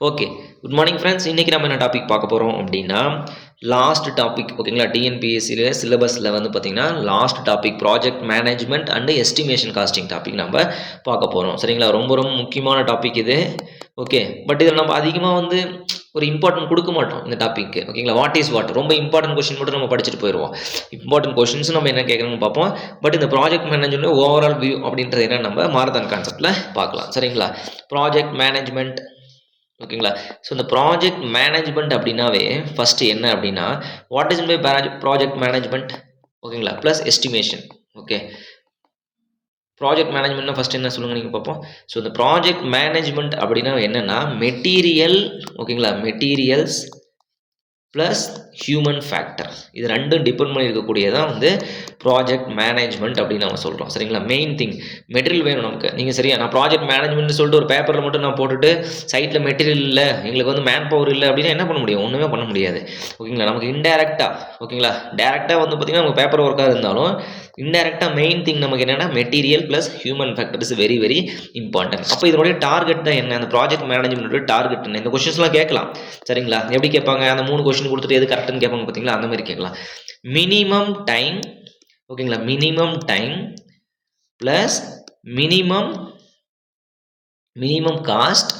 Okay. Good morning friends. இன்னைக்கு நம்ம என்ன டாபிக் பார்க்க போறோம் அப்படின்னா, லாஸ்ட் டாபிக் ஓகேங்களா. டிஎன்பிஎஸ்சில சிலபஸ்ல வந்து பார்த்தீங்கன்னா, last topic project management and estimation costing topic நம்ம பார்க்க போறோம். சரிங்களா. ரொம்ப ரொம்ப முக்கியமான டாபிக் இது. ஓகே. பட் இதில் நம்ம அதிகமாக வந்து ஒரு இம்பார்ட்டன்ட் கொடுக்க மாட்டோம் இந்த டாபிக்கு. ஓகேங்களா. வாட் இஸ் வாட் ரொம்ப இம்பார்ட்டன்ட் கொஸ்டின் மட்டும் நம்ம படிச்சுட்டு போயிடுவோம். இம்பார்ட்டன்ட் கொஸ்டின்ஸ் நம்ம என்ன கேட்குறோம்னு பார்ப்போம். பட் இந்த ப்ராஜெக்ட் மேனேஜ்மெண்ட் ஓவரால் வியூ அப்படின்றது என்ன நம்ம மாரத்தான் கான்செப்ட்ல பார்க்கலாம். சரிங்களா. ப்ராஜெக்ட் மேனேஜ்மெண்ட் ஓகேங்களா. ஸோ இந்த ப்ராஜெக்ட் மேனேஜ்மெண்ட் அப்படின்னாவே ஃபஸ்ட்டு என்ன அப்படின்னா, what is by project management ஓகேங்களா ப்ளஸ் எஸ்டிமேஷன். ஓகே. ப்ராஜெக்ட் மேனேஜ்மெண்ட்னா ஃபஸ்ட் என்ன சொல்லுங்க நீங்கள் பார்ப்போம். ஸோ இந்த ப்ராஜெக்ட் மேனேஜ்மெண்ட் அப்படின்னா என்னென்னா மெட்டீரியல் ஓகேங்களா, மெட்டீரியல்ஸ் ப்ளஸ் ஹியூமன் ஃபேக்டர் இது ரெண்டும் டிபெண்ட் பண்ணி இருக்கக்கூடியதான் வந்து ப்ராஜெக்ட் மேனேஜ்மெண்ட் அப்படின்னு நம்ம சொல்கிறோம். சரிங்களா. மெயின் திங் மெட்டீரியல் வேணும் நமக்கு. நீங்கள் சரியா நான் ப்ராஜெக்ட் மேனேஜ்மெண்ட் சொல்லிட்டு ஒரு பேப்பரில் மட்டும் நான் போட்டுட்டு சைட்டில் மெட்டீரியல் இல்லை, எங்களுக்கு வந்து மேன் பவர் இல்லை அப்படின்னா என்ன பண்ண முடியும்? ஒன்றுமே பண்ண முடியாது. ஓகேங்களா. நமக்கு இன்டெரக்டாக ஓகேங்களா, டேரெக்டாக வந்து பார்த்திங்கன்னா நமக்கு பேப்பர் ஒர்க்காக இருந்தாலும் இன்டெரக்டாக மெயின் திங் நமக்கு என்னென்னா material plus human factor is very very important. அப்போ இதனுடைய டார்கெட் தான் என்ன, அந்த ப்ராஜெக்ட் மேனேஜ்மெண்ட்டோட டார்கெட் என்ன, இந்த கொஸ்டின்ஸ்லாம் கேட்கலாம். சரிங்களா. எப்படி கேட்பாங்க, அந்த 3 கொஸ்டின் கொடுத்துட்டு எது கரெக்ட்னு கேட்பாங்க பார்த்தீங்களா, அந்த மாதிரி கேட்கலாம். மினிமம் டைம் ஓகேங்களா, minimum time plus minimum cost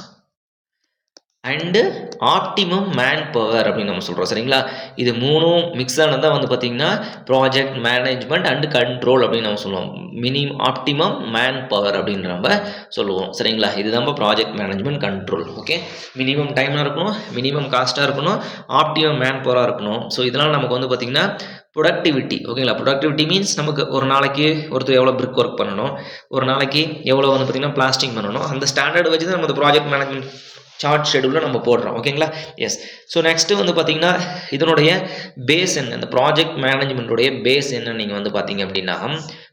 and optimum man power அப்படின்னு நம்ம சொல்கிறோம். சரிங்களா. இது மூணும் மிக்ஸ் ஆனது தான் வந்து பார்த்தீங்கன்னா ப்ராஜெக்ட் மேனேஜ்மெண்ட் அண்டு கண்ட்ரோல் அப்படின்னு நம்ம சொல்லுவோம். ஆப்டிமம் மேன் பவர் அப்படின்னு நம்ம சொல்லுவோம். சரிங்களா. இது நம்ம project management control. Okay. Minimum டைமாக இருக்கணும், மினிமம் காஸ்ட்டாக இருக்கணும், ஆப்டிமம் மேன் பவராக இருக்கணும். ஸோ இதெல்லாம் நமக்கு வந்து பார்த்திங்கன்னா ப்ரொடக்டிவிட்டி ஓகேங்களா. ப்ரொடக்டிவிட்டி மீன்ஸ் நமக்கு ஒரு நாளைக்கு ஒருத்தர் எவ்வளோ பிரிக் ஒர்க் பண்ணணும், ஒரு நாளைக்கு எவ்வளோ வந்து பார்த்திங்கன்னா பிளாஸ்டிங் பண்ணணும், அந்த ஸ்டாண்டர்ட் வச்சு தான் நம்ம ப்ராஜெக்ட் மேனேஜ்மெண்ட் சார்ட் ஷெடியூலில் நம்ம போடுறோம். ஓகேங்களா. எஸ். ஸோ நெக்ஸ்ட்டு வந்து பார்த்தீங்கன்னா இதனுடைய பேஸ் என்ன, இந்த ப்ராஜெக்ட் மேனேஜ்மெண்ட்டுடைய பேஸ் என்ன நீங்கள் வந்து பார்த்தீங்க அப்படின்னா,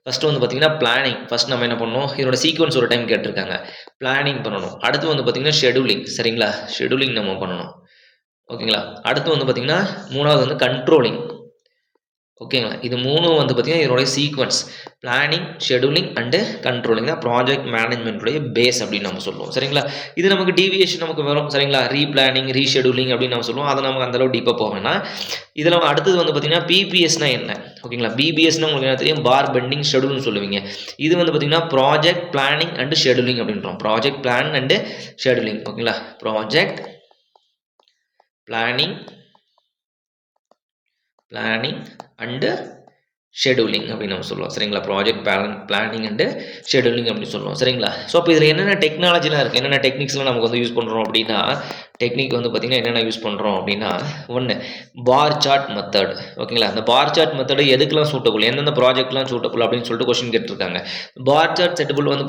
ஃபஸ்ட்டு வந்து பார்த்தீங்கன்னா பிளானிங். ஃபஸ்ட் நம்ம என்ன பண்ணணும், இதோட சீக்வன்ஸ் ஒரு டைம் கேட்டிருக்காங்க. பிளானிங் பண்ணணும். அடுத்து வந்து பார்த்தீங்கன்னா ஷெடியூலிங். சரிங்களா. ஷெடியூலிங் நம்ம பண்ணணும். ஓகேங்களா. அடுத்து வந்து பார்த்தீங்கன்னா மூணாவது வந்து கண்ட்ரோலிங். ஓகேங்களா. இது மூணும் வந்து பார்த்தீங்கன்னா இதனுடைய sequence planning, scheduling and controlling தான் ப்ராஜெக்ட் மேனேஜ்மெண்ட்டுடைய பேஸ் அப்படின்னு நம்ம சொல்லுவோம். சரிங்களா. இது நமக்கு டீவியேஷன் நமக்கு வரும். சரிங்களா. ரீபிளானிங், ரீஷெடியூலிங் அப்படின்னு நம்ம சொல்லுவோம். அதை நமக்கு அந்தளவு டீப்பாக போவேன்னா இதில் அடுத்தது வந்து பார்த்தீங்கன்னா பிபிஎஸ்னா என்ன ஓகேங்களா. பிபிஎஸ்னா உங்களுக்கு என்ன தெரியும், பார் பெண்டிங் ஷெடியூல்னு சொல்லுவீங்க. இது வந்து பார்த்தீங்கன்னா ப்ராஜெக்ட் பிளானிங் அண்டு ஷெடியூலிங் அப்படின்றோம். ப்ராஜெக்ட் பிளான் அண்டு ஷெடியூலிங் ஓகேங்களா. ப்ராஜெக்ட் பிளானிங் அண்டு ஷெடியூலிங் அப்படின்னு நம்ம சொல்லுவோம். சரிங்களா. ப்ராஜெக்ட் பிளானிங் அண்டு ஷெடியூலிங் அப்படின்னு சொல்லுவோம். சரிங்களா. ஸோ அப்போ இதில் என்னென்ன டெக்னாலஜிலாம் இருக்குது, என்னென்ன டெக்னிக்ஸ்லாம் நமக்கு வந்து யூஸ் பண்ணுறோம் அப்படின்னா, டெக்னிக் வந்து பார்த்திங்கன்னா என்னென்ன யூஸ் பண்ணுறோம் அப்படின்னா, ஒன்று பார் சார்ட் மெத்தட் ஓகேங்களா. அந்த பார் சார்ட் மெத்தடு எதுக்கெல்லாம் சூட்டபுள், எந்தெந்த ப்ராஜெக்ட்லாம் சூட்டபுள் அப்படின்னு சொல்லிட்டு கொஸ்டின் கேட்டிருக்காங்க. பார் சார்ட் செட்டபுள் வந்து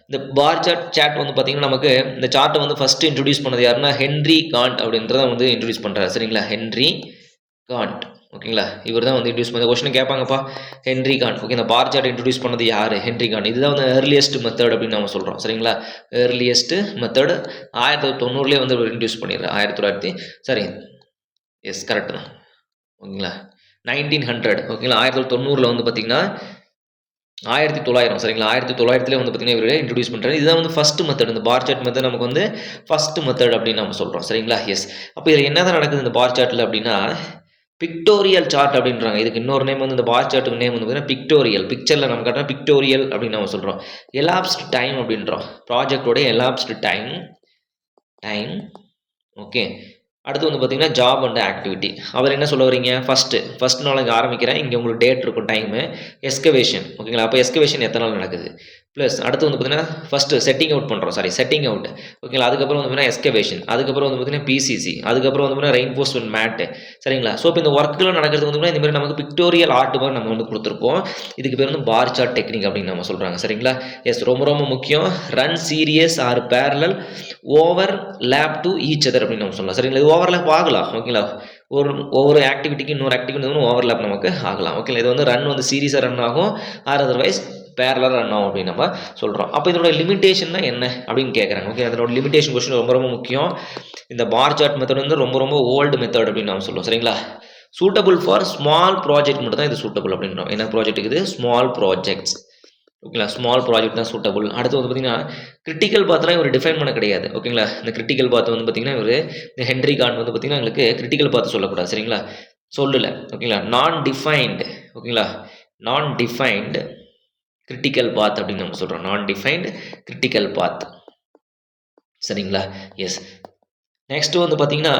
இந்த பார் சார்ட் வந்து பார்த்திங்கன்னா நமக்கு இந்த சார்ட்டை வந்து ஃபஸ்ட்டு இன்ட்ரடியூஸ் பண்ணது யாருன்னா ஹென்ரி காண்ட் அப்படின்றத வந்து இன்ட்ரடியூஸ் பண்ணுறாரு. சரிங்களா. ஹென்ரி காண்ட் ஓகேங்களா. இவர் தான் வந்து இன்ட்ரடியூஸ் பண்ண கொஸ்டின் கேட்பாங்கப்பா. Henry Gantt okay. இந்த பார் சார்ட் இன்ட்ரடியூஸ் பண்ணது யார், ஹென்ரி காண்ட். இதுதான் வந்து ஏர்லியஸ்ட் மெத்தட் அப்படின்னு நம்ம சொல்கிறோம். சரிங்களா. ஏர்லியஸ்ட் மெத்தட் 1990 வந்து இன்ட்ரடியூஸ் பண்ணிடுறாரு. 1900 சரி எஸ் கரெக்ட் தான் ஓகேங்களா. 1900 ஓகேங்களா. 1990 வந்து பார்த்திங்கன்னா 1900 சரிங்களா. 1900 வந்து பார்த்திங்கன்னா இவர் இன்ட்ரடியூஸ் பண்ணுறாரு. இதுதான் வந்து ஃபஸ்ட்டு மெத்தட். இந்த பார் சார்ட் மெத்தட் நமக்கு வந்து ஃபஸ்ட்டு மெத்தட் அப்படின்னு நம்ம சொல்கிறோம். சரிங்களா. எஸ். அப்போ இதில் என்ன தான் நடக்குது இந்த பார் சார்ட்டில் அப்படின்னா, பிக்டோரியல் சார்ட் அப்படின்றாங்க. இதுக்கு இன்னொரு நேம் வந்து இந்த பார் சார்ட்டுக்கு நேம் வந்து பார்த்தீங்கன்னா பிக்டோரியல். பிக்சரில் நம்ம காட்டுறோம் பிக்டோரியல் அப்படின்னு நம்ம சொல்கிறோம். எலாப்ஸ்டு டைம் அப்படின்றோம். ப்ராஜெக்டோட எலாப்ஸ்டு டைம் ஓகே. அடுத்து வந்து பார்த்தீங்கன்னா ஜாப் அண்ட் ஆக்டிவிட்டி. அவர் என்ன சொல்ல வரீங்க, ஃபஸ்ட் நாளைக்கு ஆரம்பிக்கிறேன், இங்கே உங்களுக்கு டேட் இருக்கும், டைமு, எஸ்கவேஷன் ஓகேங்களா. அப்போ எஸ்கவேஷன் எத்தனை நாள் நடக்குது, ப்ளஸ் அடுத்து வந்து பார்த்தீங்கன்னா ஃபஸ்ட்டு செட்டிங் அவுட் பண்ணுறோம், செட்டிங் அவுட் ஓகேங்களா. அதுக்கப்புறம் வந்து பார்த்தீங்கன்னா எஸ்கவேஷன், அதுக்கப்புறம் வந்து பார்த்தீங்கன்னா பிசிசி, அதுக்கப்புறம் வந்து பார்த்தீங்கன்னா ரெயின்ஃபோர்ஸ்மெண்ட் மேட்டு. சரிங்களா. ஸோ இப்போ இந்த ஒர்க்கில் நடக்கிறது வந்து பார்த்தீங்கன்னா இந்த மாதிரி நமக்கு பிக்டோரியல் ஆர்ட் மாதிரி நம்ம வந்து கொடுத்துருப்போம். இதுக்கு பேர் வந்து பார் சார்ட் டெக்னிக் அப்படின்னு நம்ம சொல்கிறாங்க. சரிங்களா. எஸ். ரொம்ப ரொம்ப முக்கியம். Run series or parallel overlap to each other அப்படின்னு நம்ம சொல்லலாம். சரிங்களா. இது ஓவர்லேப் ஆகலாம் ஓகேங்களா. ஒவ்வொரு ஆக்டிவிட்டிக்கு இன்னொரு ஆக்டிவிட்டி வந்து ஓவர்லேப் நமக்கு ஆகலாம் ஓகேங்களா. இது வந்து ரன் வந்து சீரியஸாக ரன் ஆகும், ஆர் அதர்வைஸ் பேரலர் ரன் ஆகும் அப்படின்னு நம்ம சொல்கிறோம். அப்போ இதோட லிமிடேஷன் தான் என்ன அப்படின்னு கேட்குறாங்க. ஓகே. அதோட லிமிடேஷன் கொஸ்டின் ரொம்ப ரொம்ப முக்கியம். இந்த பார் சார்ட் மெத்தட் வந்து ரொம்ப ரொம்ப ஓல்டு மெத்தட் அப்படின்னு நம்ம சொல்லுவோம். சரிங்களா. சூட்டபுள் ஃபார் ஸ்மால் ப்ராஜெக்ட் மட்டும் தான் இது சூட்டபுள் அப்படின்றோம். என்ன ப்ராஜெக்ட் இது, ஸ்மால் ப்ராஜெக்ட்ஸ் ஓகேங்களா. ஸ்மால் ப்ராஜெக்ட் தான் சூட்டபுள். அடுத்து வந்து பார்த்தீங்கன்னா, கிரிட்டிக்கல் பாத்லாம் இவரு டிஃபைன் பண்ண கிடையாது. ஓகேங்களா. இந்த கிரிட்டிக்கல் பாத் வந்து பார்த்தீங்கன்னா, இந்த ஹென்றி கார்ட் வந்து பார்த்தீங்கன்னா, எங்களுக்கு கிரிட்டிக்கல் பாத் சொல்லக்கூடாது. சரிங்களா. சொல்லல. ஓகேங்களா. நான் டிஃபைன்டு ஓகேங்களா. நான் டிஃபைன்டு கிரிட்டிக்கல் பாத் அப்படின்னு நம்ம சொல்றோம். நான் டிஃபைன்டு கிரிட்டிக்கல் பாத். சரிங்களா. எஸ். நெக்ஸ்ட் வந்து பார்த்தீங்கன்னா,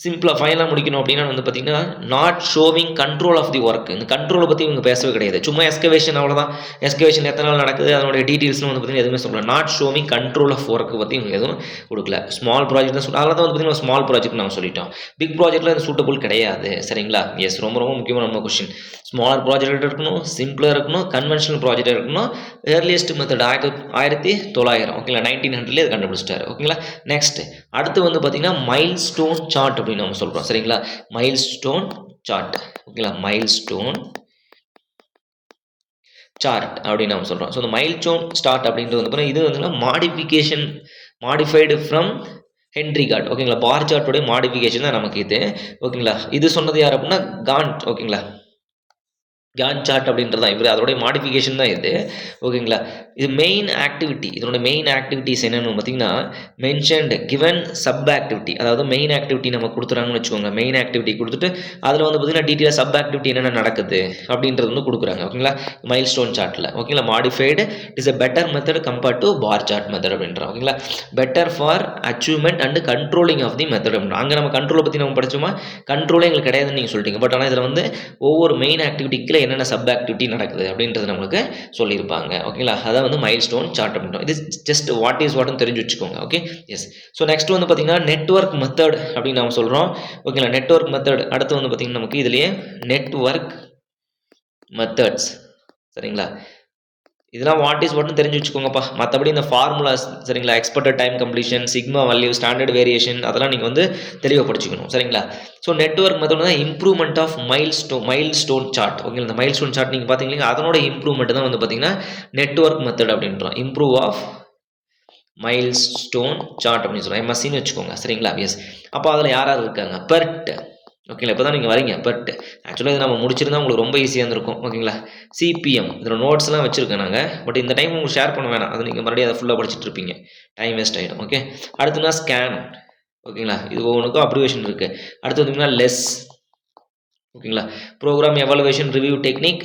சிம்பிளா ஃபைனலா முடிக்கணும் அப்படின்னா வந்து பார்த்தீங்கன்னா, not showing control of the work. இந்த கண்ட்ரோல பத்தி இவங்க பேசவே கிடையாது. சும்மா எஸ்கவேஷன் அவ்வளோதான். எஸ்கவேஷன் எத்தன நாள் நடக்குது, அதனுடைய டீட்டெயில்ஸ்லாம் வந்து பார்த்தீங்கன்னா எதுவுமே சொல்லல. Not showing control of work பத்தி இவங்க எதுவும் குடுக்கல. ஸ்மால் ப்ராஜெக்ட் தான் அதனால தான் வந்து பார்த்தீங்கன்னா ஸ்மால் ப்ராஜெக்ட் நாம சொல்லிட்டோம். பிக் ப்ராஜெக்ட்ல இது சூட்டபிள் கிடையாது. சரிங்களா. எஸ். ரொம்ப ரொம்ப முக்கியமான கொஸ்டின். ஸ்மாலர் ப்ராஜெக்ட் இருக்கணும், சிம்பிளா இருக்கணும், கன்வென்ஷனல் ப்ராஜெக்ட் இருக்கணும். ஏர்லியஸ்ட் மெத்தட் 1900 ஓகேங்களா. 1900ல இத கண்டுபிடிச்சிட்டாரு. ஓகேங்களா. நெக்ஸ்ட் அடுத்து வந்து பார்த்தீங்கன்னா, மைல்ஸ்டோன் சார்ட் அப்படின்னு நம்ம சொல்றோம். சரிங்களா. Milestone chart. ஓகேங்களா. மைல்ஸ்டோன் சார்ட் அப்படின்னு நம்ம சொல்றோம். ஸோ இந்த மைல்ஸ்டோன் சார்ட் அப்படின்றது வந்து பார்த்தீங்கன்னா, இது வந்து மாடிஃபைடு ஃப்ரம் ஹென்றி கார்ட். ஓகேங்களா. பார் சார்ட்டோட மாடிஃபிகேஷன் தான் நமக்கு இது. ஓகேங்களா. இது சொன்னது யார் அப்படின்னா காண்ட். ஓகேங்களா. காண்ட் சார்ட் அப்படின்றது தான் இவர் அதோடைய மாடிஃபிகேஷன் தான் இது. ஓகேங்களா. இது மெயின் ஆக்டிவிட்டி. இதனோட மெயின் ஆக்டிவிட்டிஸ் என்னன்னு பார்த்தீங்கன்னா, மென்ஷன்டு கிவன் சப் ஆக்டிவிட்டி. அதாவது மெயின் ஆக்டிவிட்டி நம்ம குடுத்துறாங்கன்னு வச்சுக்கோங்க. மெயின் ஆக்டிவிட்டி குடுத்துட்டு அதில வந்து பார்த்தீங்கன்னா, டீட்டெயிலா சப் ஆக்டிவிட்டி என்னென்ன நடக்குது அப்படின்றது வந்து குடுக்குறாங்க. ஓகேங்களா. மைல்ஸ்டோன் சார்ட்ல. ஓகேங்களா. Modified is a better method compared to bar chart method அப்படின்றாங்க. ஓகேங்களா. Better for achievement and controlling of the method அப்படின்றாங்க. அங்க நம்ம கண்ட்ரோல பத்தி நம்ம படிச்சோமா, கண்ட்ரோலே எங்களுக்கு கிடையாதுன்னு நீங்க சொல்லிட்டீங்க. பட் ஆனா இதில வந்து ஒவ்வொரு மெயின் ஆக்டிவிட்டிக்கு என்னென்ன சப் ஆக்டிவிட்டி நடக்குது அப்படின்றது நம்மளுக்கு சொல்லியிருப்பாங்க. ஓகேங்களா. அதான் வந்து மைல்ஸ்டோன் சார்ட் அப்படின்றோம். இது ஜஸ்ட் வாட் இஸ் வாட்னு தெரிஞ்சு வச்சுக்கோங்க. ஓகே. எஸ். ஸோ நெக்ஸ்ட் வந்து பார்த்தீங்கன்னா, நெட்வொர்க் மெத்தட் அப்படின்னு நம்ம சொல்றோம். ஓகேங்களா. நெட்வொர்க் மெத்தட் அடுத்து வந்து பார்த்தீங்கன்னா, நமக்கு இதுலயே நெட்வொர்க் மெத்தட்ஸ். சரிங்களா. இதெல்லாம் வாட் இஸ் வாட்னு தெரிஞ்சு வச்சுக்கோங்கப்பா. மற்றபடி இந்த ஃபார்முலாஸ் சரிங்களா, expected time completion, sigma value, standard variation அதெல்லாம் நீங்கள் வந்து தெளிவாக படிச்சுக்கணும். சரிங்களா. ஸோ நெட்வொர்க் மெத்தட் தான் improvement of milestone chart. Okay. இந்த மைல்ஸ்டோன் சார்ட் நீங்கள் பார்த்தீங்களா, அதனோட இம்ப்ரூவ்மெண்ட் தான் வந்து பார்த்தீங்கன்னா நெட்வொர்க் மெத்தட் அப்படின்றோம். இம்ப்ரூவ் ஆஃப் மைல்ஸ்டோன் சார்ட் அப்படின்னு சொல்லுவாங்க. எம்எஸ்சின்னு வச்சுக்கோங்க. சரிங்களா. எஸ். அப்போ அதில் யார் யார் இருக்காங்க? பெர்ட். ஓகேங்களா. இப்போ தான் நீங்கள் வரீங்க. பட் ஆக்சுவலாக இது நம்ம முடிச்சிருந்தா உங்களுக்கு ரொம்ப ஈஸியாக இருந்திருக்கும். ஓகேங்களா. சிபிஎம் இதில் நோட்ஸ்லாம் வச்சுருக்கேன் நாங்கள். பட் இந்த டைம் உங்களுக்கு ஷேர் பண்ண வேணாம். அது நீங்கள் மறுபடியும் அதை ஃபுல்லாக படிச்சுட்டு இருப்பீங்க. டைம் வேஸ்ட் ஆகிடும். ஓகே. அடுத்துனா ஸ்கேன். ஓகேங்களா. இது ஒவ்வொன்றுக்கும் அப்ரிவேஷன் இருக்குது. அடுத்து வந்தீங்கன்னா லெஸ். ஓகேங்களா. Program evaluation review technique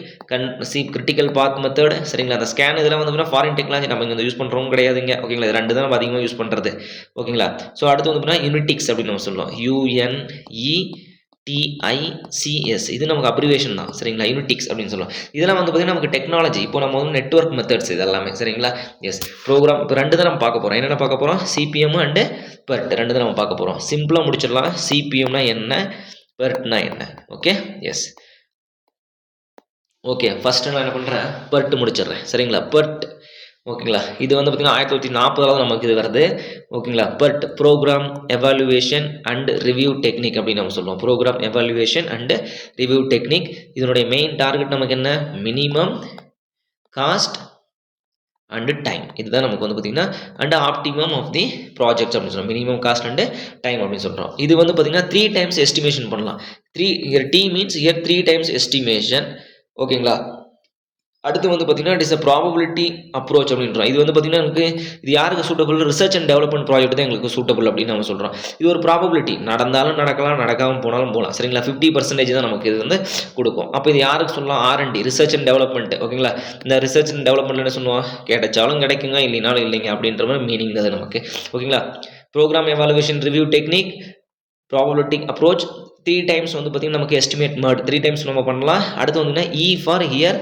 critical path method. சரிங்களா. அந்த ஸ்கேன் இதெல்லாம் வந்து ஃபாரின் டெக்னாலஜி நம்ம இங்கே யூஸ் பண்ணுறோம் கிடையாதுங்க. ஓகேங்களா. இது ரெண்டு தான் நம்ம அதிகமாக யூஸ் பண்ணுறது. ஓகேங்களா. ஸோ அடுத்து வந்து யூனிட்டிக்ஸ் அப்படின்னு நம்ம சொல்லுவோம். UNETICS இது நமக்கு அப்ரிவேஷன் தான். சரிங்களா. யூனிட்டிக்ஸ் அப்படின்னு சொல்லுவோம். இதெல்லாம் வந்து பார்த்தீங்கன்னா நமக்கு டெக்னாலஜி. இப்போ நம்ம வந்து நெட்வொர்க் மெத்தட்ஸ் இது எல்லாமே. சரிங்களா. எஸ். ப்ரோக்ராம் இப்போ ரெண்டு தான் நம்ம பார்க்க போகிறோம். என்னென்ன பார்க்க போகிறோம்? சிபிஎம் அண்டு பெர்ட் ரெண்டு தான் நம்ம பார்க்க போகிறோம். சிம்பிளாக முடிச்சிடலாம். சிபிஎம்னா என்ன, பெர்ட்னா என்ன? ஓகே. எஸ். ஓகே. ஃபர்ஸ்ட் நான் என்ன பண்ணுறேன், பெர்ட் முடிச்சிடுறேன். சரிங்களா. பெர்ட் ஓகேங்களா. இது வந்து பார்த்தீங்கன்னா 1940 நமக்கு இது வருது. ஓகேங்களா. PERT program evaluation and review technique அப்படின்னு நம்ம சொல்லுவோம். Program evaluation and review technique. இதனுடைய மெயின் டார்கெட் நமக்கு என்ன, மினிமம் காஸ்ட் அண்டு டைம். இதுதான் நமக்கு வந்து பார்த்தீங்கன்னா and optimum of the projects அப்படின்னு சொல்லுவோம். மினிமம் காஸ்ட் அண்டு டைம் அப்படின்னு சொல்கிறோம். இது வந்து பார்த்தீங்கன்னா 3 டைம்ஸ் எஸ்டிமேஷன் பண்ணலாம். T means here 3 times estimation. ஓகேங்களா. அடுத்து வந்து பார்த்தீங்கன்னா it is a probability approach அப்படின்றோம். இது வந்து பார்த்தீங்கன்னா எனக்கு இது யாருக்கு suitable, research and development project தான் எங்களுக்கு சூட்டபிள் அப்படின்னு நம்ம சொல்கிறோம். இது ஒரு ப்ராபபிலிட்டி, நடந்தாலும் நடக்கலாம், நடக்காமல் போனாலும் போகலாம். சரிங்களா. 50% தான் நமக்கு இது வந்து கொடுக்கும். அப்போ இது யாருக்கு சொல்லலாம், R&D ரிசர்ச் அண்ட் டெவலப்மெண்ட். ஓகேங்களா. இந்த ரிசர்ச் அண்ட் டெவலப்மெண்ட் என்ன சொல்லுவோம், கிடைச்சாலும் கிடைக்குங்க, இல்லைனாலும் இல்லைங்க அப்படின்ற மாதிரி மீனிங் அது நமக்கு. ஓகேங்களா. Program evaluation review technique, probability approach 3 times வந்து பார்த்தீங்கன்னா நமக்கு எஸ்டிமேட் மேட் 3 டைம்ஸ் நம்ம பண்ணலாம். அடுத்து வந்து E ஃபார் ஹியர்,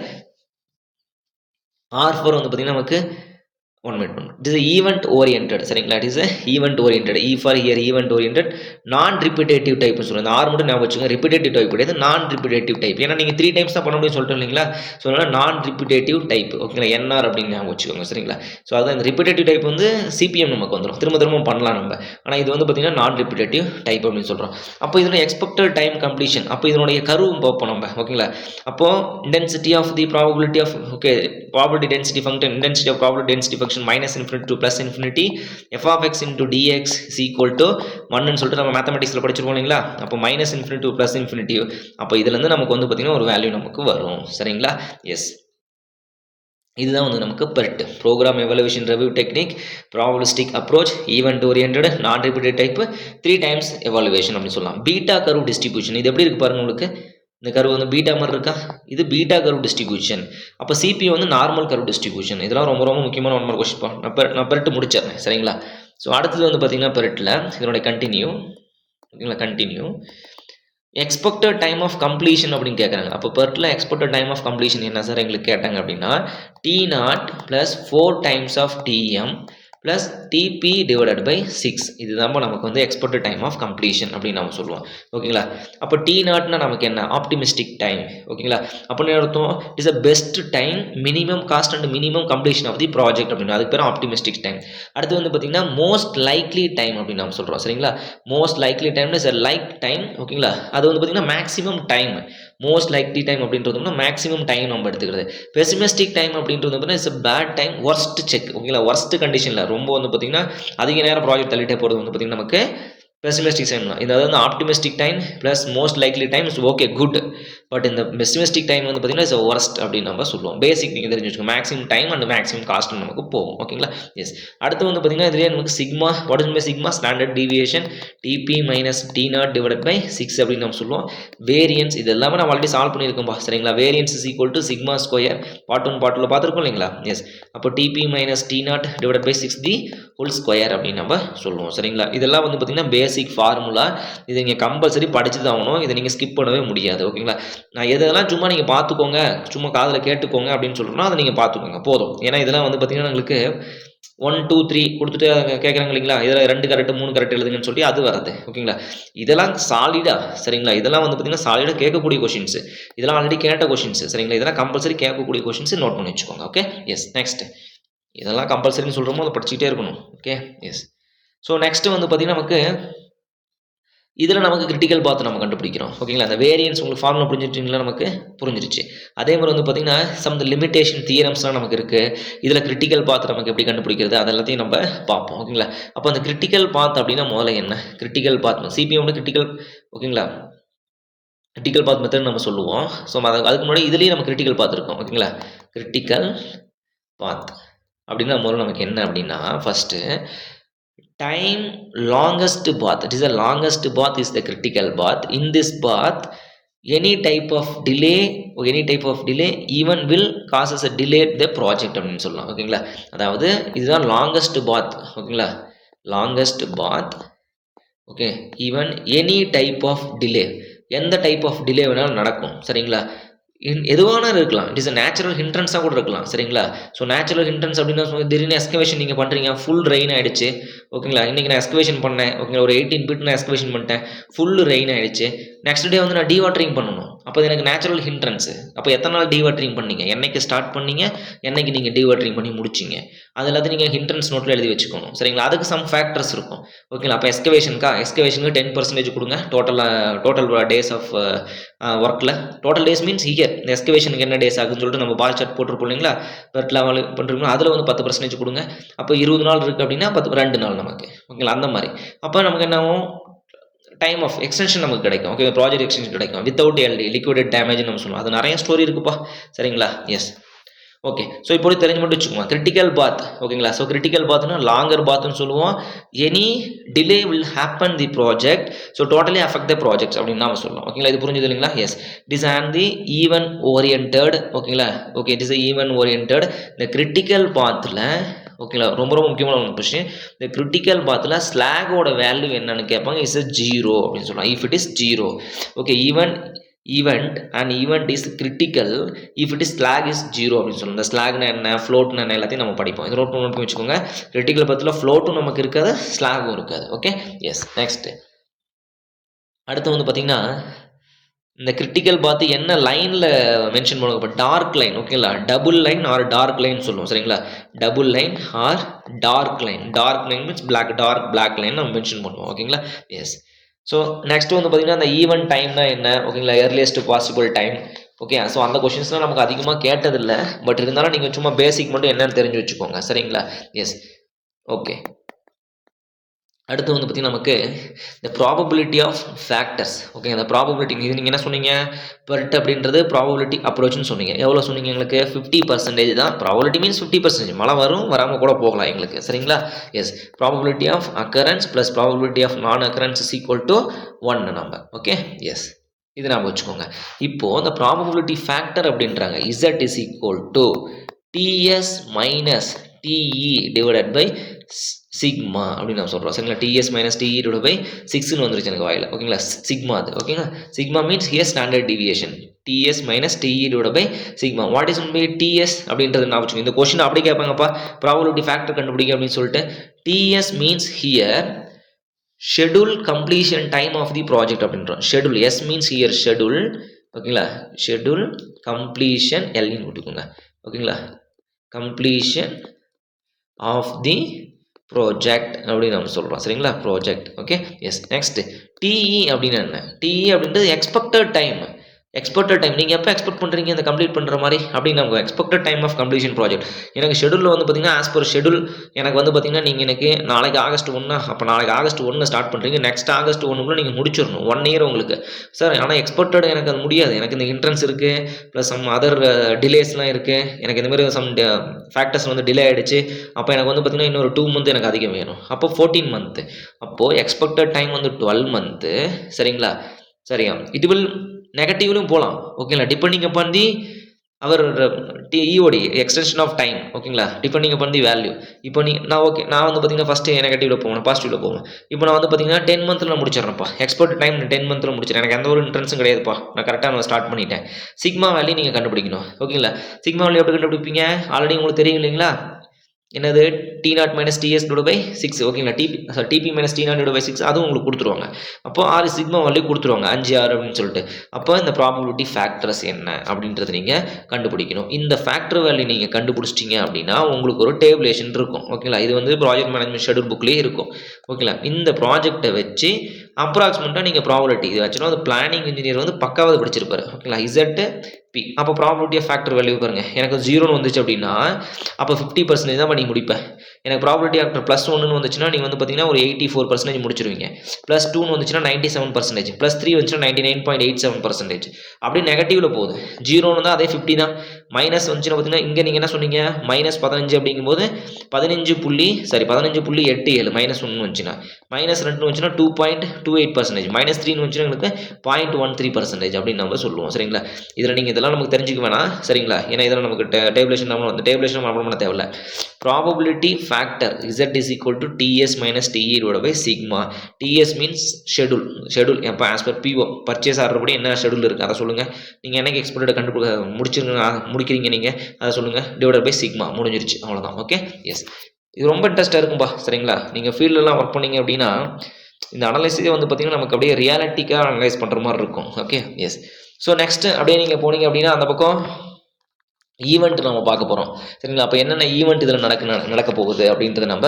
R4 வந்து பார்த்தீங்கன்னா நமக்கு ஒன் மினிட் பண்ணும். It is event oriented. சரிங்களா. It is event oriented. E for here event oriented, non repetitive டைப்னு சொல்லுவோம். இந்த ஆர் மட்டும் ஞாபகம் வச்சுங்க. ரிப்பீட்டேட்டிவ் டைப் கிடையாது, நான் ரிப்பீட்டேட்டிவ் டைப். ஏன்னா நீங்கள் 3 டைம்ஸ் தான் பண்ண முடியும் சொல்லிட்டு இல்லைங்களா. ஸோ அதனால் நான் ரிப்பீட்டேட்டிவ் டைப். ஓகேங்களா. NR அப்படின்னு ஞாபகம் வச்சுக்கோங்க. சரிங்களா. ஸோ அதான் இந்த ரிப்பீட்டேட்டிவ் டைப் வந்து சிபிஎம் நமக்கு வந்துடும். திரும்ப திரும்ப பண்ணலாம் நம்ம. ஆனால் இது வந்து பார்த்தீங்கன்னா நான் ரிப்பீட்டேட்டிவ் டைப் அப்படின்னு சொல்கிறோம். அப்போ இதனுடைய எக்ஸ்பெக்டட் டைம் கம்ப்ளீஷன், அப்போ இதனுடைய கருவும் பார்ப்போம் நம்ம. ஓகேங்களா. அப்போது intensity of the probability of, okay, probability density function, intensity of probability density function -∞ to +∞, f of x into dx is equal to 1 ன்னு சொல்லிட்டு நம்ம மேத்தமெட்டிக்ஸ்ல படிச்சிருப்போம் இல்லைங்களா. அப்போ -∞ to +∞, அப்போ இதுல இருந்து நமக்கு வந்து பார்த்தீங்கன்னா ஒரு வேல்யூ நமக்கு வரும். சரிங்களா. எஸ். இதுதான் வந்து நமக்கு PERT program evolution review technique, probabilistic approach, event oriented, non repeated type, 3 times evaluation அப்படின்னு சொல்லலாம். பீட்டா கர்வ் டிஸ்ட்ரிபியூஷன் இது எப்படி இருக்கு பாருங்க உங்களுக்கு. இந்த கர்வ் வந்து பீட்டா மாதிரி இருக்கா, இது பீட்டா கர்வ் டிஸ்ட்ரிபியூஷன். அப்போ சிபி வந்து நார்மல் கர்வ் டிஸ்ட்ரிபியூஷன். இதெல்லாம் ரொம்ப ரொம்ப முக்கியமான ஒன் மார்க் கொஸ்டின். நான் பெர்ட் முடிச்சிடுறேன் சரிங்களா. ஸோ அடுத்தது வந்து பார்த்தீங்கன்னா பெர்ட்டில் இதனுடைய கண்டினியூ ஓகேங்களா. Continue expected time of completion அப்படின்னு கேட்குறாங்க. அப்போ பெர்ட்டில் எக்ஸ்பெக்டட் டைம் ஆஃப் கம்ப்ளீஷன் என்ன சார் எங்களுக்கு கேட்டாங்க அப்படின்னா T0 plus 4 times of TM plus TP divided by 6 இதுதான் நமக்கு வந்து எக்ஸ்பெக்டட் டைம் ஆஃப் கம்ப்ளீஷன் அப்படின்னு நம்ம சொல்லுவோம் ஓகேங்களா. அப்போ T0னா நமக்கு என்ன ஆப்டிமிஸ்டிக் டைம் ஓகேங்களா. அப்படின்னு அர்த்தம் it's a best time minimum cost and minimum completion of the project அப்படின்னு அதுக்கு பேர் ஆப்டிமிஸ்டிக் டைம். அடுத்து வந்து பார்த்தீங்கன்னா மோஸ்ட் லைக்லி டைம் அப்படின்னு நம்ம சொல்கிறோம் சரிங்களா. Most likely time is a like time ஓகேங்களா. அது வந்து பார்த்தீங்கன்னா maximum time. Most likely time அப்படின்றது மேக்ஸிமம் டைம் நம்ம எடுத்துக்கிறது. பெசிமிஸ்டிக் டைம் அப்படின்றது பார்த்தீங்கன்னா it's bad time worst check ஓகேங்களா. ஒர்ஸ்ட் கண்டிஷனில் ரொம்ப வந்து பார்த்தீங்கன்னா அதிக நேரம் ப்ராஜெக்ட் தள்ளிட்டே போகிறது வந்து பார்த்தீங்கன்னா நமக்கு பெசிமிஸ்டிக் டைம் தான். இதாவது optimistic time plus most likely time is okay good. But இந்த பெசிமிஸ்டிக் டைம் வந்து பார்த்தீங்கன்னா இஸ் ஒர்ஸ்ட் அப்படின்னு நம்ம சொல்லுவோம். பேசிக் நீங்கள் தெரிஞ்சு வச்சுக்கோங்க. Maximum time and maximum cost நமக்கு போகும் ஓகேங்களா. எஸ் அடுத்து வந்து பார்த்தீங்கன்னா இதுலேயே நமக்கு sigma what is sigma standard deviation TP minus T0 divided by 6 அப்படின்னு நம்ம சொல்லுவோம். வேரியன்ஸ் இது எல்லாமே நம்ம ஆல்ரெடி சால்வ் பண்ணியிருக்கோம்பா சரிங்களா. Variance is equal to sigma square part 1 part 2 பார்த்துருக்கோம் இல்லைங்களா. எஸ் அப்போ TP minus T0 divided by 6 the whole square அப்படின்னு நம்ம சொல்லுவோம் சரிங்களா. இதெல்லாம் வந்து பார்த்தீங்கன்னா பேசிக் ஃபார்முலா. இது நீங்கள் கம்பல்சரி படிச்சு தான் ஆகணும். இதை நீங்கள் ஸ்கிப் பண்ணவே முடியாது ஓகேங்களா. நான் எதெல்லாம் சும்மா நீங்கள் பார்த்துக்கோங்க சும்மா காதில் கேட்டுக்கோங்க அப்படின்னு சொல்கிறோன்னா அதை நீங்கள் பார்த்துக்கோங்க போதும். ஏன்னா இதெல்லாம் வந்து பார்த்தீங்கன்னா உங்களுக்கு 1 2 3 கொடுத்துட்டு கேட்குறாங்க இல்லைங்களா. இதில் 2 கரெக்ட் 3 கரெக்ட் எழுதுங்கன்னு சொல்லி அது வரது ஓகேங்களா. இதெல்லாம் சாலிடா சரிங்களா. இதெல்லாம் வந்து பார்த்தீங்கன்னா சாலிடாக கேட்கக்கூடிய கொஷின்ஸ். இதெல்லாம் ஆல்ரெடி கேட்ட கொஷின்ஸ் சரிங்களா. இதெல்லாம் கம்பல்சரி கேட்கக்கூடிய கொஷின்ஸ் நோட் பண்ணி வச்சுக்கோங்க ஓகே. எஸ் நெக்ஸ்ட் இதெல்லாம் கம்பல்சரின்னு சொல்கிறோமோ அதை படிச்சுக்கிட்டே இருக்கணும் ஓகே. எஸ் ஸோ நெக்ஸ்ட்டு வந்து பார்த்தீங்கன்னா நமக்கு இதில் நமக்கு கிரிட்டிக்கல் பாத் நம்ம கண்டுபிடிக்கிறோம் ஓகேங்களா. அந்த வேரியன்ஸ் உங்களுக்கு ஃபார்முலா புரிஞ்சிருச்சிங்களா நமக்கு புரிஞ்சிருச்சு. அதே மாதிரி வந்து பார்த்தீங்கன்னா சம் லிமிடேஷன் தியரம்ஸ்லாம் நமக்கு இருக்குது. இதில் கிரிட்டிக்கல் பாத் நமக்கு எப்படி கண்டுபிடிக்கிறது அதெல்லாத்தையும் நம்ம பார்ப்போம் ஓகேங்களா. அப்போ அந்த கிரிட்டிக்கல் பாத் அப்படின்னா முதல்ல என்ன கிரிட்டிக்கல் பாத் சிபிஎம் கிரிட்டிக்கல் ஓகேங்களா. கிரிட்டிக்கல் பாத் மெத்தட் நம்ம சொல்லுவோம். ஸோ அதுக்கு முன்னாடி இதுலேயும் நம்ம கிரிட்டிக்கல் பாத் இருக்கும் ஓகேங்களா. கிரிட்டிக்கல் பாத் அப்படின்னா முதல்ல நமக்கு என்ன அப்படின்னா first time longest path, it is the longest path is the critical path. In this path any type of delay even will causes a delay the project அப்படின்னு சொல்லலாம் ஓகேங்களா. அதாவது இதுதான் லாங்கஸ்ட் பாத் ஓகேங்களா. Longest path okay. Even any type of delay எந்த type of delay வேணாலும் நடக்கும் சரிங்களா. எதுவான இருக்கலாம். இட் இஸ் அ நேச்சுரல் ஹிண்ட்ரன்ஸாக கூட இருக்கலாம் சரிங்களா. ஸோ நேச்சுரல் ஹிண்ட்ரன்ஸ் அப்படின்னா திடீர்னு எஸ்கவேஷன் நீங்கள் பண்ணுறீங்க ஃபுல் ரெயின் ஆகிடுச்சு ஓகேங்களா. இன்றைக்கி நான் எஸ்கவேஷன் பண்ணேன் ஓகேங்களா. ஒரு 18 feet நான் எஸ்கவேஷன் பண்ணிட்டேன் ஃபுல் ரெயின் ஆகிடுச்சு. நெக்ஸ்ட் டே வந்து நான் டீவாட்டரிங் பண்ணணும். அப்போ எனக்கு நேச்சுரல் ஹிண்ட்ரன்ஸு. அப்போ எத்தனை நாள் டீவாட்டரிங் பண்ணீங்க என்னைக்கு ஸ்டார்ட் பண்ணீங்க என்னைக்கு நீங்கள் டீவாட்டரிங் பண்ணி முடிச்சிங்க அது எல்லாத்தையும் நீங்கள் ஹிண்ட்ரன்ஸ் நோட்டில் எழுதி வச்சுக்கணும் சரிங்களா. அதுக்கு சம் ஃபேக்டர்ஸ் இருக்கும் ஓகேங்களா. அப்போ எஸ்கவேஷனுக்கு 10% கொடுங்க டோட்டல் டேஸ் ஆஃப் ஒர்க்கில். டோட்டல் டேஸ் மீன்ஸ் ஹியர் இந்த எஸ்கவேஷனுக்கு என்ன டேஸ் ஆகுதுன்னு சொல்லிட்டு நம்ம பால் சார்ட் போட்டிருப்போம் இல்லைங்களா. பெர்ட் லெவல் பண்ணுறீங்களா அதில் வந்து 10% கொடுங்க. அப்போ 20 நாள் இருக்குது அப்படின்னா 2 நாள் நமக்கு ஓகேங்களா. அந்த மாதிரி அப்போ நமக்கு என்ன ஆகும் டைம் ஆஃப் எக்ஸ்டென்ஷன் நமக்கு கிடைக்கும் ஓகே. ப்ராஜெக்ட் எக்ஸ்டென்ஷன் கிடைக்கும் வித்தவுட் எல்டி லிக்விடேட் டேமேஜ் நம்ம சொல்லுவோம். அது நிறைய ஸ்டோரி இருக்குப்பா சரிங்களா. Yes okay. ஸோ இப்போ தெரிஞ்சு மட்டும் வச்சுக்கோங்க கிரிட்டிக்கல் பாத் ஓகேங்களா. ஸோ கிரிட்டிக்கல் பாத்னா லாங்கர் பாத்னு சொல்லுவோம். Any delay will happen the project so totally affect the projects அப்படின்னு நம்ம சொல்லலாம் ஓகேங்களா. இது புரிஞ்சது இல்லைங்களா. Yes it is on the event oriented ஓகேங்களா. Okay it is event oriented. இந்த கிரிட்டிக்கல் பாத்தில் ஓகேங்களா ரொம்ப ரொம்ப முக்கியமான ஒரு கொஸ்டின். இந்த கிரிட்டிக்கல் பாத்தில் ஸ்லாகோட வேல்யூ என்னன்னு கேட்பாங்க. இஸ் 0 அப்படின்னு சொல்லலாம். If it is 0 okay. event is critical if it is slag is 0 அப்படின்னு சொல்லுவோம். இந்த ஸ்லாக்னா என்ன ஃப்ளோட்னா என்ன எல்லாத்தையும் நம்ம படிப்போம். இது நோட் பண்ணி வச்சுக்கோங்க. கிரிட்டிக்கல் பத்தில் ஃப்ளோட்டும் நமக்கு இருக்காது ஸ்லாகும் இருக்காது ஓகே. எஸ் நெக்ஸ்ட் அடுத்து வந்து பார்த்தீங்கன்னா இந்த கிரிட்டிக்கல் பாத் என்ன லைனில் மென்ஷன் பண்ணுவோம். இப்போ டார்க் லைன் ஓகேங்களா. Double line or dark line சொல்லுவோம் சரிங்களா. Double line or dark line means black line நம்ம மென்ஷன் பண்ணுவோம் ஓகேங்களா. எஸ் ஸோ நெக்ஸ்ட் வந்து பார்த்தீங்கன்னா அந்த ஈவென்ட் டைம்னா என்ன ஓகேங்களா. Earliest possible time okay. So அந்த கொஷின்ஸ்லாம் நமக்கு அதிகமாக கேட்டதில்லை. பட் இருந்தாலும் நீங்கள் சும்மா பேசிக் மட்டும் என்னன்னு தெரிஞ்சு வச்சுக்கோங்க சரிங்களா. Yes okay. அடுத்து வந்து பார்த்திங்கன்னா நமக்கு இந்த ப்ராபபிலிட்டி ஆஃப் ஃபேக்டர்ஸ். ஓகே, அந்த ப்ராபபிலிட்டி இது நீங்கள் என்ன சொன்னீங்க, பெர்ட் அப்படின்றது ப்ராபபிலிட்டி அப்ரோச்னு சொன்னீங்க. எவ்வளோ சொன்னீங்க எங்களுக்கு? 50% தான். Probability means 50%. மழை வரும், வராமல் கூட போகலாம் எங்களுக்கு. சரிங்களா? Yes, probability of occurrence plus probability of non occurrence is equal to 1 number. Okay, yes, இது நாம் வச்சுக்கோங்க. இப்போது இந்த ப்ராபபிலிட்டி ஃபேக்டர் அப்படின்றாங்க Z is equal to TS minus TE divided by sigma அப்படின்னு நம்ம சொல்கிறோம். சரிங்களா? TS minus TE divide by 6ன்னு வந்துருச்சு எனக்கு வாயில். ஓகேங்களா? சிக்மா அது. ஓகேங்களா? Sigma means here standard deviation. DS minus TE divide by sigma. What is by TS அப்படின்றது நான் வச்சுக்கோங்க. இந்த கொஸ்டின் அப்படி கேட்பாங்கப்பா, ப்ராபபிலிட்டி ஃபேக்டர் கண்டுபிடிக்க அப்படின்னு சொல்லிட்டு. TS means here schedule completion time of the project அப்படின்றோம். Schedule, S means here schedule. ஓகேங்களா? ஷெட்யூல் கம்ப்ளீஷன் எல்லின்னு போட்டுக்கோங்க. ஓகேங்களா? கம்ப்ளீஷன் ஆஃப் தி ப்ராஜெக்ட் அப்படின்னு நம்ம சொல்கிறோம். சரிங்களா? Project. Okay, yes. Next TE அப்படின்னு என்ன? டிஇ அப்படின்றது எக்ஸ்பெக்டட் டைம். எக்ஸ்பெக்டட் டைம் நீங்கள் எப்போ எக்ஸ்பெக்ட் பண்ணுறீங்க இந்த கம்ப்ளீட் பண்ணுற மாதிரி அப்படின்னு நமக்கு expected time of completion project. எனக்கு ஷெட்யூலில் வந்து பார்த்தீங்கன்னா ஆஸ் பர் ஷெட்யூல் எனக்கு வந்து பார்த்தீங்கன்னா நீங்கள் எனக்கு நாளைக்கு ஆகஸ்ட் 1, அப்போ நாளைக்கு ஆகஸ்ட் 1 ஸ்டார்ட் பண்ணுறீங்க, நெக்ஸ்ட் ஆகஸ்ட் 1 நீங்கள் முடிச்சிடணும். 1 இயர் உங்களுக்கு சார். ஆனால் எக்ஸ்பெக்டட் எனக்கு அது முடியாது. எனக்கு இந்த இன்ட்ரன்ஸ் இருக்குது, ப்ளஸ் சம் அதர் டிலேஸ்லாம் இருக்குது. எனக்கு இந்த மாதிரி சம் ஃபேக்டர்ஸ் வந்து டிலே ஆகிடுச்சு. அப்போ எனக்கு வந்து பார்த்தீங்கன்னா இன்னொரு 2 மந்த் எனக்கு அதிகம் வேணும். அப்போ 14 மந்த்து. அப்போது எக்ஸ்பெக்டட் டைம் வந்து 12 மந்த்து. சரிங்களா? சரியா? இட் வில் நெகட்டிவ்லையும் போகலாம். ஓகேங்களா? டிபெண்டிங் அப்பான் தி அவர் இஓடி எக்ஸ்டென்ஷன் ஆஃப் டைம். ஓகேங்களா? Depending upon the value. இப்போ நான் வந்து பார்த்தீங்கன்னா ஃபஸ்ட்டு நெகட்டிவில் போவேன், பாசிட்டிவில் போவேன். இப்போ நான் வந்து பார்த்தீங்கன்னா 10 மந்த்தில் நான் முடிச்சிடறேன்ப்பா. எக்ஸ்பெக்ட் டைம் 10 மந்த்தில் முடிச்சிடறேன். எனக்கு எந்த ஒரு இன்ட்ரன்ஸும் கிடையாதுப்பா. நான் கரெக்டாக நான் ஸ்டார்ட் பண்ணிட்டேன். சிக்மா வேல்யூ நீங்கள் கண்டுபிடிக்கணும். ஓகேங்களா? சிக்மா வேல்யூ எப்படி கண்டுபிடிப்பீங்க? ஆல்ரெடி உங்களுக்கு தெரியும் இல்லைங்களா? என்னது? T0 minus DS divide by 6. ஓகேங்களா? DP minus T0 divide by 6 அதுவும் உங்களுக்கு கொடுத்துருவாங்க. அப்போ 6 சிக்மா வேல்யூ கொடுத்துருவாங்க, 5 6 அப்படின்னு சொல்லிட்டு. அப்போ இந்த ப்ராபபிலிட்டி ஃபேக்டர்ஸ் என்ன அப்படின்றத நீங்கள் கண்டுபிடிக்கணும். இந்த ஃபேக்டர் வேல்யூ நீங்கள் கண்டுபிடிச்சிட்டிங்க அப்படின்னா உங்களுக்கு ஒரு டேபிளேஷன் இருக்கும். ஓகேங்களா? இது வந்து ப்ராஜெக்ட் மேனேஜ்மெண்ட் ஷெட்யூல் புக்லேயே இருக்கும். ஓகேங்களா? இந்த ப்ராஜெக்டை வச்சு அப்ராக்சிமேட்டாக நீங்கள் ப்ராபபிலிட்டி இது வச்சுன்னா அது பிளானிங் இன்ஜினியர் வந்து பக்காவது படிச்சிருப்பாரு. ஓகேங்களா? Z P. அப்போ ப்ராபபிலிட்டி ஆஃப் ஃபேக்டர் வேல்யூ பாருங்கள், எனக்கு 0ன்னு வந்துச்சு அப்படின்னா அப்போ 50% தான் பண்ணி முடிப்பேன். எனக்கு ப்ராபபிலிட்டி ஆஃப்டர் +1ன்னு வந்துச்சுன்னா நீங்கள் வந்து பார்த்தீங்கன்னா ஒரு 84% முடிச்சிருவீங்க. +2ன்னு வந்துச்சுன்னா 97%, +3 வந்துச்சுன்னா 99.87%. அப்படி நெகட்டிவில் போகுது. 0ன்னு தான் அதே 50 தான். மைனஸ் வந்துச்சுன்னா பார்த்தீங்கன்னா இங்கே நீங்கள் என்ன சொன்னீங்க? -15 அப்படிங்கும்போது 15.87 -1 வந்துச்சுன்னா, -2 வந்துச்சுன்னா 2.28%, -3 வந்துச்சுன்னா எங்களுக்கு 0.13% அப்படின்னு நம்ம சொல்லுவோம். சரிங்களா? இதில் நீங்கள் இதெல்லாம் நமக்கு தெரிஞ்சுக்க வேணாம். சரிங்களா? ஏன்னா இதெல்லாம் நமக்கு டேபிளேஷன் நம்ம அந்த டேபிளேஷன் நம்ம பண்ண தேவையில்ல. Probability factor Z is equal to TS minus TE divided by sigma. TS means schedule எப்போ as per PO purchase order படி என்ன ஷெட்யூல் இருக்குது அதை சொல்லுங்கள். நீங்கள் என்னைக்கு எக்ஸ்பெக்டட் முடிக்கிறீங்க நீங்கள் அதை சொல்லுங்கள். Divided by sigma. முடிஞ்சிருச்சு, அவ்வளோதான். Okay, yes. இது ரொம்ப இன்ட்ரெஸ்ட்டாக இருக்கும்பா. சரிங்களா? நீங்கள் ஃபீல்டெலாம் ஒர்க் பண்ணீங்க அப்படின்னா இந்த அனலைஸே வந்து பார்த்திங்கன்னா நமக்கு அப்படியே ரியாலிட்டிக்காக அனலைஸ் பண்ணுற மாதிரி இருக்கும். Okay, yes. ஸோ நெக்ஸ்ட்டு அப்படியே நீங்கள் போனீங்க அப்படின்னா அந்த பக்கம் ஈவெண்ட் நம்ம பார்க்க போகிறோம். சரிங்களா? அப்போ என்னென்ன ஈவெண்ட் இதில் நடக்க போகுது அப்படின்றத நம்ம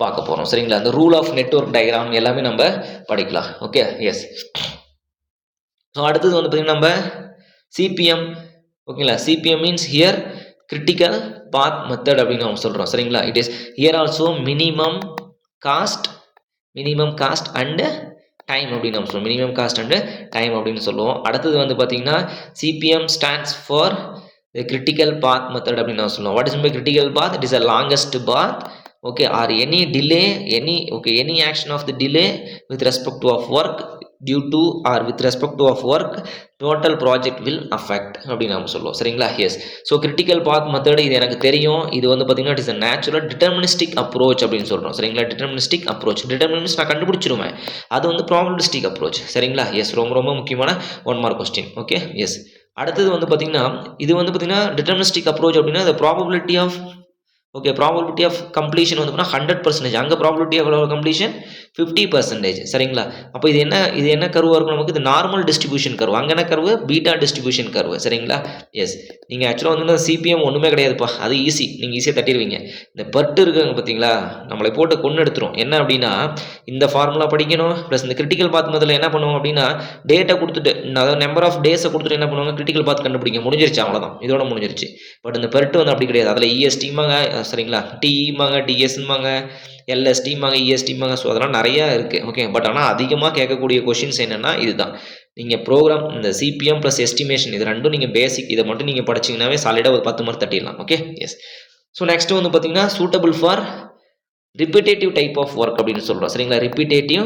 பார்க்க போகிறோம். சரிங்களா? அந்த ரூல் ஆஃப் நெட்வொர்க் டயக்ராம் எல்லாமே நம்ம படிக்கலாம். Okay, yes. ஸோ அடுத்தது வந்து பார்த்திங்கன்னா நம்ம சிபிஎம். ஓகேங்களா? CPM means here critical path method அப்படின்னு நம்ம சொல்கிறோம். சரிங்களா? It is here also minimum cost and time அப்படின்னு நம்ம சொல்லுவோம். மினிமம் காஸ்ட் அண்டு டைம் அப்படின்னு சொல்லுவோம். அடுத்தது வந்து பார்த்தீங்கன்னா CPM stands for the critical path method அப்படின்னு நான் சொல்லுவோம். What is by critical path? It is a longest path. Okay, or any delay, any action of the delay with respect to of work due to or with respect to of work total project will affect அப்படின்னு நம்ம சொல்லுவோம். சரிங்களா? Yes. So critical path method இது எனக்கு தெரியும். இது வந்து பார்த்தீங்கன்னா it is a natural deterministic approach அப்படின்னு சொல்கிறோம். சரிங்களா? Deterministic approach. டிட்டர்மினிஸ்ட் நான் கண்டுபிடிச்சிருவேன். அது வந்து ப்ராபபிலிஸ்டிக் அப்ரோச். சரிங்களா? எஸ். ரொம்ப ரொம்ப முக்கியமான 1 மார்க் கொஸ்டின். Okay, S. அடுத்தது வந்து பார்த்தீங்கன்னா இது வந்து பார்த்தீங்கன்னா டிட்டர்மினிஸ்டிக் அப்ரோச் அப்படின்னா the probability of probability of completion வந்து 100%. அங்கே ப்ராபபிலிட்டி ஆஃப் கம்ப்ளீஷன் 50%. சரிங்களா? அப்போ இது என்ன கருவாக இருக்கும் நமக்கு? இது நார்மல் டிஸ்ட்ரிபியூஷன் கர்வு. அங்கே என்ன கர்வு? Beta distribution curve. சரிங்களா? எஸ். நீங்கள் ஆக்சுவலாக வந்து சிபிஎம் ஒன்றுமே கிடையாதுப்பா, அது ஈஸி, நீங்கள் ஈஸியாக தட்டிடுவீங்க. இந்த பட்டு இருக்குங்க பார்த்தீங்களா, நம்மளை போட்டு கொண்டு எடுத்துரும். என்ன அப்படின்னா இந்த ஃபார்முலா படிக்கணும், ப்ளஸ் இந்த கிரிட்டிக்கல் பாத் மெத்தடில் என்ன பண்ணுவோம் அப்படின்னா டேட்டை கொடுத்துட்டு, அதாவது நம்பர் ஆஃப் டேஸை கொடுத்துட்டு என்ன பண்ணுவாங்க, கிரிட்டிக்கல் பாத் கண்டுபிடிக்க முடிஞ்சிருச்சு, அவ்வளோதான், இதோட முடிஞ்சிருச்சு. பட் இந்த பெர்ட்டு வந்து அப்படி கிடையாது. அதில் இஎஸ்டிமாங்க சரிங்களா? டிஇம்பாங்க, டிஎஸ்ம்பாங்க, எல்எஸ்டிம்பாங்க, இஎஸ்டிம்பாங்க. ஸோ அதெல்லாம் நிறையா இருக்குது. ஓகே, பட் ஆனால் அதிகமாக கேட்கக்கூடிய கொஷின்ஸ் என்னென்னா இதுதான். நீங்கள் ப்ரோக்ராம் இந்த சிபிஎம் ப்ளஸ் எஸ்டிமேஷன் இது ரெண்டும் நீங்கள் பேசிக் இதை மட்டும் நீங்கள் படிச்சிங்கனாவே சாலிடாக ஒரு 10 மார்க் தட்டிடலாம். Okay, yes. ஸோ நெக்ஸ்ட் வந்து பார்த்தீங்கன்னா suitable for repetitive type of work அப்படின்னு சொல்கிறோம். சரிங்களா? ரிப்பிட்டேட்டிவ்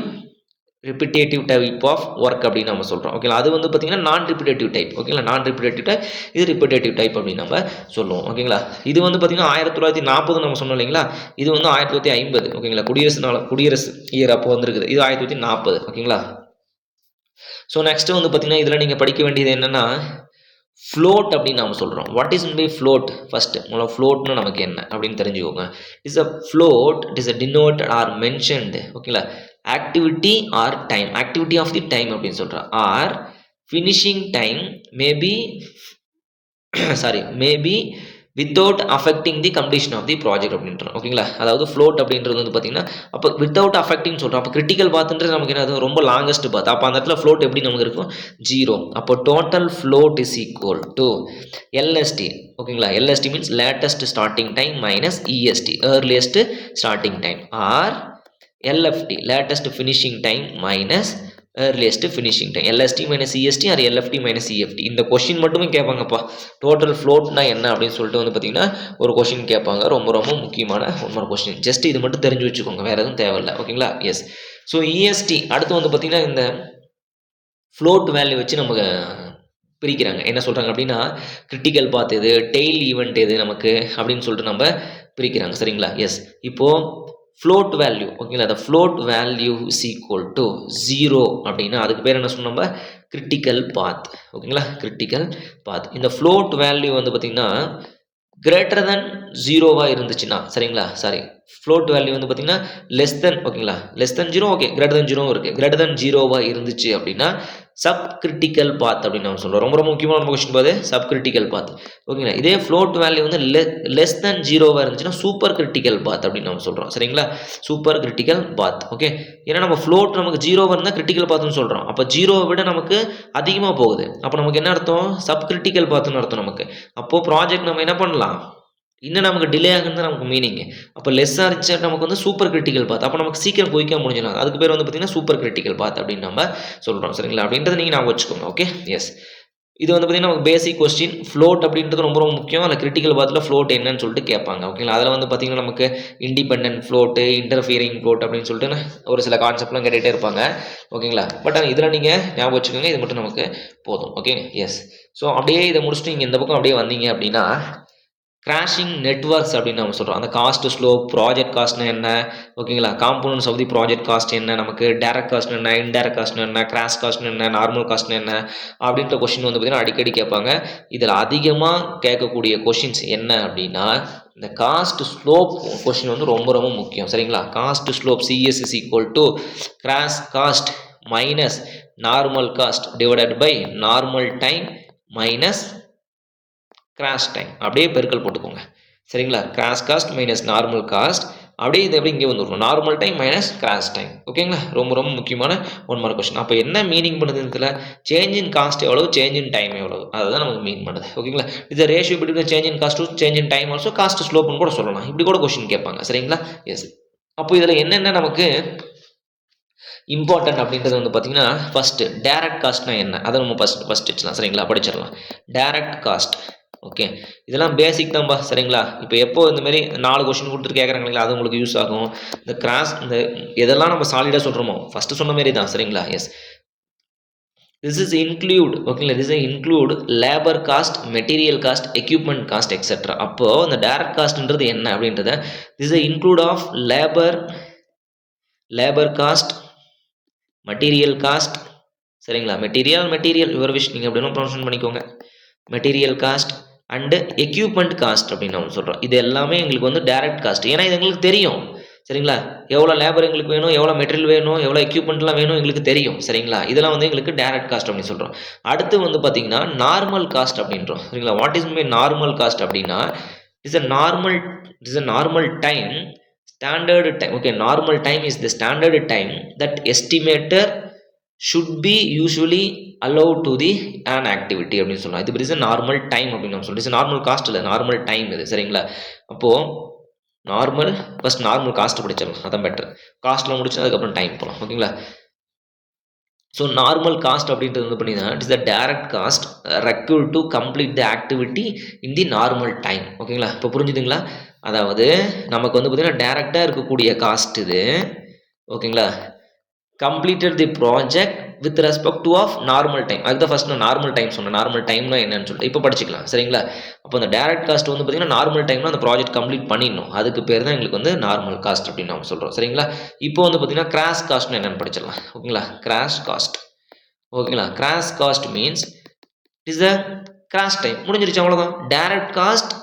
டைப் ஆஃப் ஒர்க் அப்படின்னு நம்ம சொல்கிறோம். ஓகேங்களா? அது வந்து பார்த்தீங்கன்னா நான் ரிப்பிட்டேட்டிவ் டைப். ஓகேங்களா? நான் ரிப்பிட்டேட்டிவ் டைப், இது ரிப்பிட்டேட்டிவ் டைப் அப்படின்னு நம்ம சொல்லுவோம். ஓகேங்களா? இது வந்து பார்த்தீங்கன்னா 1940 நம்ம சொன்னோம் இல்லைங்களா? இது வந்து 1950. ஓகேங்களா? குடியரசு இயர் அப்போ வந்துருக்குது. இது 1940. ஓகேங்களா? ஸோ நெக்ஸ்ட் வந்து பார்த்தீங்கன்னா இதில் நீங்கள் படிக்க வேண்டியது என்னென்னா ஃப்ளோட் அப்படின்னு நம்ம சொல்கிறோம். What is by float? First முதல்ல ஃப்ளோட்னு நமக்கு என்ன அப்படின்னு தெரிஞ்சுக்கோங்க. It's a float, it is a denote or mentioned. ஓகேங்களா? Activity or time, activity of the time அப்படின்னு சொல்கிறோம். Or finishing time maybe maybe without affecting the completion of the project அப்படின்றோம். ஓகேங்களா? அதாவது ஃப்ளோட் அப்படின்றது வந்து பார்த்தீங்கன்னா அப்போ வித்தவுட் அஃபெக்டிங் சொல்கிறோம். அப்போ கிரிட்டிக்கல் பாத்துன்றது நமக்கு என்ன, ரொம்ப லாங்கஸ்ட் பாத். அப்போ அந்த இடத்துல ஃப்ளோட் எப்படி நமக்கு இருக்கும்? 0. அப்போ total float is equal to LST. ஓகேங்களா? LST means latest starting time minus EST earliest starting time, or LFT latest finishing time minus earliest finishing time. LST minus EST or LFT minus EFT. இந்த question மட்டுமே கேட்பாங்கப்பா. Total ஃப்ளோட்னா என்ன அப்படின்னு சொல்லிட்டு வந்து பார்த்தீங்கன்னா ஒரு question கேட்பாங்க. ரொம்ப ரொம்ப முக்கியமான ஒரு கொஷின். ஜஸ்ட் இது மட்டும் தெரிஞ்சு வச்சுக்கோங்க, வேறு எதுவும் தேவையில்லை. ஓகேங்களா? எஸ். ஸோ இஎஸ்டி அடுத்து வந்து பார்த்தீங்கன்னா இந்த ஃப்ளோட் வேல்யூ வச்சு நம்ம பிரிக்கிறாங்க. என்ன சொல்கிறாங்க அப்படின்னா கிரிட்டிக்கல் பாத் எது, டெய்ல் ஈவெண்ட் எது நமக்கு அப்படின்னு சொல்லிட்டு நம்ம பிரிக்கிறாங்க. சரிங்களா? எஸ். இப்போது float value. ஓகேங்களா? the float value is equal to 0 அப்படின்னா அதுக்கு பேர் என்ன சொன்னோம் நம்ம? Critical path. ஓகேங்களா? Critical path. இந்த float value வந்து பார்த்தீங்கன்னா greater than 0வா இருந்துச்சுன்னா, சரிங்களா? float value வந்து பார்த்தீங்கன்னா less than, ஓகேங்களா? less than 0, okay, greater than 0 இருக்கு. greater than 0வா இருந்துச்சு அப்படின்னா சப் கிரிட்டிக்கல் பாத் அப்படின்னு நம்ம சொல்கிறோம். ரொம்ப ரொம்ப முக்கியமான கொஸ்டின் பாது சப் கிரிட்டிக்கல் பாத். ஓகேங்களா? இதே ஃப்ளோட் வேல்யூ வந்து லெஸ் தென் 0வா இருந்துச்சுன்னா சூப்பர் கிரிட்டிக்கல் பாத் அப்படின்னு நம்ம சொல்கிறோம். சரிங்களா? Super critical path. ஓகே, ஏன்னா நம்ம ஃப்ளோட் நமக்கு 0வா இருந்தால் கிரிட்டிக்கல் பாத்னு சொல்கிறோம். அப்போ 0வை விட நமக்கு அதிகமாக போகுது. அப்போ நமக்கு என்ன அர்த்தம்? சப் கிரிட்டிக்கல் பாத்னு அர்த்தம் நமக்கு. அப்போது ப்ராஜெக்ட் நம்ம என்ன பண்ணலாம், இன்னும் நமக்கு டிலே ஆகுது நமக்கு மீனிங். அப்போ லெஸ்ஸாக இருந்துச்சு நமக்கு வந்து சூப்பர் கிரிட்டிக்கல் பாத். அப்போ நமக்கு சீக்கிரம் குயிக்காக முடிஞ்சிடும். அதுக்கு பேர் வந்து பார்த்தீங்கன்னா சூப்பர் கிரிட்டிக்கல் பாத் அப்படின்னு நம்ம சொல்கிறோம். சரிங்களா? அப்படின்றத நீங்கள் நான் வச்சுக்கோங்க. Okay, yes. இது வந்து பார்த்தீங்கன்னா நமக்கு பேசிக் கொஸ்டின். ஃப்ளோட் அப்படின்றது ரொம்ப ரொம்ப முக்கியம். அதில் கிரிட்டிக்கல் பாத்தில் ஃப்ளோட் என்னன்னு சொல்லிட்டு கேட்பாங்க. ஓகேங்களா? அதில் வந்து பார்த்தீங்கன்னா நமக்கு இண்டிபெண்டன்ட் ஃப்ளோட்டு, இன்டர்ஃபியரிங் ஃப்ளோட் அப்படின்னு சொல்லிட்டு ஒரு சில கான்செப்ட்லாம் கேட்டுகிட்டே இருப்பாங்க. ஓகேங்களா? பட் ஆனால் இதில் நீங்கள் ஞாபகம் வச்சுக்கோங்க, இது மட்டும் நமக்கு போதும். Okay, yes. ஸோ அப்படியே இதை முடிச்சுட்டு நீங்கள் இந்த பக்கம் அப்படியே வந்தீங்க அப்படின்னா கிராஷிங் நெட்வொர்க்ஸ் அப்படின்னு நம்ம சொல்கிறோம். அந்த காஸ்ட் ஸ்லோப், ப்ராஜெக்ட் காஸ்ட்னா என்ன, ஓகேங்களா? Components of the project cost என்ன, நமக்கு டைரக்ட் காஸ்ட் என்ன, இன்டைரக்ட் காஸ்ட் என்ன, கிராஷ் காஸ்ட் என்ன, நார்மல் காஸ்ட் என்ன அப்படின்ற கொஸ்டின் வந்து பார்த்தீங்கன்னா அடிக்கடி கேட்பாங்க. இதில் அதிகமாக கேட்கக்கூடிய கொஷின்ஸ் என்ன அப்படின்னா இந்த காஸ்ட் ஸ்லோப் கொஸ்டின் வந்து ரொம்ப ரொம்ப முக்கியம். சரிங்களா? Cost slope CS is equal to crash cost minus normal cost divided by normal time minus crash time. அப்படியே பெருக்கல் போட்டுக்கோங்க. சரிங்களா? Crash cost minus normal cost, அப்படியே இது எப்படி இங்கே வந்துடும், normal time minus crash time. ஓகேங்களா? ரொம்ப ரொம்ப முக்கியமான 1 மார்க் கொஸ்டின். அப்போ என்ன மீனிங் பண்ணுதுல, சேஞ்ச் இன் காஸ்ட் எவ்வளவு, சேஞ்ச் இன் டைம் எவ்வளவு, அதுதான் நமக்கு மீன் பண்ணுது. ஓகேங்களா? இது ratio between change in cost to change in time also cost ஸ்லோப்னு கூட சொல்லலாம். இப்படி கூட கொஸ்டின் கேட்பாங்க. சரிங்களா? எஸ். அப்போ இதில் என்னென்ன நமக்கு இம்பார்ட்டன்ட் அப்படின்றது வந்து பார்த்தீங்கன்னா ஃபஸ்ட்டு டைரக்ட் காஸ்ட்னா என்ன, அதை நம்ம ஃபஸ்ட் வச்சுலாம். சரிங்களா? படிச்சிடலாம். Direct cost. ஓகே, இதெல்லாம் பேசிக் தான்ப்பா. சரிங்களா? இப்போ எப்போ இந்த மாதிரி 4 கொஸ்டின் கொடுத்துட்டு கேட்குறாங்களா, அது உங்களுக்கு யூஸ் ஆகும். இந்த கிராஸ் இந்த எதெல்லாம் நம்ம சாலிடாக சொல்கிறோமோ ஃபஸ்ட்டு சொன்ன மாதிரி தான். சரிங்களா? எஸ். திஸ் இஸ் இன்க்ளூட், ஓகேங்களா? This is include labour cost, material cost, equipment cost etcetera. அப்போது இந்த டைரக்ட் காஸ்ட்ன்றது என்ன அப்படின்றத, this is include of labour cost, material cost. சரிங்களா? மெட்டீரியல் யுவர் விஷ், நீங்கள் எப்படின்னா ப்ரொனவுன்ஸ் பண்ணிக்கோங்க. Material cost and equipment cost அப்படின்னு நம்ம சொல்கிறோம். இது எல்லாமே எங்களுக்கு வந்து டைரக்ட் காஸ்ட். ஏன்னா இது எங்களுக்கு தெரியும். சரிங்களா? எவ்வளோ லேபர் எங்களுக்கு வேணும், எவ்வளோ மெட்டீரியல் வேணும், எவ்வளோ எக்யூப்மெண்ட்லாம் வேணும் எங்களுக்கு தெரியும். சரிங்களா? இதெல்லாம் வந்து எங்களுக்கு டைரக்ட் காஸ்ட் அப்படின்னு சொல்கிறோம். அடுத்து வந்து பார்த்தீங்கன்னா நார்மல் காஸ்ட் அப்படின்றோம். சரிங்களா? What is my normal cost அப்படின்னா is a normal time, standard time. Okay, normal time is the standard time that estimator should be usually allowed to the an activity அப்படின்னு சொல்லலாம். இது இஸ் நார்மல் டைம் அப்படின்னு நம்ம சொல்றோம். Is normal cost இல்லை, normal time இது. சரிங்களா? அப்போது ஃபர்ஸ்ட் நார்மல் காஸ்ட் படிச்சிடலாம், அதான் பெட்டர். காஸ்ட்டில் முடிச்சு அதுக்கப்புறம் டைம் போகலாம். ஓகேங்களா? ஸோ நார்மல் காஸ்ட் அப்படின்றது வந்து பார்த்தீங்கன்னா it is the direct cost required to complete the activity in the normal time. ஓகேங்களா? இப்போ புரிஞ்சுதுங்களா? அதாவது நமக்கு வந்து பார்த்தீங்கன்னா டேரெக்டாக இருக்கக்கூடிய காஸ்ட் இது. ஓகேங்களா? Completed the project with respect to of normal time. அதுதான் ஃபர்ஸ்ட் நான் நார்மல் டைம் சொன்னேன். நார்மல் டைம்னா என்னன்னு சொல்லிட்டு இப்போ படிச்சுக்கலாம். சரிங்களா? அப்போ அந்த டைரக்ட் காஸ்ட் வந்து பார்த்தீங்கன்னா நார்மல் டைம்ல அந்த ப்ராஜெக்ட் கம்ப்ளீட் பண்ணிடணும். அதுக்கு பேர் தான் எங்களுக்கு வந்து நார்மல் காஸ்ட் அப்படின்னு நம்ம சொல்கிறோம். சரிங்களா? இப்போ வந்து பார்த்தீங்கன்னா கிராஷ் காஸ்ட்னு என்னென்னு படிச்சிடலாம். ஓகேங்களா? Crash cost. ஓகேங்களா? Crash cost means it is the crash time. முடிஞ்சிருச்சு, அவ்வளோதான். டைரக்ட் காஸ்ட்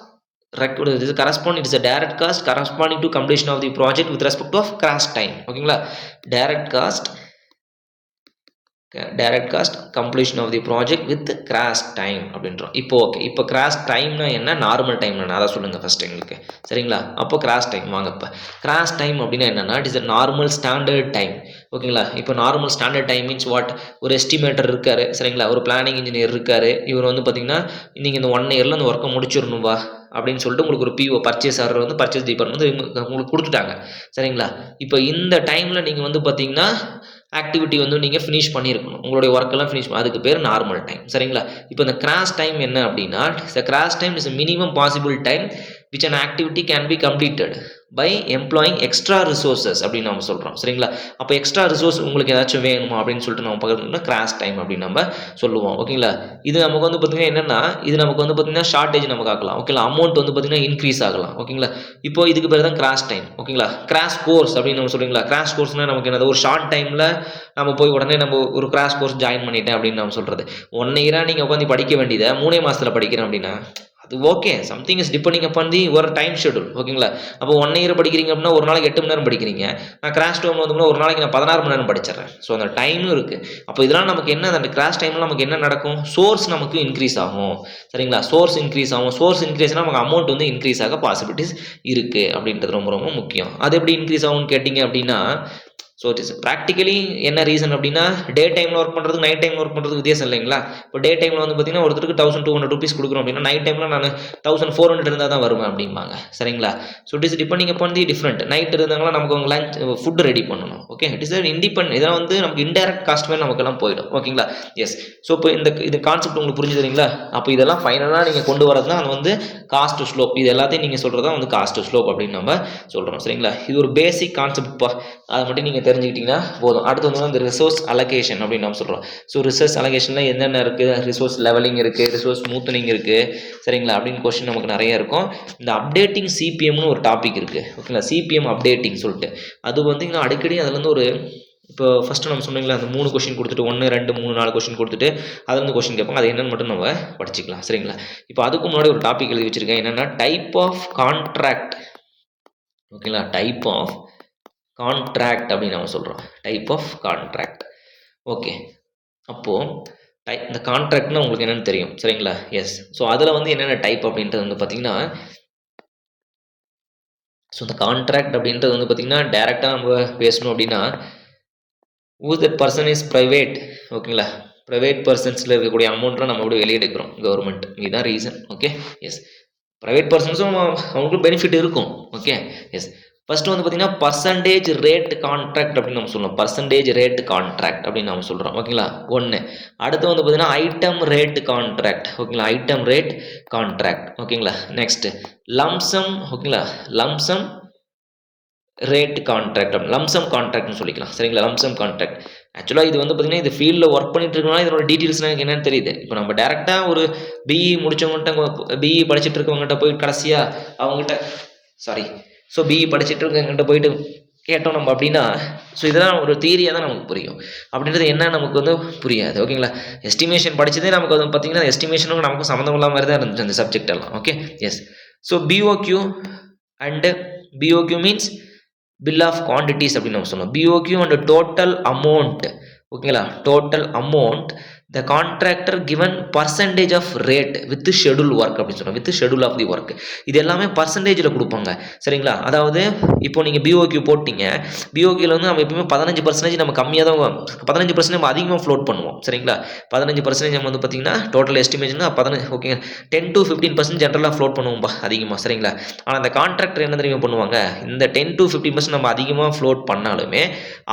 இது correspond it is a direct cost corresponding to completion of the project with respect to of crash time. ஓகேங்களா? direct cost completion of the project with crash time அப்படின்றோம். இப்போ okay, இப்போ crash டைம்னா என்ன, normal டைம்னா அதை சொல்லுங்கள் ஃபர்ஸ்ட் எங்களுக்கு. சரிங்களா? அப்போ கிராஷ் டைம் வாங்க. இப்போ கிராஷ் டைம் அப்படின்னா என்னன்னா it is a normal standard time. ஓகேங்களா? இப்போ normal standard time means what, ஒரு எஸ்டிமேட்டர் இருக்காரு. சரிங்களா? ஒரு பிளானிங் இன்ஜினியர் இருக்காரு. இவர் வந்து பார்த்தீங்கன்னா நீங்கள் இந்த 1 இயரில் அந்த ஒர்க்கை முடிச்சிடணும்பா அப்படின்னு சொல்லிட்டு உங்களுக்கு ஒரு பிஓ பர்ச்சேஸ் ஆர்டர் வந்து பர்ச்சேஸ் டிபார்ட்மெண்ட் வந்து உங்களுக்கு கொடுத்துட்டாங்க. சரிங்களா? இப்போ இந்த டைமில் நீங்கள் வந்து பார்த்தீங்கன்னா ஆக்டிவிட்டி வந்து நீங்கள் ஃபினிஷ் பண்ணியிருக்கணும், உங்களுடைய ஒர்க்கெல்லாம் ஃபினிஷ் அதுக்கு பேர் நார்மல் டைம். சரிங்களா? இப்போ இந்த கிராஷ் டைம் என்ன அப்படின்னா the crash time is minimum possible time which an activity can be completed by employing extra resources அப்படின்னு நம்ம சொல்கிறோம். சரிங்களா? அப்போ எக்ஸ்ட்ரா ரிசோர்ஸ் உங்களுக்கு ஏதாச்சும் வேணுமா அப்படின்னு சொல்லிட்டு நம்ம பார்க்கறதுனா கிராஷ் டைம் அப்படின்னு நம்ம சொல்லுவோம். ஓகேங்களா? இது நமக்கு வந்து பார்த்தீங்கன்னா என்னென்னா இது நமக்கு வந்து பார்த்தீங்கன்னா ஷார்ட்டேஜ் நமக்கு ஆகலாம். ஓகேங்களா? அமௌண்ட் வந்து பார்த்தீங்கன்னா இன்க்ரீஸ் ஆகலாம். ஓகேங்களா? இப்போ இதுக்கு பேர் தான் கிராஷ் டைம். ஓகேங்களா? கிராஷ் கோர்ஸ் அப்படின்னு நம்ம சொல்றீங்களா? கிராஷ் கோர்ஸ்னால் நமக்கு என்னது, ஒரு ஷார்ட் டைமில் நம்ம போய் உடனே நம்ம ஒரு கிராஷ் கோர்ஸ் ஜாயின் பண்ணிட்டேன் அப்படின்னு நம்ம சொல்கிறது. 1 இயராக நீங்கள் உட்காந்து படிக்க வேண்டியதை 3 மாதத்தில் படிக்கிறேன் அப்படின்னா அது okay, something is depending upon தி ஒரு டைம் ஷெட்யூல். ஓகேங்களா? அப்போ 1 இயர் படிக்கிறீங்க அப்படின்னா ஒரு நாளைக்கு 8 மணி நேரம் படிக்கிறீங்க. நான் கிராஷ் டைம் வந்து ஒரு நாளைக்கு நான் 16 மணி நேரம் படிச்சிடறேன். ஸோ அந்த டைமும் இருக்குது. அப்போ இதெல்லாம் நமக்கு என்ன, அந்த கிராஷ் டைமில் நமக்கு என்ன நடக்கும், சோர்ஸ் நமக்கு இன்க்ரீஸ் ஆகும். சரிங்களா? சோர்ஸ் இன்க்ரீஸ் ஆகும். சோர்ஸ் இன்க்ரீஸ்னால் நமக்கு அமௌண்ட் வந்து இன்க்ரீஸ் ஆக பாசிபிலிட்டிஸ் இருக்குது அப்படின்றது ரொம்ப ரொம்ப முக்கியம். அது எப்படி இன்க்ரீஸ் ஆகும்னு கேட்டிங்க அப்படின்னா ஸோ இட் இஸ் ப்ராக்டிக்கலி என்ன ரீசன் அப்படின்னா டே டைமில் ஒர்க் பண்ணுறதுக்கு நைட் டைமில் ஒர்க் பண்ணுறதுக்கு வித்தியாசம் இல்லைங்களா? இப்போ டே டைமில் வந்து பார்த்தீங்கன்னா ஒருத்தருக்கு 1200 rupees கொடுக்குறோம் அப்படின்னா நைட் டைமில் நான் 1400 இருந்தால் தான் வருவேன் அப்படிம்பாங்க. சரிங்களா? So it is depending upon the different. Night இருந்தாங்களா நமக்கு அவங்க லஞ்ச் ஃபுட் ரெடி பண்ணணும். Okay, it is independent. இதெல்லாம் வந்து நமக்கு இன்டைரக்ட் காஸ்ட் மேலே நமக்கெல்லாம் போயிடும். ஓகேங்களா? எஸ். ஸோ இப்போ இந்த கான்செப்ட் உங்களுக்கு புரிஞ்சுதுங்களா? அப்போ இதெல்லாம் ஃபைனலாக நீங்கள் கொண்டு வரது தான் அது வந்து காஸ்ட் ஸ்லோப். இது எல்லாத்தையும் நீங்கள் சொல்கிறது தான் வந்து காஸ்ட் ஸ்லோப் அப்படின்னு நம்ம சொல்கிறோம். சரிங்களா? இது ஒரு பேசிக் கான்செப்ட்ப்பா, அதை மட்டும் நீங்கள் தெரிஞ்சுக்கிட்டிங்கன்னா போதும். அடுத்து வந்து இந்த ரிசோர்ஸ் அலோகேஷன் அப்படின்னு நம்ம சொல்கிறோம். ஸோ ரிசோர்ஸ் அலோகேஷனில் என்னென்ன இருக்குது, ரிசோர்ஸ் லெவலிங் இருக்குது, ரிசோர்ஸ் ஸ்மூத்தனிங் இருக்குது. சரிங்களா? அப்படின்னு கொஸ்டின் நமக்கு நிறைய இருக்கும். இந்த அப்டேட்டிங் சிபிஎம்னு ஒரு டாபிக் இருக்குது. ஓகேங்களா? சிபிஎம் அப்டேட்டிங் சொல்லிட்டு அது வந்து அடிக்கடி அதில் வந்து ஒரு இப்போ ஃபஸ்ட்டு நம்ம சொன்னீங்களா அந்த 3 கொஸ்டின் கொடுத்துட்டு 1 2 3 4 கொஸ்டின் கொடுத்துட்டு அதில் வந்து கொஸ்டின் கேட்பாங்க. அது என்னன்னு மட்டும் நம்ம படிச்சுக்கலாம். சரிங்களா? இப்போ அதுக்கு முன்னாடி ஒரு டாபிக் எழுதி வச்சுருக்கேன். என்னென்னா டைப் ஆஃப் கான்ட்ராக்ட். ஓகேங்களா? டைப் ஆஃப் கான்ட்ராக்ட் அப்படின்னு நம்ம சொல்கிறோம். Type of contract. ஓகே, அப்போது இந்த கான்ட்ராக்ட்னா உங்களுக்கு என்னென்னு தெரியும். சரிங்களா? எஸ். ஸோ அதில் வந்து என்னென்ன டைப் அப்படின்றது வந்து பார்த்தீங்கன்னா ஸோ இந்த கான்ட்ராக்ட் அப்படின்றது வந்து பார்த்தீங்கன்னா டேரெக்டாக நம்ம பேசணும் அப்படின்னா who that person is private. ஓகேங்களா? ப்ரைவேட் பர்சன்ஸில் இருக்கக்கூடிய அமௌண்ட்லாம் நம்ம எப்படி வெளியெடுக்கிறோம், கவர்மெண்ட். இதுதான் ரீசன். Okay, yes. ப்ரைவேட் பர்சன்ஸும் அவங்களுக்கு பெனிஃபிட் இருக்கும். Okay, S. ஃபஸ்ட்டு வந்து பார்த்தீங்கன்னா பர்சன்டேஜ் ரேட் கான்ட்ராக்ட் அப்படின்னு நம்ம சொல்லுவோம். பர்சன்டேஜ் ரேட் கான்ட்ராக்ட் அப்படின்னு நம்ம சொல்கிறோம். ஓகேங்களா? 1. அடுத்து வந்து பார்த்தீங்கன்னா ஐட்டம் ரேட் கான்ட்ராக்ட். ஓகேங்களா? Item rate contract. ஓகேங்களா? Next lump sum. ஓகேங்களா? லம்சம் ரேட் கான்ட்ராக்ட், லம்சம் கான்ட்ராக்ட்னு சொல்லிக்கலாம். சரிங்களா? Lump sum contract. ஆக்சுவலாக இது வந்து பார்த்தீங்கன்னா இது ஃபீல்டில் ஒர்க் பண்ணிட்டு இருக்கனால இதோட டீட்டெயில்ஸ்லாம் எனக்கு என்னன்னு தெரியுது. இப்போ நம்ம டேரெக்டாக ஒரு பிஇ முடிச்சவங்ககிட்ட, பிஇ படிச்சுட்டு இருக்கவங்ககிட்ட போய் கடைசியாக அவங்ககிட்ட பிஇ படிச்சுட்டு இருக்கவங்ககிட்ட போயிட்டு கேட்டோம் நம்ம அப்படின்னா ஸோ இதெல்லாம் ஒரு தியரியாக தான் நமக்கு புரியும். அப்படின்றது என்ன நமக்கு வந்து புரியாது. ஓகேங்களா? எஸ்டிமேஷன் படித்ததே நமக்கு வந்து பார்த்தீங்கன்னா எஸ்டிமேஷனும் நமக்கு சம்மந்தம் இல்லாத மாதிரி தான் இருந்துச்சு அந்த சப்ஜெக்ட் எல்லாம். Okay, yes. So BOQ and BOQ means bill of quantities அப்படின்னு நம்ம சொன்னோம். BOQ and total amount. ஓகேங்களா? Total amount the contractor given percentage of rate with schedule work அப்படின்னு சொல்லுவோம், with schedule of the work. இது எல்லாமே பர்சன்டேஜில் கொடுப்பாங்க. சரிங்களா? அதாவது இப்போ நீங்கள் பிஓக்யூ போட்டிங்க, பிஓக்யூவில் வந்து நம்ம எப்பவுமே 15% நம்ம கம்மியாக தான் 15% நம்ம அதிகமாக ஃப்ளோட் பண்ணுவோம். சரிங்களா? 15% நம்ம வந்து பார்த்தீங்கன்னா டோட்டல் எஸ்டிமேஷன் 15 ஓகேங்க. 10 to 15% ஜென்ரலாக ஃப்ளோட் பண்ணுவோம்பா அதிகமாக. சரிங்களா? ஆனால் அந்த கான்ட்ராக்டர் என்ன தெரியுமா பண்ணுவாங்க, இந்த 10 to 15% நம்ம அதிகமாக ஃப்ளோட் பண்ணாலுமே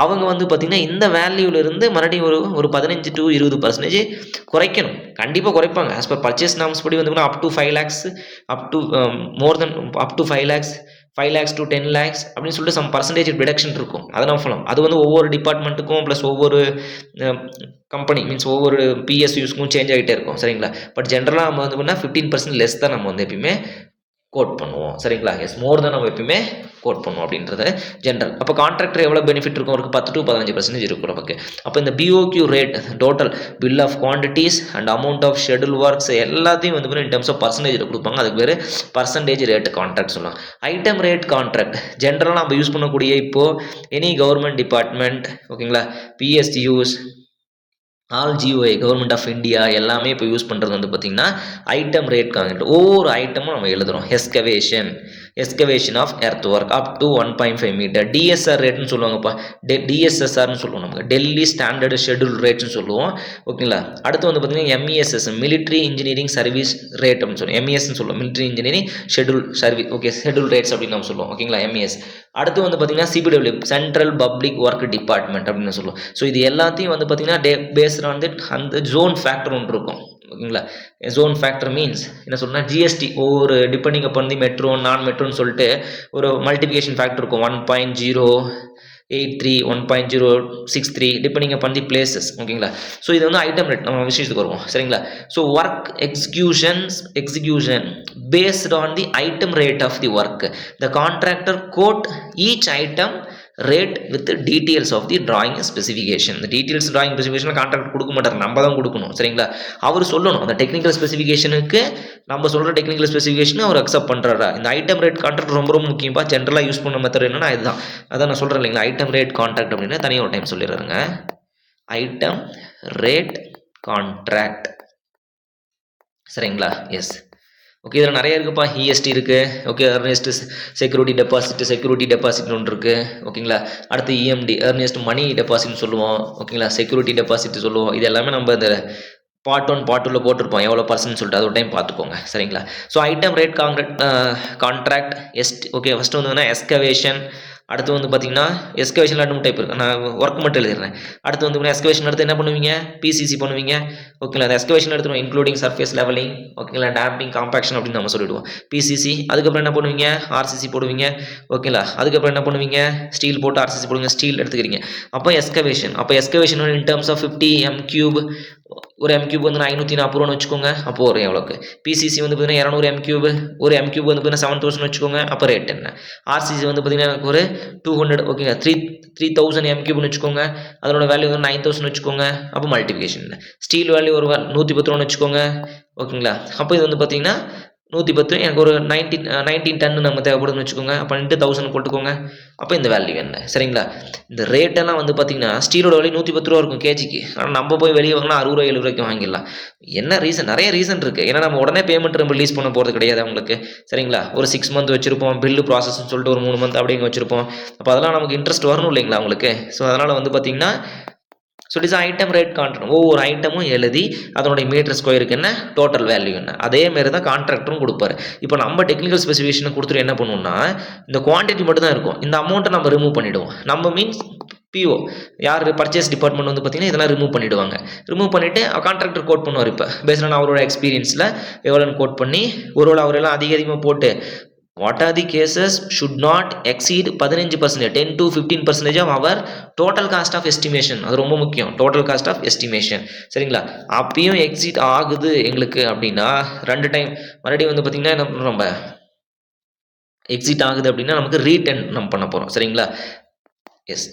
அவங்க வந்து பார்த்தீங்கன்னா இந்த வேல்யூலேருந்து மறுபடியும் ஒரு 15 to 20% குறைக்கணும். கண்டிப்பாக குறைப்பாங்க. ஆஸ் பர் பர்ச்சேஸ் நார்ம்ஸ் படி வந்து up to 5 lakhs, up to more then up to 5 lakhs, 5 lakhs to 10 lakhs அப்படின்னு சொல்லிட்டு சம் பர்சன்டேஜ் டிடக்ஷன் இருக்கும். அதை நம்ம சொல்லலாம். அது வந்து ஒவ்வொரு டிபார்ட்மெண்ட்டுக்கும் ப்ளஸ் ஒவ்வொரு கம்பெனி மீன்ஸ் ஒவ்வொரு பிஎஸ்யூஸ்க்கும் சேஞ்ச் ஆகிட்டே இருக்கும். சரிங்களா? பட் ஜென்ரலாக நம்ம வந்து பண்ணால் 15% லெஸ் தான் நம்ம வந்து எப்பயுமே கோட் பண்ணுவோம். சரிங்களா? எஸ், மோர் தான் நம்ம எப்பயுமே கோட் பண்ணுவோம் அப்படின்றது ஜென்ரல். அப்போ கான்ட்ராக்டர் எவ்வளோ பெனிஃபிட் இருக்கும், அவருக்கு 10 to 15% இருக்கும் நமக்கு. அப்போ இந்த BOQ rate total bill of quantities and amount of schedule works எல்லாத்தையும் வந்து இன் டர்ம்ஸ் ஆஃப் பர்சன்டேஜில் கொடுப்பாங்க. அதுக்கு பேர் பர்சன்டேஜ் ரேட் கான்ட்ராக்ட் சொல்லலாம். ஐட்டம் ரேட் கான்ட்ராக்ட் ஜென்ரலாக நம்ம யூஸ் பண்ணக்கூடிய இப்போது எனி கவர்மெண்ட் டிபார்ட்மெண்ட் ஓகேங்களா, பிஎஸ்டியூஸ், all GOI government of India எல்லாமே இப்போ யூஸ் பண்ணுறது வந்து பார்த்திங்கன்னா ஐட்டம் ரேட் கான்ட்ராக்ட். ஒவ்வொரு ஐட்டமும் நம்ம எழுதுகிறோம். Excavation of earth work up to 1.5 meter. DSR ரேட்னு சொல்லுவாங்கப்பா, டிஎஸ்எஸ்ஆர்னு சொல்லுவோம். நமக்கு டெல்லி ஸ்டாண்டர்டு ஷெடியூல் ரேட்னு சொல்லுவோம். ஓகேங்களா? அடுத்து வந்து பார்த்திங்கன்னா எம்இஎஸ்எஸ் மிலிட்ரி இன்ஜினியரிங் சர்வீஸ் ரேட் அப்படின்னு சொல்லுவோம். எம்இஎஸ்ன்னு சொல்லுவோம், military engineering schedule service. Okay, schedule rates அப்படின்னு நம்ம சொல்லுவோம். ஓகேங்களா? எம்இஎஸ். அடுத்து வந்து பார்த்திங்கன்னா CBW central public work department அப்படின்னு சொல்லுவோம். ஸோ இது எல்லாத்தையும் வந்து பார்த்திங்கன்னா பேஸ்ட் ஆன் அந்த ஜோன் ஃபேக்டர் ஒன்று இருக்கும். ஓகேங்களா? ஜோன் ஃபேக்டர் மீன்ஸ் என்ன சொல்லணும்னா ஜிஎஸ்டி ஒவ்வொரு டிபெண்டிங் அப்போ வந்து மெட்ரோ நான் மெட்ரோன்னு சொல்லிட்டு ஒரு மல்டிபிகேஷன் ஃபேக்டர் இருக்கும். 1.083 1.063 டிபெண்டிங் அப்பான் தி பிளேசஸ். ஓகேங்களா? ஸோ இது வந்து ஐட்டம் ரேட். நம்ம விஷயத்துக்கு வருவோம். சரிங்களா? So work execution based on the item rate of the work. The contractor quote each item rate with details of the drawing specification. இந்த details drawing specification contract கொடுக்க மாட்டார், நம்ம தான் கொடுக்கணும். சரிங்களா? அவர் சொல்லணும் அந்த டெக்னிக்கல் ஸ்பெசிஃபிகேஷனுக்கு நம்ம சொல்கிற டெக்னிக்கல் ஸ்பெசிஃபிகேஷன் அவர் அக்செப்ட் பண்ணுறாரா. இந்த ஐட்டம் ரேட் கான்ட்ராக்ட் ரொம்ப ரொம்ப முக்கியமாக ஜென்ரலாக யூஸ் பண்ண மெத்தட் என்னன்னா இதுதான். அதான் நான் சொல்கிறேன் இல்லைங்களா, ஐட்டம் ரேட் கான்ட்ராக்ட் அப்படின்னா தனியாக ஒரு டைம் சொல்லிடுறாங்க. Item rate contract. சரிங்களா? எஸ். ஓகே, இதில் நிறைய இருக்குப்பா. இஎஸ்டி இருக்குது. ஓகே, எர்னெஸ்ட் செக்யூரிட்டி டெபாசிட்னு ஒன்று இருக்குது. ஓகேங்களா? அடுத்து இஎம்டி எர்னெஸ்ட் மணி டெபாசிட்னு சொல்லுவோம். ஓகேங்களா? செக்யூரிட்டி டெபாசிட் சொல்லுவோம். இது எல்லாமே நம்ம இந்த பார்ட் 1 பார்ட் 2 போட்டிருப்போம் எவ்வளோ பர்சன்ட் சொல்லிட்டு, அது ஒரு டைம் பார்த்துக்கோங்க. சரிங்களா? So item rate contract okay, first வந்து எஸ்கவேஷன். அடுத்து வந்து பார்த்தீங்கன்னா எஸ்கவேஷன் 2 டைப் இருக்குது. நான் ஒர்க் மட்டும் எழுதிடுறேன். அடுத்து வந்து எஸ்கவேஷன் எடுத்து என்ன பண்ணுவீங்க, பிசிசி பண்ணுவீங்க. ஓகேங்களா? அந்த எஸ்கவேஷன் எடுத்துருவோம் இன்க்ளூடிங் சர்ஃபேஸ் லெவலிங். ஓகேங்களா? டேம்பிங் காம்பாக்ஷன் அப்படின்னு நம்ம சொல்லிவிடுவோம் பிசிசி. அதுக்கப்புறம் என்ன பண்ணுவீங்க, ஆர்சிசி போடுவீங்க. ஓகேங்களா? அதுக்கப்புறம் என்ன பண்ணுவீங்க, ஸ்டீல் போட்டு ஆர்சிசி போடுவீங்க. ஸ்டீல் எடுத்துக்கிறீங்க. அப்போ excavation in terms of 50 m3. ஒரு m3 வந்து 540 ரூபான்னு வச்சுக்கோங்க. அப்போ ஒரு எவ்வளோக்கு. பிசிசி வந்து பார்த்தீங்கன்னா 200 m3. ஒரு m3 வந்து பார்த்தீங்கன்னா 7000 வச்சுக்கோங்க. அப்போ ரேட் என்ன. ஆர்சிசி வந்து பார்த்தீங்கன்னா ஒரு 200. ஓகேங்க, 3000 m3ன்னு வச்சுக்கோங்க. அதனோட வேல்யூ வந்து 9000 வச்சுக்கோங்க. அப்போ மல்டிபிகேஷன். ஸ்டீல் வேல்யூ ஒரு 110 ரூபான்னு வச்சுக்கோங்க. ஓகேங்களா? அப்போ இது வந்து பார்த்தீங்கன்னா 110 எனக்கு ஒரு 19 டன் நம்ம தேவைப்படுதுன்னு வச்சுக்கோங்க. அப்போ 1000 போட்டுக்கோங்க. அப்போ இந்த வேல்யூ என்ன. சரிங்களா? இந்த ரேட்டெல்லாம் வந்து பார்த்தீங்கன்னா ஸ்டீலோட வேல்யூ 110 ரூபா இருக்கும் கேஜிக்கு. ஆனால் நம்ம போய் வெளியே வாங்கினா 60 ரூபா 70 ரூபாய்க்கு வாங்கிடலாம். என்ன ரீசன், நிறைய ரீசன் இருக்குது. ஏன்னா நம்ம உடனே பேமெண்ட் நம்ம ரிலீஸ் பண்ண போகிறது கிடையாது அவங்களுக்கு. சரிங்களா? ஒரு 6 மந்த் வச்சிருப்போம், பில்லு ப்ராசஸ்ன்னு சொல்லிட்டு ஒரு 3 மந்த் அப்படிங்க வச்சிருப்போம். அப்போ அதெல்லாம் நமக்கு இன்ட்ரெஸ்ட் வரணும் இல்லைங்களா அவங்களுக்கு. ஸோ அதனால் வந்து பார்த்தீங்கன்னா so it is item rate contract. ஒவ்வொரு ஐட்டமும் எழுதி அதனுடைய மீட்டர் ஸ்கொயருக்கு என்ன, டோட்டல் வேல்யூ என்ன, அதே மாதிரி தான் கான்ட்ராக்டரும் கொடுப்பாரு. இப்போ நம்ம டெக்னிக்கல் ஸ்பெசிஃபிகேஷனை கொடுத்துட்டு என்ன பண்ணுவோம்னா இந்த குவான்டிட்டி மட்டும் தான் இருக்கும். இந்த அமௌண்ட்டை நம்ம ரிமூவ் பண்ணிவிடுவோம். நம்ம மீன்ஸ் பிஓ யார் பர்ச்சேஸ் டிபார்ட்மெண்ட் வந்து பார்த்தீங்கன்னா இதெல்லாம் ரிமூவ் பண்ணிவிடுவாங்க. ரிமூவ் பண்ணிவிட்டு கான்ட்ராக்டர் கோட் பண்ணுவார். இப்போ பேஸ்டான அவரோட எக்ஸ்பீரியன்ஸில் எவ்வளோன்னு கோட் பண்ணி ஒருவேளை அவரெல்லாம் அதிகமாக போட்டு what are the cases should not exceed 15%, 10 to 15% of our total cost of estimation. அது ரொம்ப முக்கியம், டோட்டல் காஸ்ட் ஆஃப் எஸ்டிமேஷன். சரிங்களா? அப்பயும் எக்ஸிட் ஆகுது எங்களுக்கு அப்படின்னா 2 டைம் மறுபடியும் வந்து பார்த்தீங்கன்னா என்ன பண்ணுறோம், நம்ம எக்ஸிட் ஆகுது அப்படின்னா நமக்கு ரீட்டன் நம்ம பண்ண போகிறோம். சரிங்களா? எஸ்.